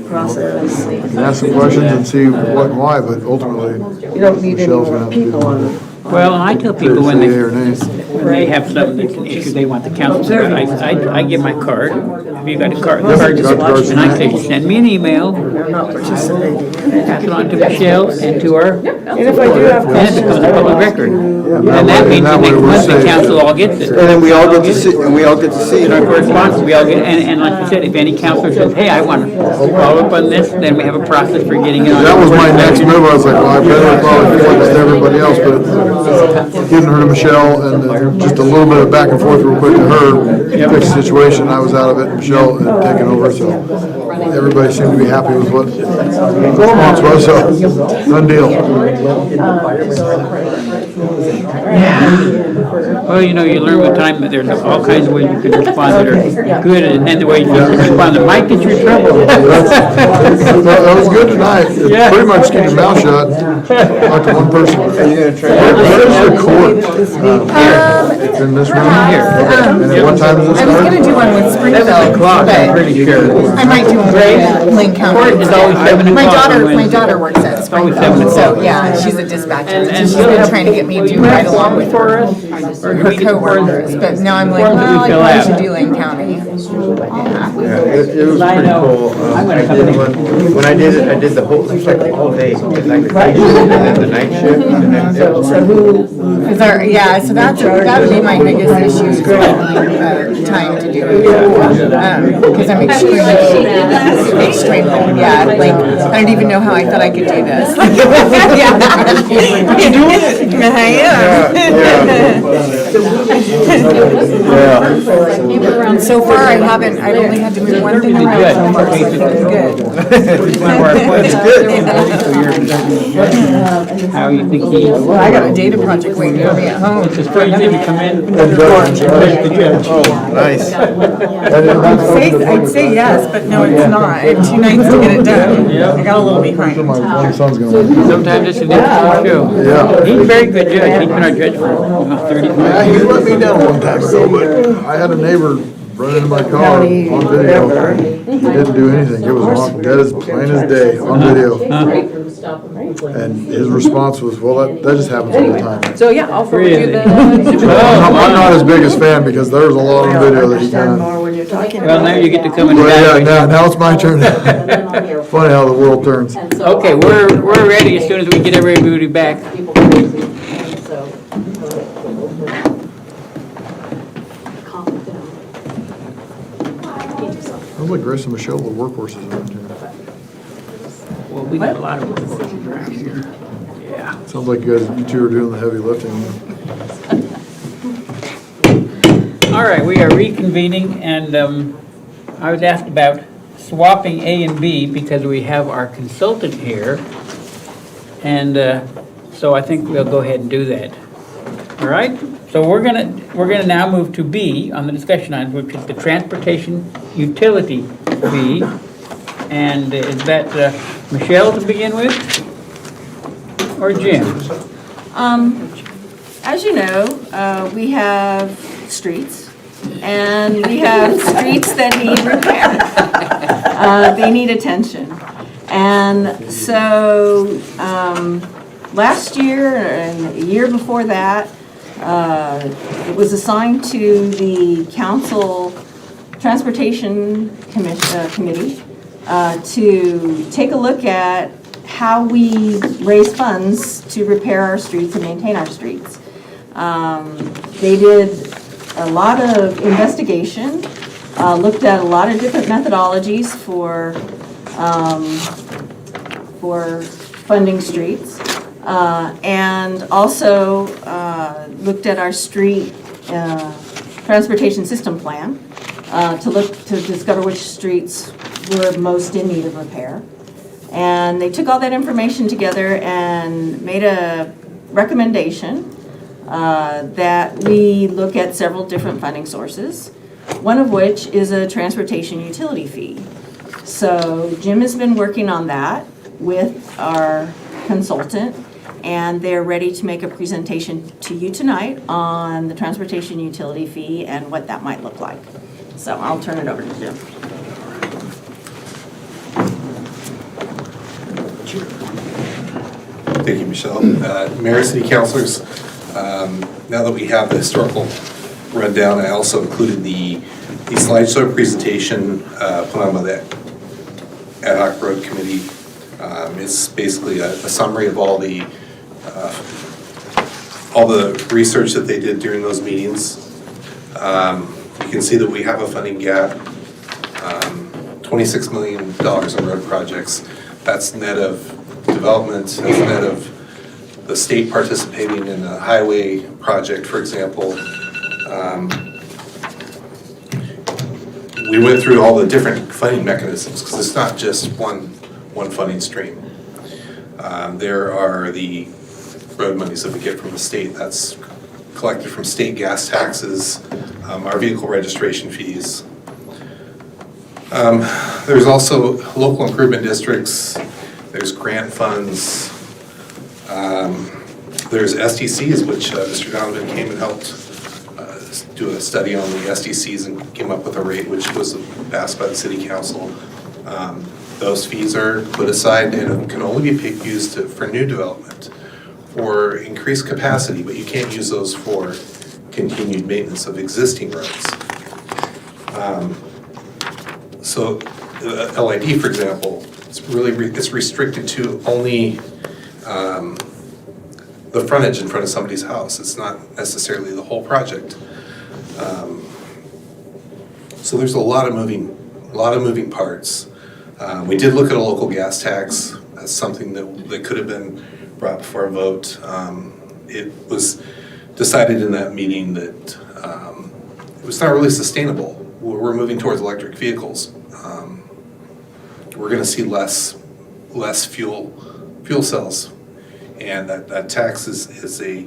Process. can ask some questions and see what and why, but ultimately, You don't need any Michelle's gonna more have to do people on. Well, and I tell people say when yea or nay. they have something that's an issue they want the council to, I give my card. Have you got a card? Got cards. And I say, send me an email, They're not participating. pass it on to Michelle and to our, And if I do have and it questions. becomes a public record. And that means that the way next we're month the safe. council all gets it. And then we all get to see, In our correspondence, we all get, and like you said, if any counselor says, hey, I want to follow up on this, then we have a process for getting it on. That was my next move, I was like, well, I better probably forward this to everybody else, but giving her to Michelle and just a little bit of back and forth real quick to her, fix the situation, I was out of it, Michelle had taken over, so running. everybody seemed to be happy with what the response was, so, done deal. Well, you know, you learn with time that there's all kinds of ways you can respond that are good and the way you can respond that might get you in trouble. That was good tonight. Yeah. Pretty much keep your mouth shut, talk to one person. Are you gonna try? Where's the court? It's in this room here. And at what time does it I was start? gonna do one with Springfield, I'm but pretty sure. I might do one with Lynn Court is County. always 7 My o'clock. daughter, on my Wednesday. daughter works at always 7 Springfield, so o'clock. yeah, she's a dispatcher. And She's been trying to get me will to you do right write along along with for her. us? Or do Her we get the coworkers, but now I'm like, forms that we well, I fill probably out? should do Lynn County. It was I pretty know. cool. I'm gonna I come did in. when I did it, I did the whole, it's like all day. It's like the night shift and then the night shift and then it was Cause yeah, so that would be my biggest issue, is time to do it. Cause I'm extremely, yeah, like, I don't even know how I thought I could do this. You doing it? I am. So far, I've only had to move one thing around, so far, so it's good. One of our questions. How you think he? Well, I got a data project waiting for me at home. It's a strange thing to come in. nice. I'd say yes, but no, it's not. I have 2 nights to get it done. I got a little behind. My son's gonna win. Sometimes it's an interesting show. Yeah. He's a very good judge. He's been our judge for almost 30 years. Yeah, he let me down one time ago, but I had a neighbor run into my car on video. He didn't do anything. It was on, dead as plain as day, on video. And his response was, well, that just happens all the time. So yeah, I'll forward you the. I'm not his biggest fan because there was a lot on video that he kind of. when you're talking Well, now you get to come and Well, yeah, evaluate. now it's my turn. Funny how the world turns. Okay, we're ready as soon as we get everybody back. Sounds like Grace and Michelle, the workhorses around here. Well, we got a lot of work around here. Yeah. Sounds like you two are doing the heavy lifting. All right, we are reconvening, and I was asked about swapping A and B because we have our consultant here. And so I think we'll go ahead and do that. All right? So we're gonna now move to B on the discussion items, which is the transportation utility fee. And is that Michelle to begin with? Or Jim? As you know, we have streets, and we have streets that need repair. They need attention. And so, last year and the year before that, it was assigned to the council transportation committee to take a look at how we raise funds to repair our streets and maintain our streets. They did a lot of investigation, looked at a lot of different methodologies for funding streets, and also looked at our street transportation system plan to discover which streets were most in need of repair. And they took all that information together and made a recommendation that we look at several different funding sources, one of which is a transportation utility fee. So Jim has been working on that with our consultant, and they're ready to make a presentation to you tonight on the transportation utility fee and what that might look like. So I'll turn it over to Jim. Thank you, Michelle. Mayor, City Councilors, now that we have the historical rundown, I also included the slideshow presentation put on by the Ad hoc Road Committee. It's basically a summary of all the research that they did during those meetings. You can see that we have a funding gap, $26 million in road projects. That's net of development, that's net of the state participating in a highway project, for example. we went through all the different funding mechanisms, because it's not just one funding stream. There are the road monies that we get from the state, that's collected from state gas taxes, our vehicle registration fees. There's also local improvement districts, there's grant funds, there's SDCs, which Mr. Donovan came and helped do a study on the SDCs and came up with a rate which was passed by the city council. Those fees are put aside and can only be used for new development, for increased capacity, but you can't use those for continued maintenance of existing roads. So LID, for example, it's restricted to only the frontage in front of somebody's house. It's not necessarily the whole project. So there's a lot of moving parts. We did look at a local gas tax as something that could have been brought before a vote. It was decided in that meeting that it was not really sustainable. We're moving towards electric vehicles. We're going to see less fuel cells, and that tax is a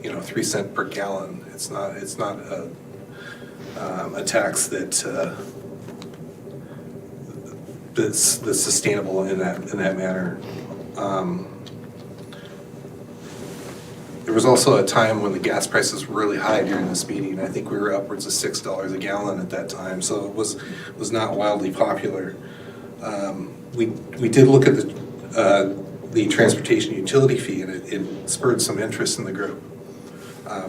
3 cent per gallon. It's not a tax that's sustainable in that manner. There was also a time when the gas prices were really high during this meeting. I think we were upwards of $6 a gallon at that time, so it was not wildly popular. We did look at the transportation utility fee, and it spurred some interest in the group.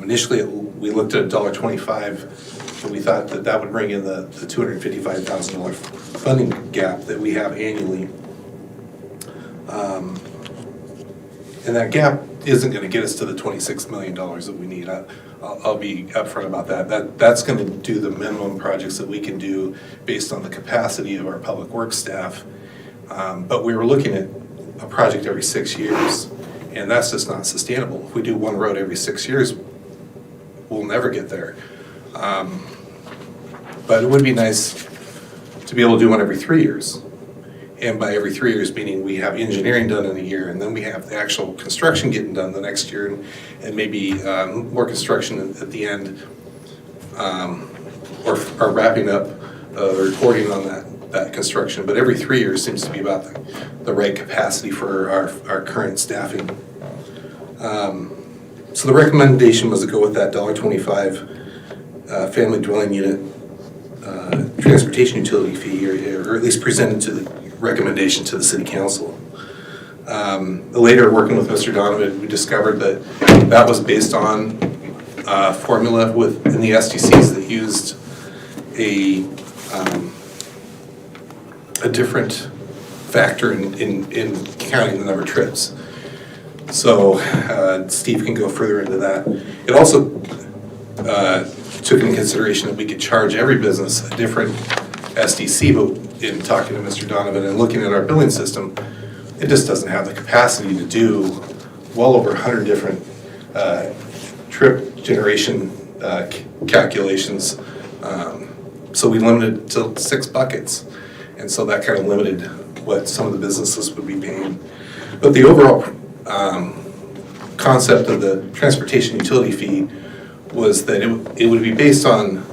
Initially, we looked at $1.25, and we thought that would bring in the $255,000 funding gap that we have annually. And that gap isn't going to get us to the $26 million that we need. I'll be upfront about that. That's going to do the minimum projects that we can do based on the capacity of our public works staff. But we were looking at a project every 6 years, and that's just not sustainable. If we do one road every 6 years, we'll never get there. But it would be nice to be able to do one every 3 years. And by every 3 years, meaning we have engineering done in a year, and then we have the actual construction getting done the next year, and maybe more construction at the end, or wrapping up the reporting on that construction. But every 3 years seems to be about the right capacity for our current staffing. So the recommendation was to go with that $1.25 family dwelling unit transportation utility fee, or at least presented to the recommendation to the city council. Later, working with Mr. Donovan, we discovered that was based on a formula in the SDCs that used a different factor in counting the number of trips. So Steve can go further into that. It also took into consideration that we could charge every business a different SDC, but in talking to Mr. Donovan and looking at our billing system, it just doesn't have the capacity to do well over 100 different trip generation calculations. So we limited it to 6 buckets. And so that kind of limited what some of the businesses would be paying. But the overall concept of the transportation utility fee was that it would be based on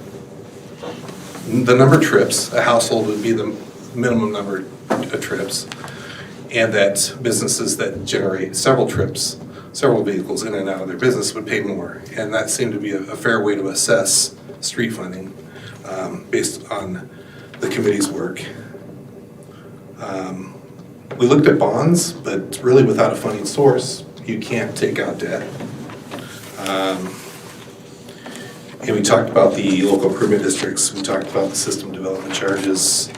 the number of trips. A household would be the minimum number of trips, and that businesses that generate several trips, several vehicles in and out of their business would pay more. And that seemed to be a fair way to assess street funding based on the committee's work. We looked at bonds, but really without a funding source, you can't take out debt. And we talked about the local improvement districts. We talked about the system development charges.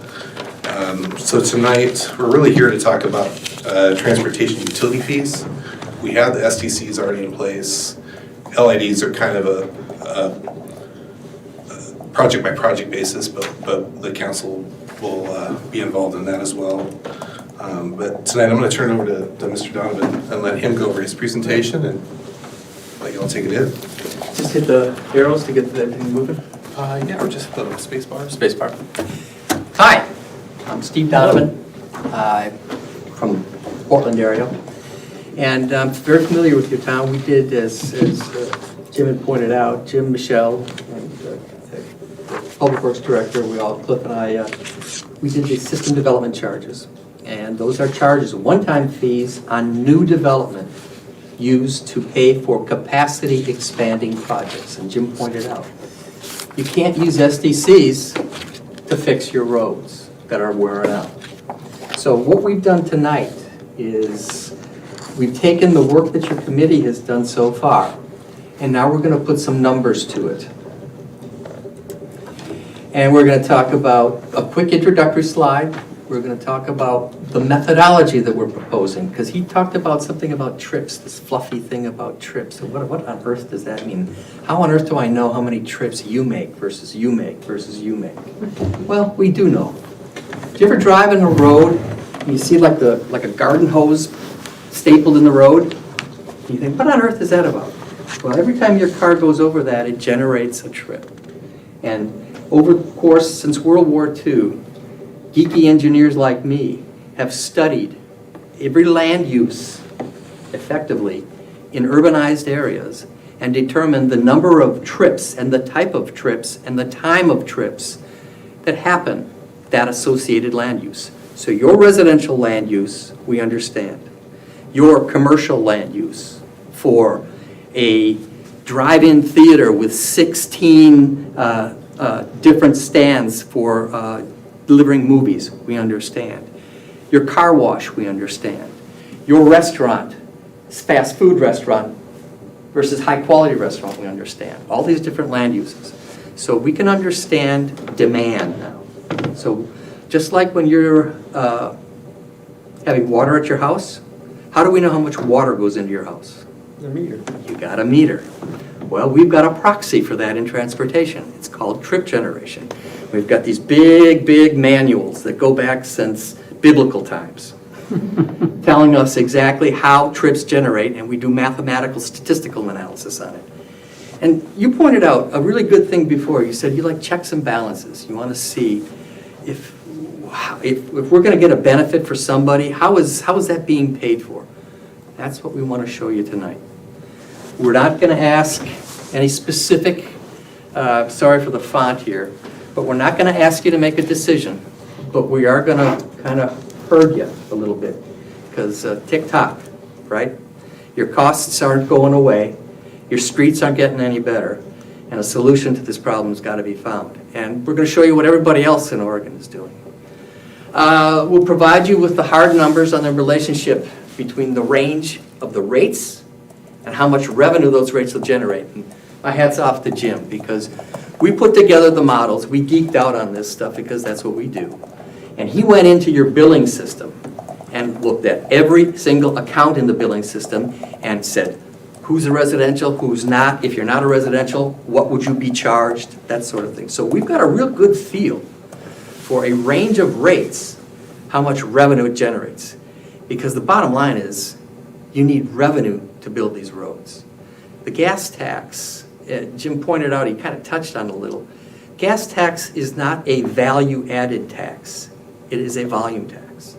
So tonight, we're really here to talk about transportation utility fees. We have the SDCs already in place. LIDs are kind of a project-by-project basis, but the council will be involved in that as well. But tonight, I'm going to turn over to Mr. Donovan and let him go over his presentation and let you all take it in. Just hit the arrows to get everything moving. Yeah, or just the space bar. Spacebar. Hi, I'm Steve Donovan. I'm from Portland area. And I'm very familiar with your town. We did, as Jim had pointed out, Jim, Michelle, and the Public Works Director, Cliff and I, we did the system development charges. And those are charges, one-time fees on new development used to pay for capacity expanding projects. And Jim pointed out, you can't use SDCs to fix your roads that are wearing out. So what we've done tonight is we've taken the work that your committee has done so far, and now we're going to put some numbers to it. And we're going to talk about a quick introductory slide. We're going to talk about the methodology that we're proposing, because he talked about something about trips, this fluffy thing about trips. And what on earth does that mean? How on earth do I know how many trips you make versus you make versus you make? Well, we do know. Do you ever drive in a road and you see like a garden hose stapled in the road? And you think, what on earth is that about? Well, every time your car goes over that, it generates a trip. And over the course since World War II, geeky engineers like me have studied every land use effectively in urbanized areas and determined the number of trips and the type of trips and the time of trips that happen, that associated land use. So your residential land use, we understand. Your commercial land use for a drive-in theater with 16 different stands for delivering movies, we understand. Your car wash, we understand. Your restaurant, fast food restaurant versus high quality restaurant, we understand. All these different land uses. So we can understand demand now. So just like when you're having water at your house, how do we know how much water goes into your house? The meter. You got a meter. Well, we've got a proxy for that in transportation. It's called trip generation. We've got these big, big manuals that go back since biblical times, telling us exactly how trips generate, and we do mathematical statistical analysis on it. And you pointed out a really good thing before. You said you like checks and balances. You want to see if we're going to get a benefit for somebody, how is that being paid for? That's what we want to show you tonight. We're not going to ask any specific, sorry for the font here, but we're not going to ask you to make a decision, but we are going to kind of herd you a little bit, because tick-tock, right? Your costs aren't going away, your streets aren't getting any better, and a solution to this problem has got to be found. And we're going to show you what everybody else in Oregon is doing. We'll provide you with the hard numbers on the relationship between the range of the rates and how much revenue those rates will generate. And my hat's off to Jim, because we put together the models. We geeked out on this stuff because that's what we do. And he went into your billing system and looked at every single account in the billing system and said, who's a residential, who's not? If you're not a residential, what would you be charged? That sort of thing. So we've got a real good feel for a range of rates, how much revenue it generates. Because the bottom line is, you need revenue to build these roads. The gas tax, Jim pointed out, he kind of touched on it a little. Gas tax is not a value-added tax. It is a volume tax.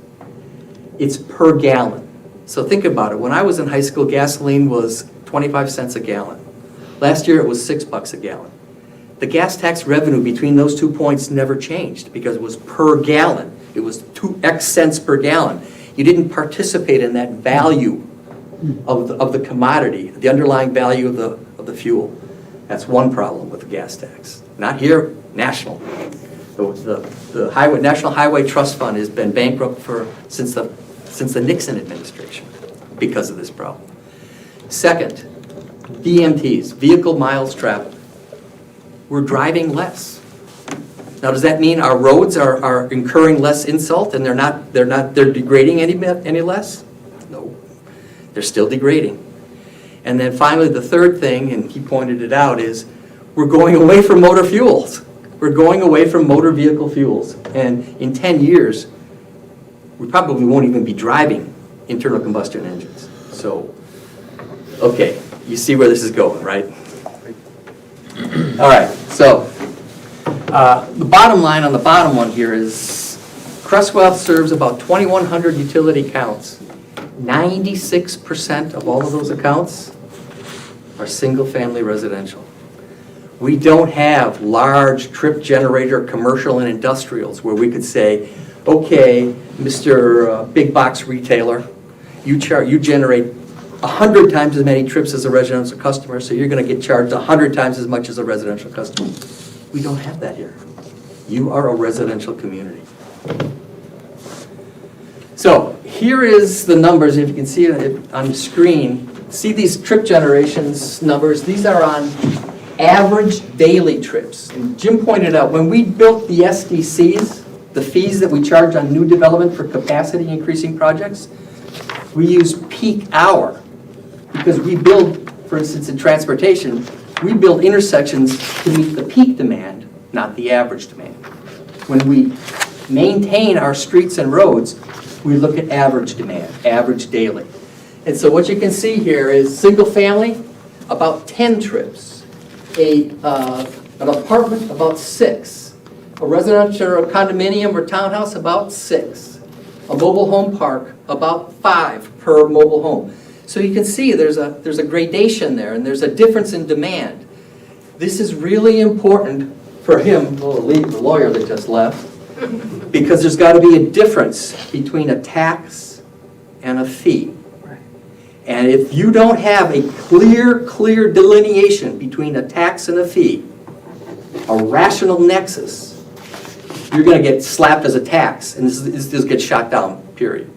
It's per gallon. So think about it. When I was in high school, gasoline was 25 cents a gallon. Last year it was $6 a gallon. The gas tax revenue between those 2 points never changed because it was per gallon. It was 2x cents per gallon. You didn't participate in that value of the commodity, the underlying value of the fuel. That's one problem with the gas tax. Not here, national. The National Highway Trust Fund has been bankrupt since the Nixon administration because of this problem. Second, VMTs, vehicle miles traveled. We're driving less. Now, does that mean our roads are incurring less insult and they're degrading any less? No, they're still degrading. And then finally, the third thing, and he pointed it out, is we're going away from motor fuels. We're going away from motor vehicle fuels. And in 10 years, we probably won't even be driving internal combustion engines. So, okay, you see where this is going, right? All right, so The bottom line on the bottom one here is Creswell serves about 2,100 utility accounts. 96% of all of those accounts are single-family residential. We don't have large trip generator commercial and industrials where we could say, okay, Mr. Big Box Retailer, you generate 100 times as many trips as a residential customer, so you're going to get charged 100 times as much as a residential customer. We don't have that here. You are a residential community. So here is the numbers, if you can see it on the screen. See these trip generations numbers? These are on average daily trips. And Jim pointed out, when we built the SDCs, the fees that we charge on new development for capacity increasing projects, we use peak hour. Because we build, for instance, in transportation, we build intersections to meet the peak demand, not the average demand. When we maintain our streets and roads, we look at average demand, average daily. And so what you can see here is single family, about 10 trips. An apartment, about 6. A residential or a condominium or townhouse, about 6. A mobile home park, about 5 per mobile home. So you can see there's a gradation there, and there's a difference in demand. This is really important for him, the lawyer that just left, because there's got to be a difference between a tax and a fee. And if you don't have a clear delineation between a tax and a fee, a rational nexus, you're going to get slapped as a tax, and this gets shot down, period.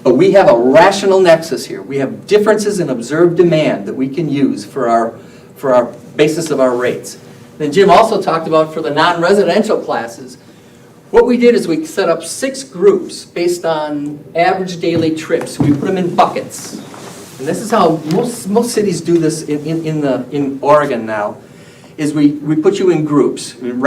But we have a rational nexus here. We have differences in observed demand that we can use for our basis of our rates. Then Jim also talked about for the non-residential classes, what we did is we set up 6 groups based on average daily trips. We put them in buckets. And this is how most cities do this in Oregon now, is we put you in groups, in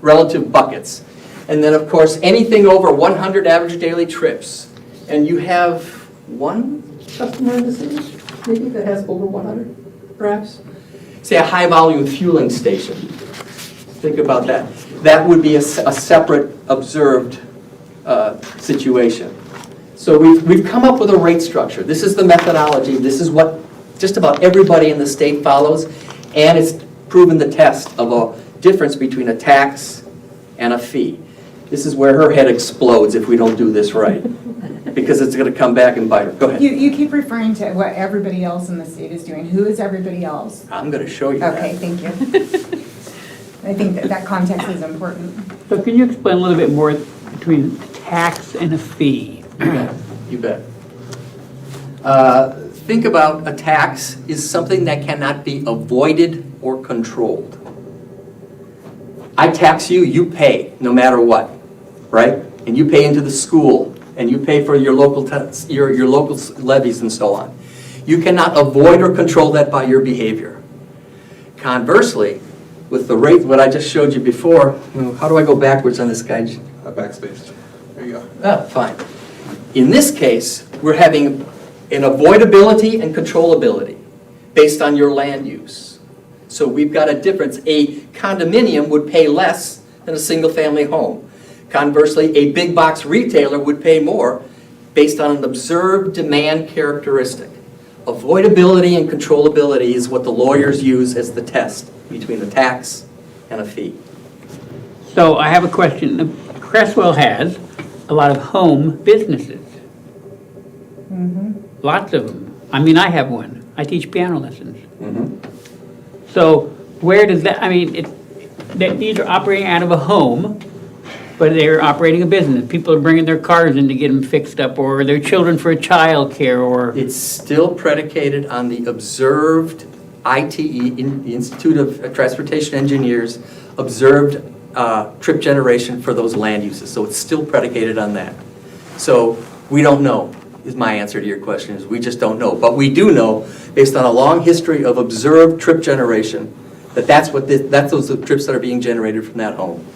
relative buckets. And then, of course, anything over 100 average daily trips. And you have one customer in the city, maybe, that has over 100, perhaps? Say a high-volume fueling station. Think about that. That would be a separate observed situation. So we've come up with a rate structure. This is the methodology. This is what just about everybody in the state follows, and it's proven the test of a difference between a tax and a fee. This is where her head explodes if we don't do this right, because it's going to come back and bite her. Go ahead. You keep referring to what everybody else in the state is doing. Who is everybody else? I'm going to show you Okay, that. thank you. I think that context is important. So can you explain a little bit more between a tax and a fee? You bet. Think about a tax is something that cannot be avoided or controlled. I tax you, you pay, no matter what, right? And you pay into the school, and you pay for your local levies and so on. You cannot avoid or control that by your behavior. Conversely, with the rate, what I just showed you before, how do I go backwards on this guy? Backspace. There you go. Oh, fine. In this case, we're having an avoidability and controllability based on your land use. So we've got a difference. A condominium would pay less than a single-family home. Conversely, a big box retailer would pay more based on an observed demand characteristic. Avoidability and controllability is what the lawyers use as the test between a tax and a fee. So I have a question. Creswell has a lot of home businesses. Lots of them. I mean, I have one. I teach piano lessons. So where does that, I mean, these are operating out of a home, but they're operating a business. People are bringing their cars in to get them fixed up, or their children for child care, or... It's still predicated on the observed ITE, the Institute of Transportation Engineers, observed trip generation for those land uses. So it's still predicated on that. So we don't know, is my answer to your question, is we just don't know. But we do know, based on a long history of observed trip generation, that's those trips that are being generated from that home.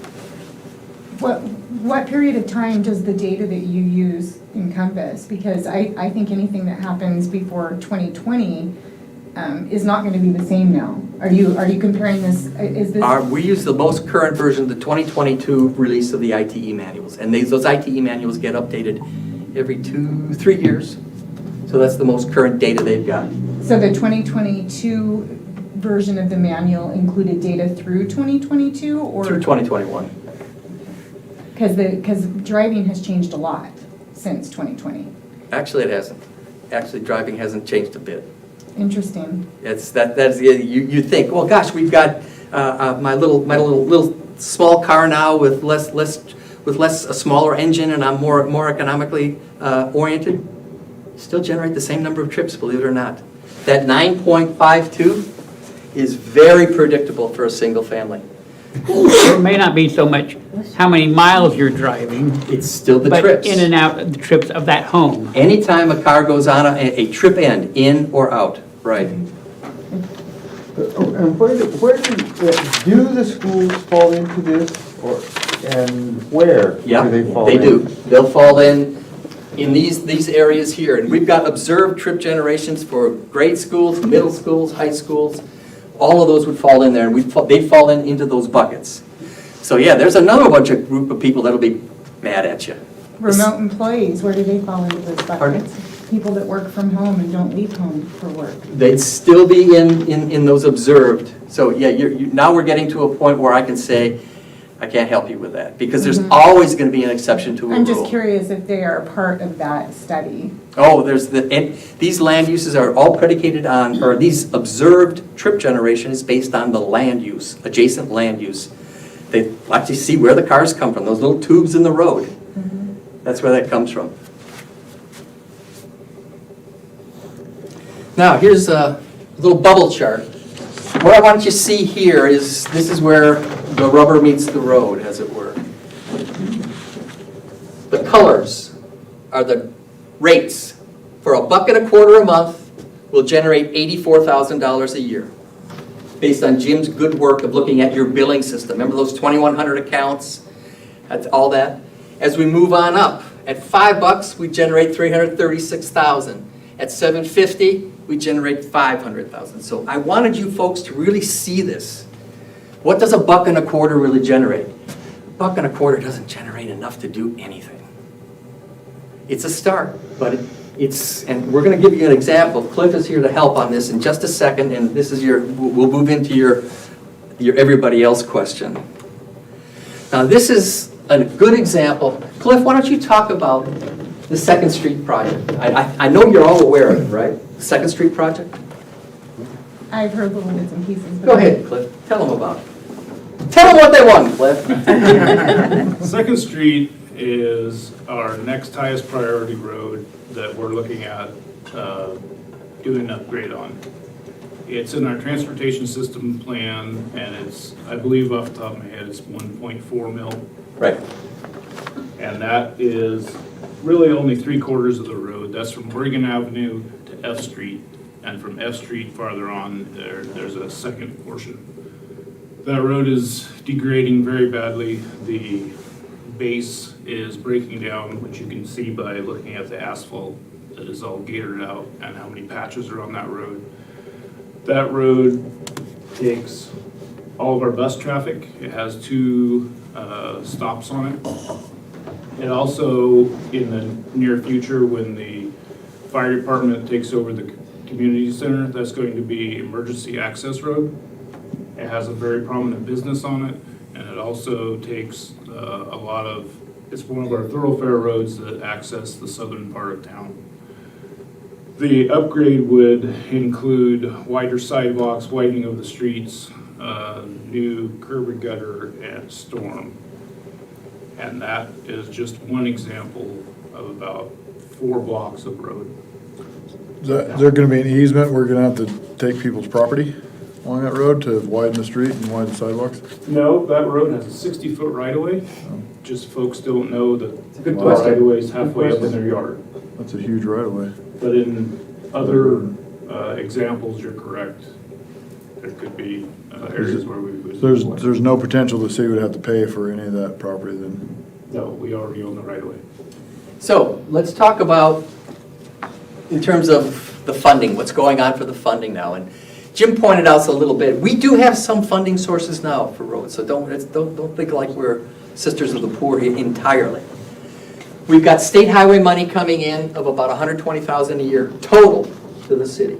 What period of time does the data that you use encompass? Because I think anything that happens before 2020 is not gonna be the same now. Are you comparing this, is this? We use the most current version, the 2022 release of the ITE manuals. And those ITE manuals get updated every 2-3 years. So that's the most current data they've got. So the 2022 version of the manual included data through 2022 or? Through 2021. Because driving has changed a lot since 2020. Actually, it hasn't. Actually, driving hasn't changed a bit. Interesting. That's you think, well, gosh, we've got my little small car now with a smaller engine, and I'm more economically oriented. Still generate the same number of trips, believe it or not. That 9.52 is very predictable for a single family. It may not be so much how many miles you're driving, It's still the but trips. in and out of the trips of that home. Anytime a car goes on a trip end, in or out, right? And where do the schools fall into this, and where Yeah, do they fall they in? do. They'll fall in these areas here. And we've got observed trip generations for grade schools, middle schools, high schools. All of those would fall in there, and they fall into those buckets. So yeah, there's another group of people that'll be mad at you. Remote employees, where do they fall into those Pardon? buckets? People that work from home and don't leave home for work. They'd still be in those observed. So yeah, now we're getting to a point where I can say, I can't help you with that, because there's always going to be an exception to a rule. I'm just curious if they are a part of that study. Oh, these land uses are all predicated on, or these observed trip generation is based on the land use, adjacent land use. They actually see where the cars come from, those little tubes in the road. That's where that comes from. Now, here's a little bubble chart. What I want you to see here is, this is where the rubber meets the road, as it were. The colors are the rates. For $1.25 a month, will generate $84,000 a year, based on Jim's good work of looking at your billing system. Remember those 2,100 accounts? That's all that. As we move on up, at $5, we generate $336,000. At $7.50, we generate $500,000. So I wanted you folks to really see this. What does $1.25 really generate? $1.25 doesn't generate enough to do anything. It's a start, but and we're going to give you an example. Cliff is here to help on this in just a second, and this is we'll move into your everybody else question. Now this is a good example. Cliff, why don't you talk about the 2nd Street project? I know you're all aware of it, right? The 2nd Street project? I've heard little bits and pieces. But Go ahead, Cliff. Tell them about it. Tell them what they want, Cliff. 2nd Street is our next highest priority road that we're looking at doing an upgrade on. It's in our transportation system plan, and it's, I believe off the top of my head, it's 1.4 mil. Right. And that is really only 3/4 of the road. That's from Oregon Avenue to F Street, and from F Street farther on, there's a second portion. That road is degrading very badly. The base is breaking down, which you can see by looking at the asphalt that is all gated out and how many patches are on that road. That road takes all of our bus traffic. It has 2 stops on it. It also, in the near future, when the fire department takes over the community center, that's going to be emergency access road. It has a very prominent business on it, and it also takes a lot of, it's one of our thoroughfare roads that access the southern part of town. The upgrade would include wider sidewalks, widening of the streets, new curb and gutter, and storm. And that is just one example of about 4 blocks of road. Is there gonna be an easement, we're gonna have to take people's property along that road to widen the street and widen the sidewalks? No, that road has a 60-foot right-of-way. Just folks don't know that a good the question. right-of-way is halfway up in their yard. That's a huge right-of-way. But in other examples, you're correct. There could be areas where we would. There's no potential the city would have to pay for any of that property then? No, we already own the right-of-way. So let's talk about, in terms of the funding, what's going on for the funding now. And Jim pointed out a little bit, we do have some funding sources now for roads, so don't think like we're sisters of the poor here entirely. We've got state highway money coming in of about $120,000 a year total to the city.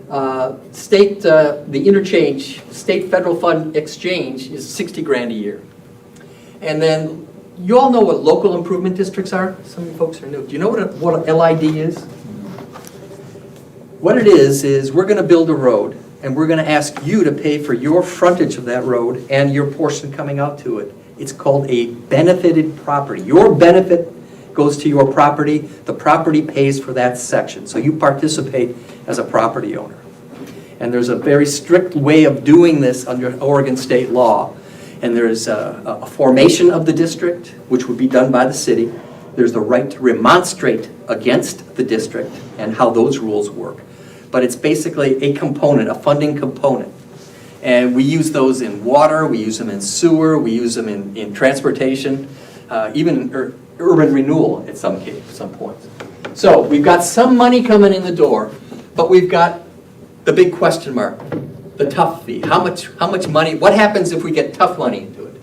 The interchange, state federal fund exchange is 60 grand a year. And then, you all know what local improvement districts are? Some of you folks are new. Do you know what a LID is? What it is we're gonna build a road, and we're gonna ask you to pay for your frontage of that road and your portion coming out to it. It's called a benefited property. Your benefit goes to your property, the property pays for that section. So you participate as a property owner. And there's a very strict way of doing this under Oregon state law. And there's a formation of the district, which would be done by the city. There's the right to remonstrate against the district and how those rules work. But it's basically a component, a funding component. And we use those in water, we use them in sewer, we use them in transportation, even urban renewal at some points. So we've got some money coming in the door, but we've got the big question mark, the tough fee. How much money, what happens if we get tough money into it?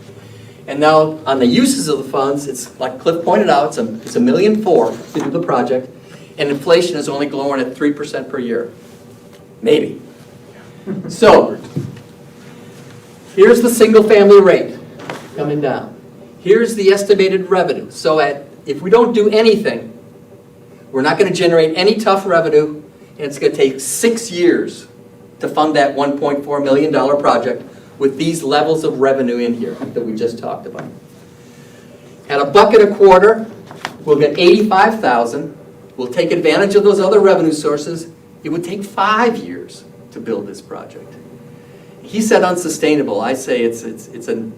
And now on the uses of the funds, it's like Cliff pointed out, it's $1.4 million to do the project, and inflation is only growing at 3% per year. Maybe. So, here's the single family rate coming down. Here's the estimated revenue. So if we don't do anything, we're not going to generate any tough revenue, and it's going to take 6 years to fund that $1.4 million project with these levels of revenue in here that we just talked about. At $1.25, we'll get $85,000. We'll take advantage of those other revenue sources. It would take 5 years to build this project. He said unsustainable. I say it's a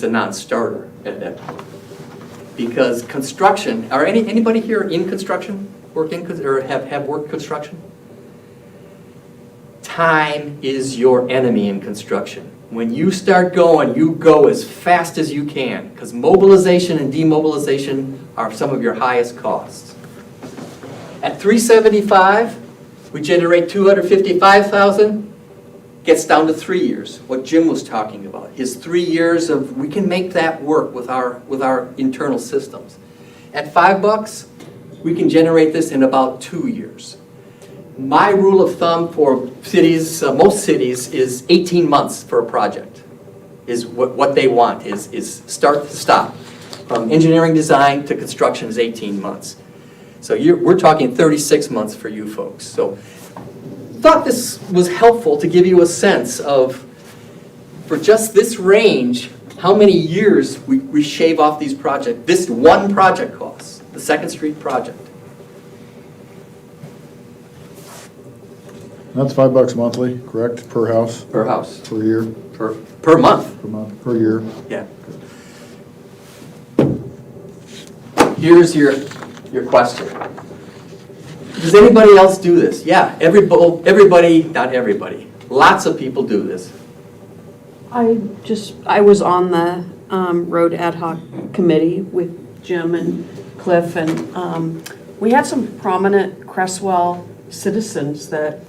non-starter at that point. Because construction, are anybody here in construction, or have worked construction? Time is your enemy in construction. When you start going, you go as fast as you can, because mobilization and demobilization are some of your highest costs. At $375, we generate $255,000, gets down to 3 years, what Jim was talking about. His 3 years of, we can make that work with our internal systems. At $5, we can generate this in about 2 years. My rule of thumb for cities, most cities, is 18 months for a project, is what they want, is start to stop. From engineering design to construction is 18 months. So we're talking 36 months for you folks. So thought this was helpful to give you a sense of, for just this range, how many years we shave off these projects, this one project costs, the 2nd Street project. That's $5 monthly, correct, per house? Per house. Per year? Per month. Per month, per year. Yeah. Here's your question. Does anybody else do this? Yeah, everybody, not everybody. Lots of people do this. I was on the road ad hoc committee with Jim and Cliff, and we had some prominent Creswell citizens that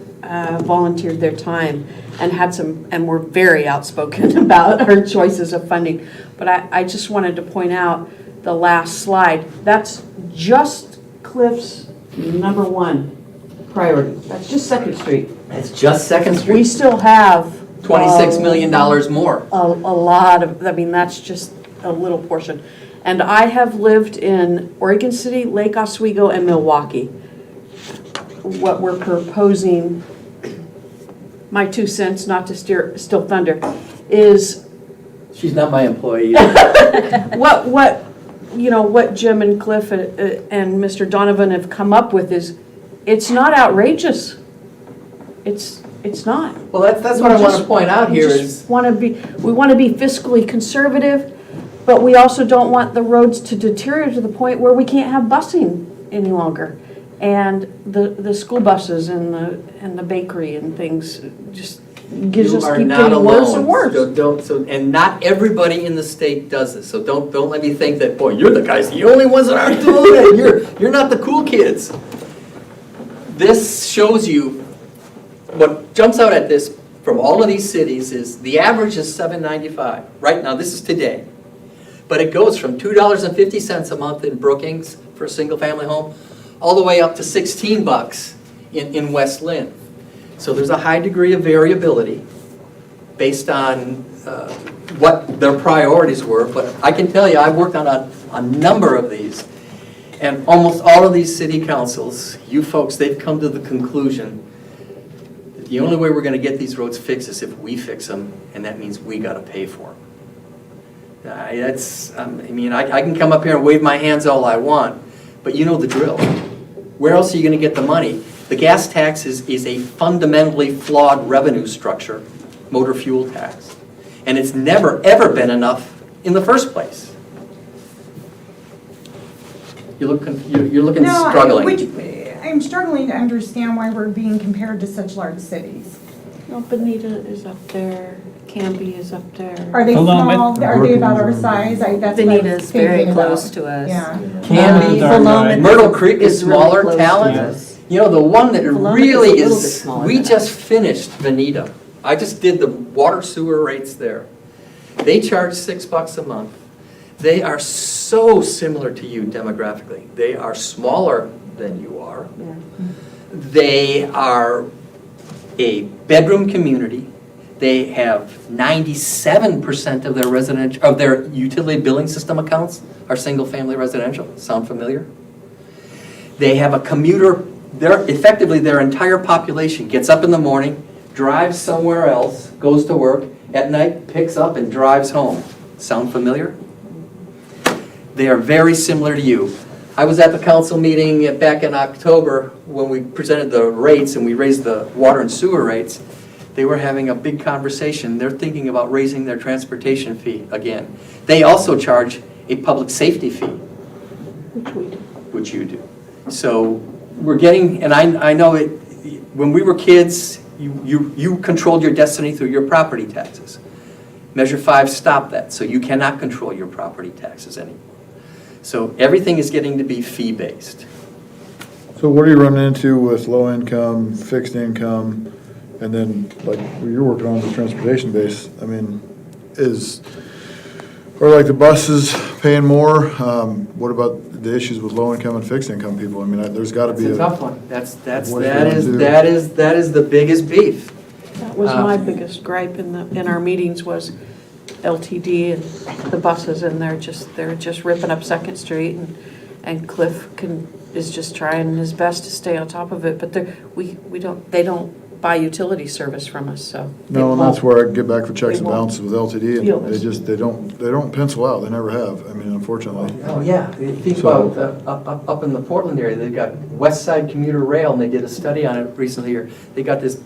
volunteered their time and were very outspoken about our choices of funding. But I just wanted to point out the last slide. That's just Cliff's #1 priority. That's just 2nd Street. It's just 2nd Street. We still have $26 million more. A lot of, I mean, that's just a little portion. And I have lived in Oregon City, Lake Oswego, and Milwaukee. What we're proposing, my 2 cents, not to steal thunder, is She's not my employee. what Jim and Cliff and Mr. Donovan have come up with is, it's not outrageous. It's not. Well, that's what I want to point out here is. We want to be fiscally conservative, but we also don't want the roads to deteriorate to the point where we can't have busing any longer. And the school buses and the bakery and things just keep getting worse and worse. And not everybody in the state does this. So don't let me think that, boy, you're the only ones that aren't doing it. You're not the cool kids. this shows you, what jumps out at this from all of these cities is the average is $7.95. Right now, this is today. But it goes from $2.50 a month in Brookings for a single-family home, all the way up to $16 in West Lynn. So there's a high degree of variability based on what their priorities were. But I can tell you, I've worked on a number of these. And almost all of these city councils, you folks, they've come to the conclusion that the only way we're going to get these roads fixed is if we fix them, and that means we got to pay for them. I can come up here and wave my hands all I want, but you know the drill. Where else are you going to get the money? The gas tax is a fundamentally flawed revenue structure, motor fuel tax, and it's never, ever been enough in the first place. You're looking struggling. I'm struggling to understand why we're being compared to such large cities. No, Bonita is up there, Canby is up there. Are they small? Are they about our size? That's what I was Bonita's very thinking about. close to us. Yeah. Canby, Philomath Myrtle Creek is really smaller, close to Talent. us. You know, the one that Philomath really is a little bit is, smaller we than just finished Veneta. I just did the water sewer rates there. They charge $6 a month. They are so similar to you demographically. They are smaller than you are. Yeah. They are a bedroom community. They have 97% of their utility billing system accounts are single-family residential. Sound familiar? They have a commuter. Effectively, their entire population gets up in the morning, drives somewhere else, goes to work, at night picks up and drives home. Sound familiar? They are very similar to you. I was at the council meeting back in October when we presented the rates and we raised the water and sewer rates. They were having a big conversation. They're thinking about raising their transportation fee again. They also charge a public safety fee. Which we do. Which you do. So we're getting, and I know it, when we were kids, you controlled your destiny through your property taxes. Measure 5 stopped that, so you cannot control your property taxes anymore. So everything is getting to be fee-based. So what are you running into with low income, fixed income, and then like what you're working on the transportation base? I mean, are like the buses paying more? What about the issues with low income and fixed income people? I mean, there's got to be It's a tough one. That is the biggest beef. That was my biggest gripe in our meetings was LTD and the buses, and they're just ripping up Second Street, and Cliff is just trying his best to stay on top of it, but they don't buy utility service from us, so. No, and that's where I get back for checks and won't balances with LTD, feel and this. they don't pencil out. They never have. I mean, unfortunately. Oh, yeah. Think about up in the Portland area, they've got West Side Commuter Rail, and they did a study on it recently here. They got this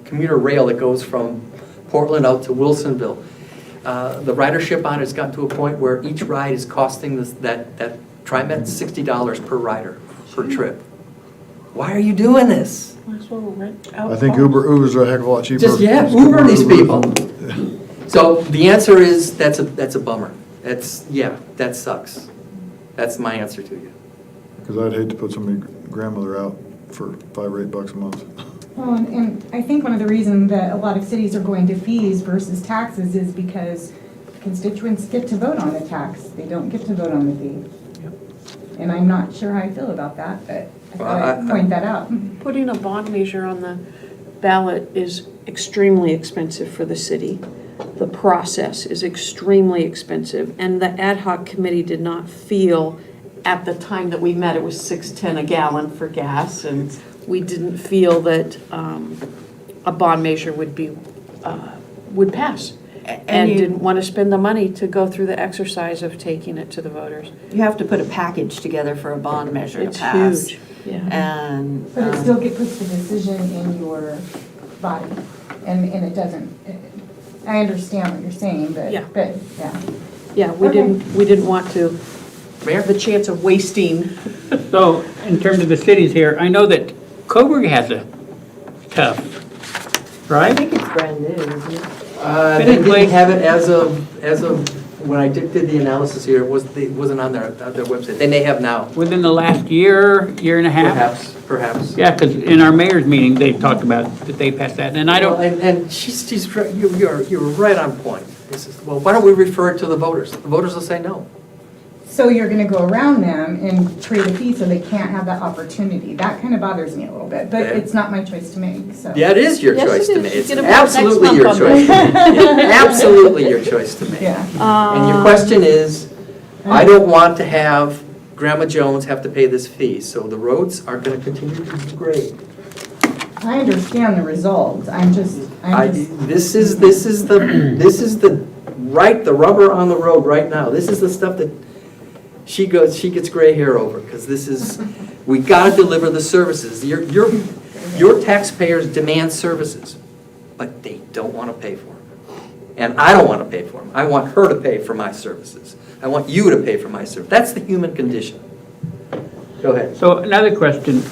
commuter rail that goes from Portland out to Wilsonville. The ridership on it has gotten to a point where each ride is costing that TriMet $60 per rider, per trip. Why are you doing this? Might as well rent out I think cars. Uber's a heck of a lot cheaper. Just, Uber these people. So the answer is, that's a bummer. That sucks. That's my answer to you. Because I'd hate to put somebody's grandmother out for $5 or $8 a month. Well, and I think one of the reasons that a lot of cities are going to fees versus taxes is because constituents get to vote on the tax. They don't get to vote on the fee. And I'm not sure how I feel about that, but I thought I'd point that out. Putting a bond measure on the ballot is extremely expensive for the city. The process is extremely expensive, and the ad hoc committee did not feel, at the time that we met, it was $6.10 a gallon for gas, and we didn't feel that a bond measure would pass. And didn't want to spend the money to go through the exercise of taking it to the voters. You have to put a package together for a bond measure It's to pass. huge, yeah. And. But it still puts the decision in your body, and it doesn't, I understand what you're saying, but Yeah. yeah. Yeah, we Okay. didn't want to have the chance of wasting. So, in terms of the cities here, I know that Coburg has a tough, I right? think it's brand new, isn't it? They didn't have it as of when I did the analysis here, it wasn't on their website. They may have now. Within the last year and a half? Perhaps. Yeah, because in our mayor's meeting, they talked about that they passed that, and I don't, Well, and she's right, you're right on point. This is, well, why don't we refer it to the voters? The voters will say no. So you're gonna go around them and create a fee so they can't have that opportunity. That kind of bothers me a little bit, but Yeah. it's not my choice to make, so. Yeah, it is your Yes, choice it to is. make. You It's get a vote next absolutely month your on choice. Absolutely your choice to make. Yeah. And your question is, I don't want to have Grandma Jones have to pay this fee, so the roads are gonna continue to degrade. I understand the result. This is the rubber on the road right now. This is the stuff that she gets gray hair over, because this is, we gotta deliver the services. Your taxpayers demand services, but they don't wanna pay for them. And I don't wanna pay for them. I want her to pay for my services. I want you to pay for my service. That's the human condition. Go ahead. so another question.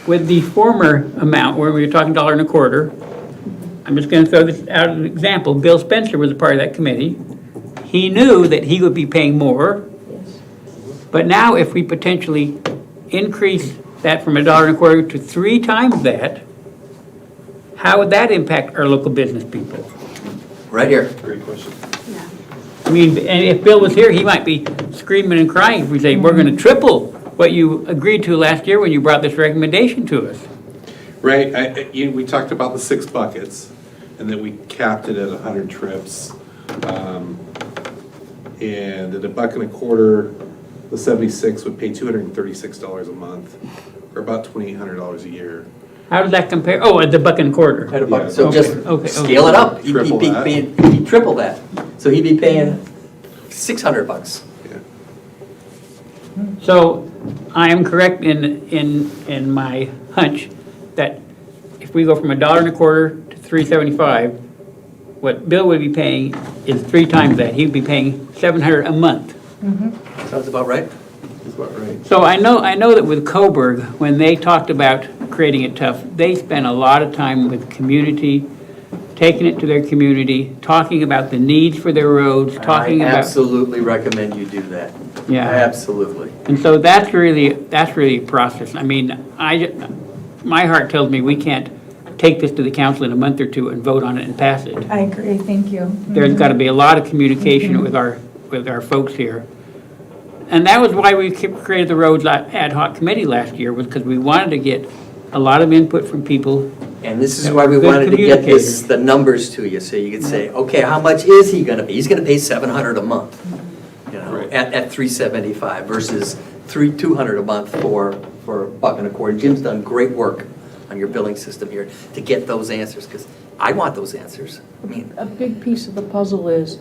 With the former amount, where we were talking $1.25, I'm just gonna throw this out as an example. Bill Spencer was a part of that committee. He knew that he would be paying more. But now if we potentially increase that from $1.25 to 3 times that, how would that impact our local business people? Right here. Great question. I mean, and if Bill was here, he might be screaming and crying if we say, we're gonna triple what you agreed to last year when you brought this recommendation to us. Right, we talked about the 6 buckets, and then we capped it at 100 trips. And at $1.25, the 76 would pay $236 a month, or about $2,800 a year. How does that compare? Oh, at the $1.25. At a buck. Yeah. So Okay, just okay. scale it up. Triple that. He'd be triple that. So he'd be paying $600. So I am correct in my hunch that if we go from $1.25 to $3.75, what Bill would be paying is 3 times that. He'd be paying $700 a month. Sounds about right? That's about right. So I know that with Coburg, when they talked about creating it tough, they spent a lot of time with community, taking it to their community, talking about the needs for their roads, talking I about. absolutely recommend you do that. Yeah. Absolutely. And so that's really a process. I mean, my heart tells me we can't take this to the council in a month or two and vote on it and pass it. I agree, thank you. There's got to be a lot of communication with our folks here. And that was why we created the roads ad hoc committee last year, was because we wanted to get a lot of input from people. And this is why we wanted to get the numbers to you, so you could say, okay, how much is he gonna pay? He's gonna pay $700 a month, you know, Right. at $375 versus $200 a month for $1.25. Jim's done great work on your billing system here to get those answers, because I want those answers. I mean, A big piece of the puzzle is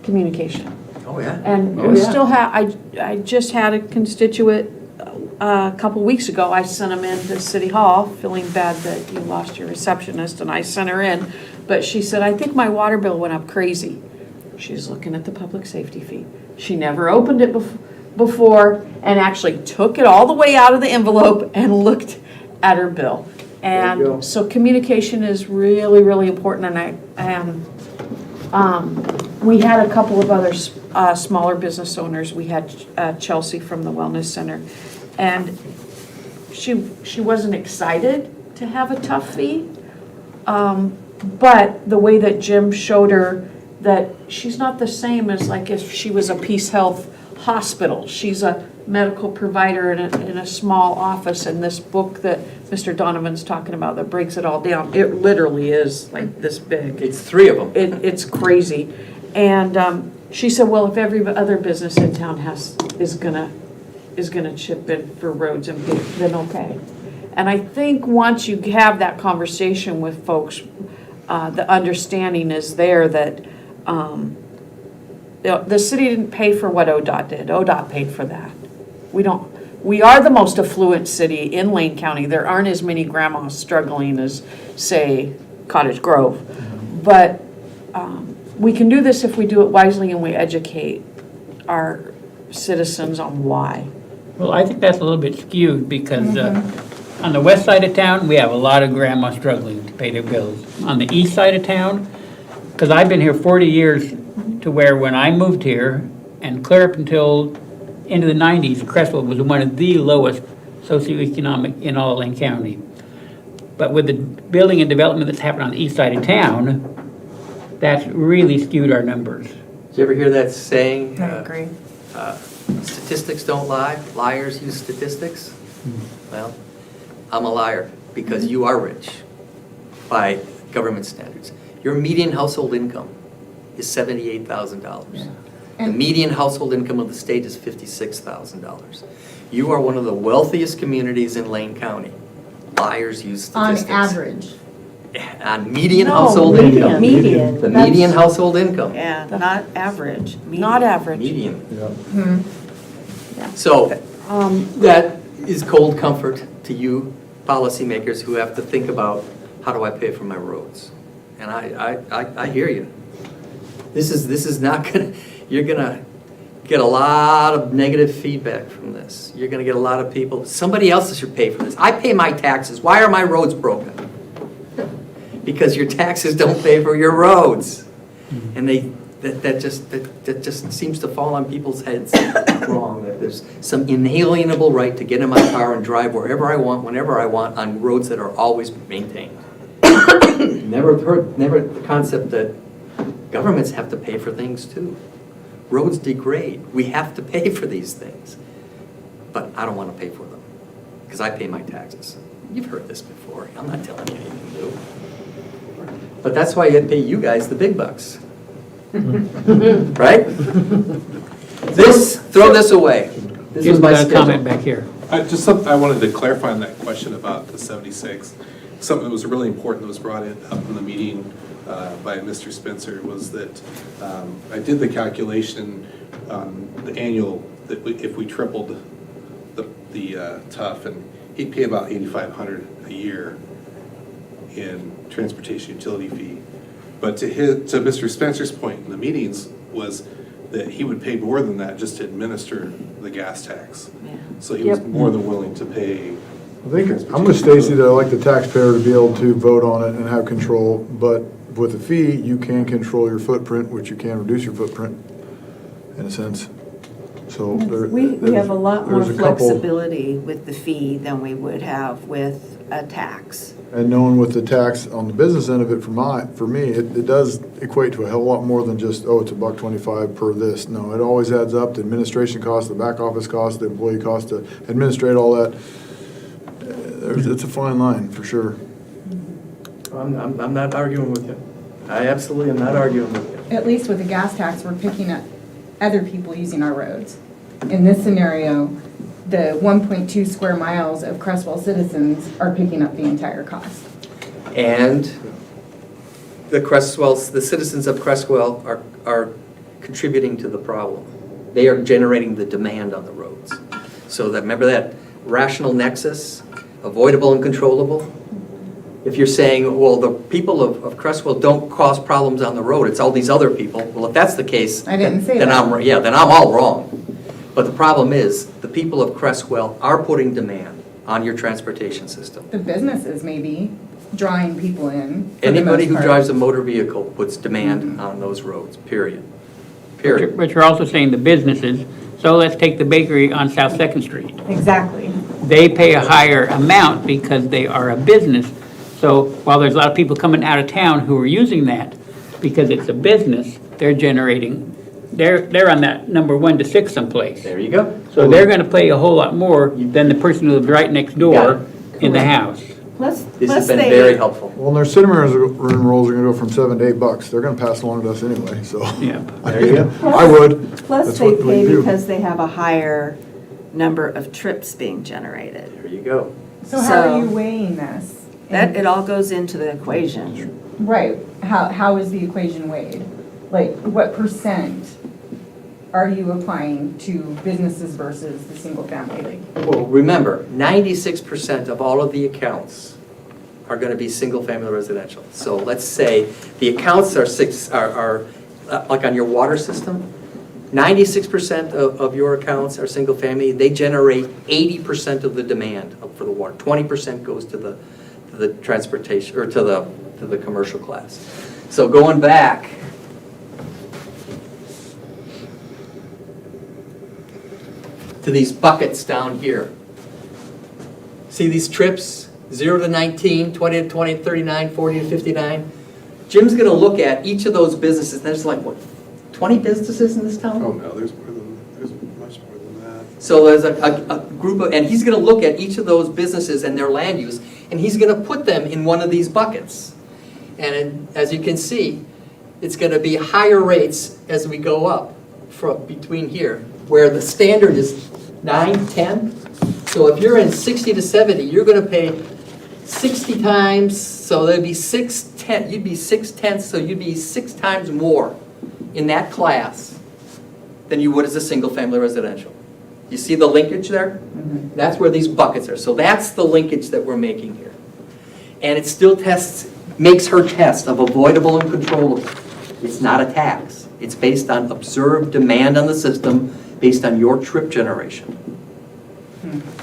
communication. oh yeah. And Oh, we yeah. still have, I just had a constituent, a couple weeks ago, I sent them in to City Hall, feeling bad that you lost your receptionist, and I sent her in. But she said, I think my water bill went up crazy. She's looking at the public safety fee. She never opened it before and actually took it all the way out of the envelope and looked at her bill. There you go. And so communication is really, really important, and we had a couple of other smaller business owners. We had Chelsea from the Wellness Center, and she wasn't excited to have a tough fee, but the way that Jim showed her that she's not the same as like if she was a Peace Health hospital. She's a medical provider in a small office, and this book that Mr. Donovan's talking about that breaks it all down, it literally is like this big. It's 3 of them. It's crazy. And she said, well, if every other business in town is gonna chip in for roads and pay, then okay. And I think once you have that conversation with folks, the understanding is there that the city didn't pay for what ODOT did. ODOT paid for that. We are the most affluent city in Lane County. There aren't as many grandmas struggling as, say, Cottage Grove. But we can do this if we do it wisely and we educate our citizens on why. Well, I think that's a little bit skewed because on the west side of town, we have a lot of grandmas struggling to pay their bills. On the east side of town, because I've been here 40 years to where when I moved here, and clear up until into the 90s, Creswell was one of the lowest socioeconomic in all Lane County. But with the building and development that's happened on the east side of town, that's really skewed our numbers. Did you ever hear that saying? I agree. Statistics don't lie, liars use statistics. Well, I'm a liar because you are rich by government standards. Your median household income is $78,000. The median household income of the state is $56,000. You are one of the wealthiest communities in Lane County. Liars use statistics. On average. On median No, household median. income. Median. The median household income. Yeah, not average. Not average. Median. Hmm. So that is cold comfort to you policymakers who have to think about, how do I pay for my roads? And I hear you. This is not gonna, you're gonna get a lot of negative feedback from this. You're gonna get a lot of people, somebody else should pay for this. I pay my taxes. Why are my roads broken? Because your taxes don't pay for your roads. And that just seems to fall on people's heads wrong, that there's some inalienable right to get in my car and drive wherever I want, whenever I want, on roads that are always maintained. Never the concept that governments have to pay for things too. Roads degrade. We have to pay for these things. But I don't want to pay for them because I pay my taxes. You've heard this before. I'm not telling you anything new. But that's why I pay you guys the big bucks. Right? Throw this away. This is my schedule. Comment back here. Just something I wanted to clarify on that question about the 76. Something that was really important that was brought up in the meeting by Mr. Spencer was that I did the calculation on the annual, that if we tripled the TUF, and he'd pay about $8,500 a year in transportation utility fee. But to Mr. Spencer's point in the meetings was that he would pay more than that just to administer the gas tax. Yeah. So he was more than willing to pay. I think, I'm with Stacy that I like the taxpayer to be able to vote on it and have control, but with a fee, you can control your footprint, which you can reduce your footprint, in a sense. So there. We have a lot more there's a couple- flexibility with the fee than we would have with a tax. And knowing with the tax on the business end of it, for me, it does equate to a hell of a lot more than just, oh, it's $1.25 per this. No, it always adds up, the administration cost, the back office cost, the employee cost to administrate all that. It's a fine line, for sure. I'm not arguing with you. I absolutely am not arguing with you. At least with the gas tax, we're picking up other people using our roads. In this scenario, the 1.2 square miles of Creswell citizens are picking up the entire cost. And the citizens of Creswell are contributing to the problem. They are generating the demand on the roads. So that, remember that rational nexus, avoidable and controllable? If you're saying, well, the people of Creswell don't cause problems on the road, it's all these other people, well, if that's the case, I didn't say then that. then I'm all wrong. But the problem is, the people of Creswell are putting demand on your transportation system. The businesses may be drawing people in. for the Anybody most who part. drives a motor vehicle puts demand on those roads, period. Period. But you're also saying the businesses, so let's take the bakery on South Second Street. Exactly. They pay a higher amount because they are a business. So while there's a lot of people coming out of town who are using that, because it's a business, they're generating, they're on that number 1 to 6 someplace. There you go. So they're gonna pay a whole lot more than the person who lives right next door in the house. This has been very helpful. Well, and their cinema room rolls are gonna go from $7 to $8. They're gonna pass along to us anyway, so. Yeah. There you go. I would. Plus That's they what we pay do. because they have a higher number of trips being generated. There you go. So how are So- you weighing this? That, it all goes into the equation. Right, how is the equation weighed? Like, what percent are you applying to businesses versus the single family? Well, remember, 96% of all of the accounts are going to be single-family residential. So let's say the accounts are like on your water system, 96% of your accounts are single-family. They generate 80% of the demand for the water. 20% goes to the transportation, or to the commercial class. So going back, to these buckets down here. See these trips, 0 to 19, 20 to 20, 39, 40 to 59? Jim's gonna look at each of those businesses, there's like, what, 20 businesses in this town? Oh, no, there's much more than that. So there's a group of, and he's gonna look at each of those businesses and their land use, and he's gonna put them in one of these buckets. And as you can see, it's gonna be higher rates as we go up from between here, where the standard is 9, 10. So if you're in 60 to 70, you're gonna pay 60 times, so there'd be 6/10, you'd be 6/10, so you'd be 6 times more in that class than you would as a single-family residential. You see the linkage there? That's where these buckets are. So that's the linkage that we're making here. And it still makes her test of avoidable and controllable. It's not a tax. It's based on observed demand on the system based on your trip generation.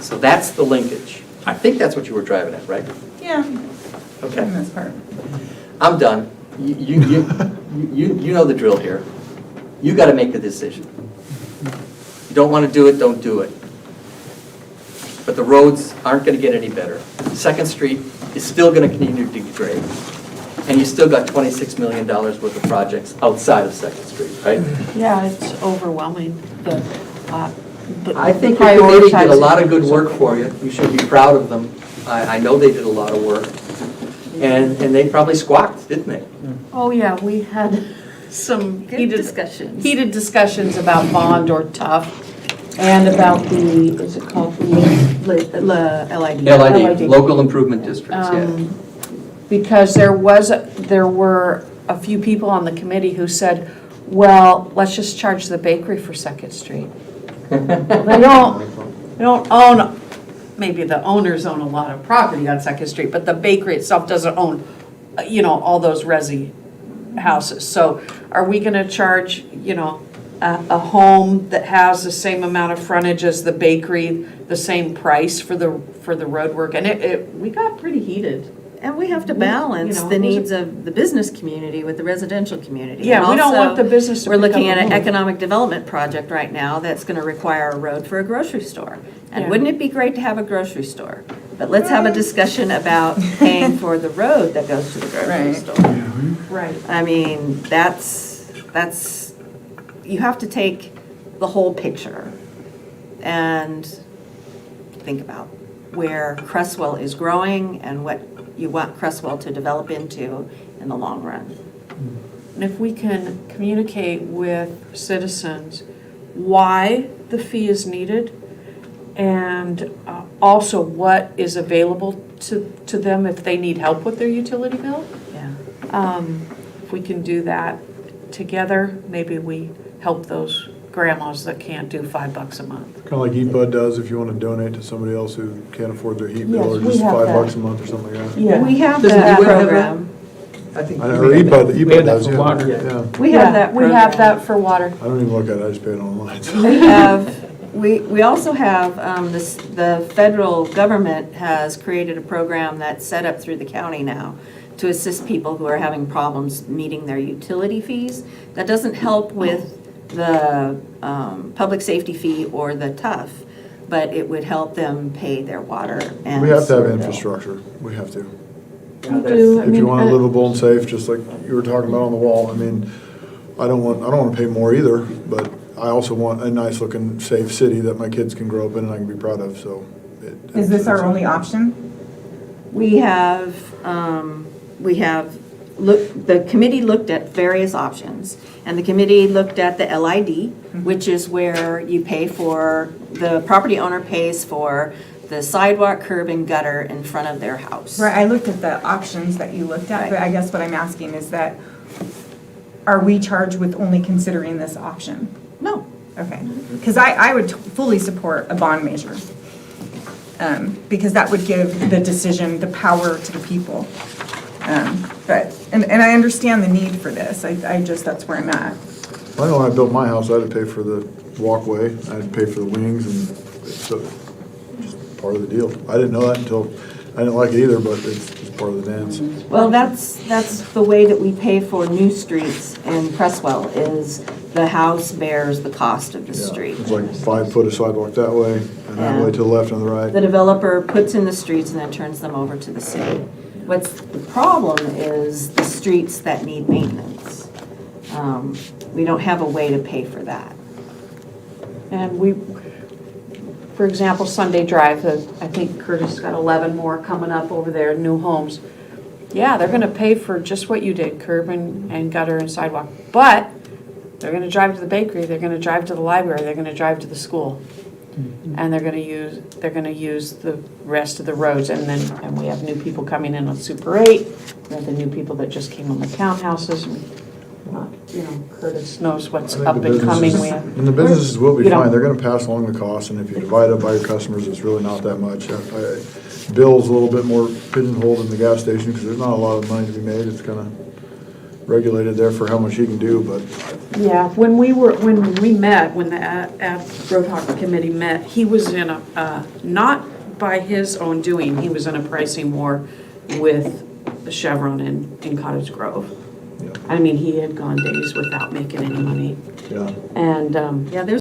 So that's the linkage. I think that's what you were driving at, right? Yeah, Okay. in this part. I'm done. You know the drill here. You got to make the decision. You don't want to do it, don't do it. But the roads aren't going to get any better. 2nd Street is still going to continue to degrade. And you still got $26 million worth of projects outside of 2nd Street, right? Yeah, it's overwhelming, I think the committee did a lot of good work for you. You should be proud of them. I know they did a lot of work. And they probably squawked, didn't they? Oh, yeah, we had some Good discussions. heated discussions about bond or tough, and about the, is it called LID. LID, Local Improvement Districts, yeah. Because there were a few people on the committee who said, well, let's just charge the bakery for 2nd Street. They don't own, maybe the owners own a lot of property on 2nd Street, but the bakery itself doesn't own, all those resi houses. So are we gonna charge, a home that has the same amount of frontage as the bakery, the same price for the road work? And we got pretty heated. And we have to balance You know, the it was a- needs of the business community with the residential community. Yeah, And we don't also, want the business to We're pick up looking at the an home. economic development project right now that's gonna require a road for a grocery store. And Yeah. wouldn't it be great to have a grocery store? But let's have a discussion about paying for the road that goes to the grocery Right. store. Right. I mean, that's, you have to take the whole picture and think about where Creswell is growing and what you want Creswell to develop into in the long run. And if we can communicate with citizens why the fee is needed, and also what is available to them if they need help with their utility bill. Yeah. If we can do that together, maybe we help those grandmas that can't do $5 a month. Kind of like Eat Bud does if you want to donate to somebody else who can't afford their heat bill, Yes, or we just have $5 that. a month or something like that. Yeah. We have Doesn't that Eat Bud have program. I think I know, or Eat Bud We have that does, for yeah. water. Yeah. We have that We have program. that for water. I don't even look at it, I just pay it online. so. We have, we also have, the federal government has created a program that's set up through the county now to assist people who are having problems meeting their utility fees. That doesn't help with the public safety fee or the TUF, but it would help them pay their water and We have to sewer have bill. infrastructure, we have to. do. I If mean, you want to livable and safe, just like you were talking about on the wall, I mean, I don't want to pay more either, but I also want a nice looking, safe city that my kids can grow up in and I can be proud of, so. Is this our only option? We have, the committee looked at various options, and the committee looked at the LID, which is where you pay for, the property owner pays for the sidewalk, curb, and gutter in front of their house. Right, I looked at the options that you looked at, but I guess what I'm asking is that, are we charged with only considering this option? No. Okay, because I would fully support a bond measure. Because that would give the decision, the power to the people. But, and I understand the need for this, I just, that's where I'm at. I know when I built my house, I had to pay for the walkway, I had to pay for the wings, and it's just part of the deal. I didn't know that until, I didn't like it either, but it's part of the dance. Well, that's the way that we pay for new streets in Creswell, is the house bears the cost of the Yeah, street. it's like 5 foot of sidewalk that way, and that Yeah. way to the left and the right. The developer puts in the streets and then turns them over to the city. What's the problem is the streets that need maintenance. We don't have a way to pay for that. And we, for example, Sunday Drive, I think Curtis got 11 more coming up over there, new homes. Yeah, they're gonna pay for just what you did, curb and gutter and sidewalk. But they're gonna drive to the bakery, they're gonna drive to the library, they're gonna drive to the school. And they're gonna use the rest of the roads. And we have new people coming in on Super 8. We have the new people that just came on the townhouses. You know, Curtis knows what's I think up the and coming. businesses- We have- And the businesses will be you know, fine, they're gonna pass along the cost, and if you divide it by your customers, it's really not that much. Bill's a little bit more pigeonholed in the gas station, because there's not a lot of money to be made, it's kinda regulated there for how much he can do, but Yeah, when we met, when the Roadhawk Committee met, he was in a, not by his own doing, he was in a pricing war with Chevron in Cottage Grove. Yeah. I mean, he had gone days without making any money. yeah. And, yeah, there's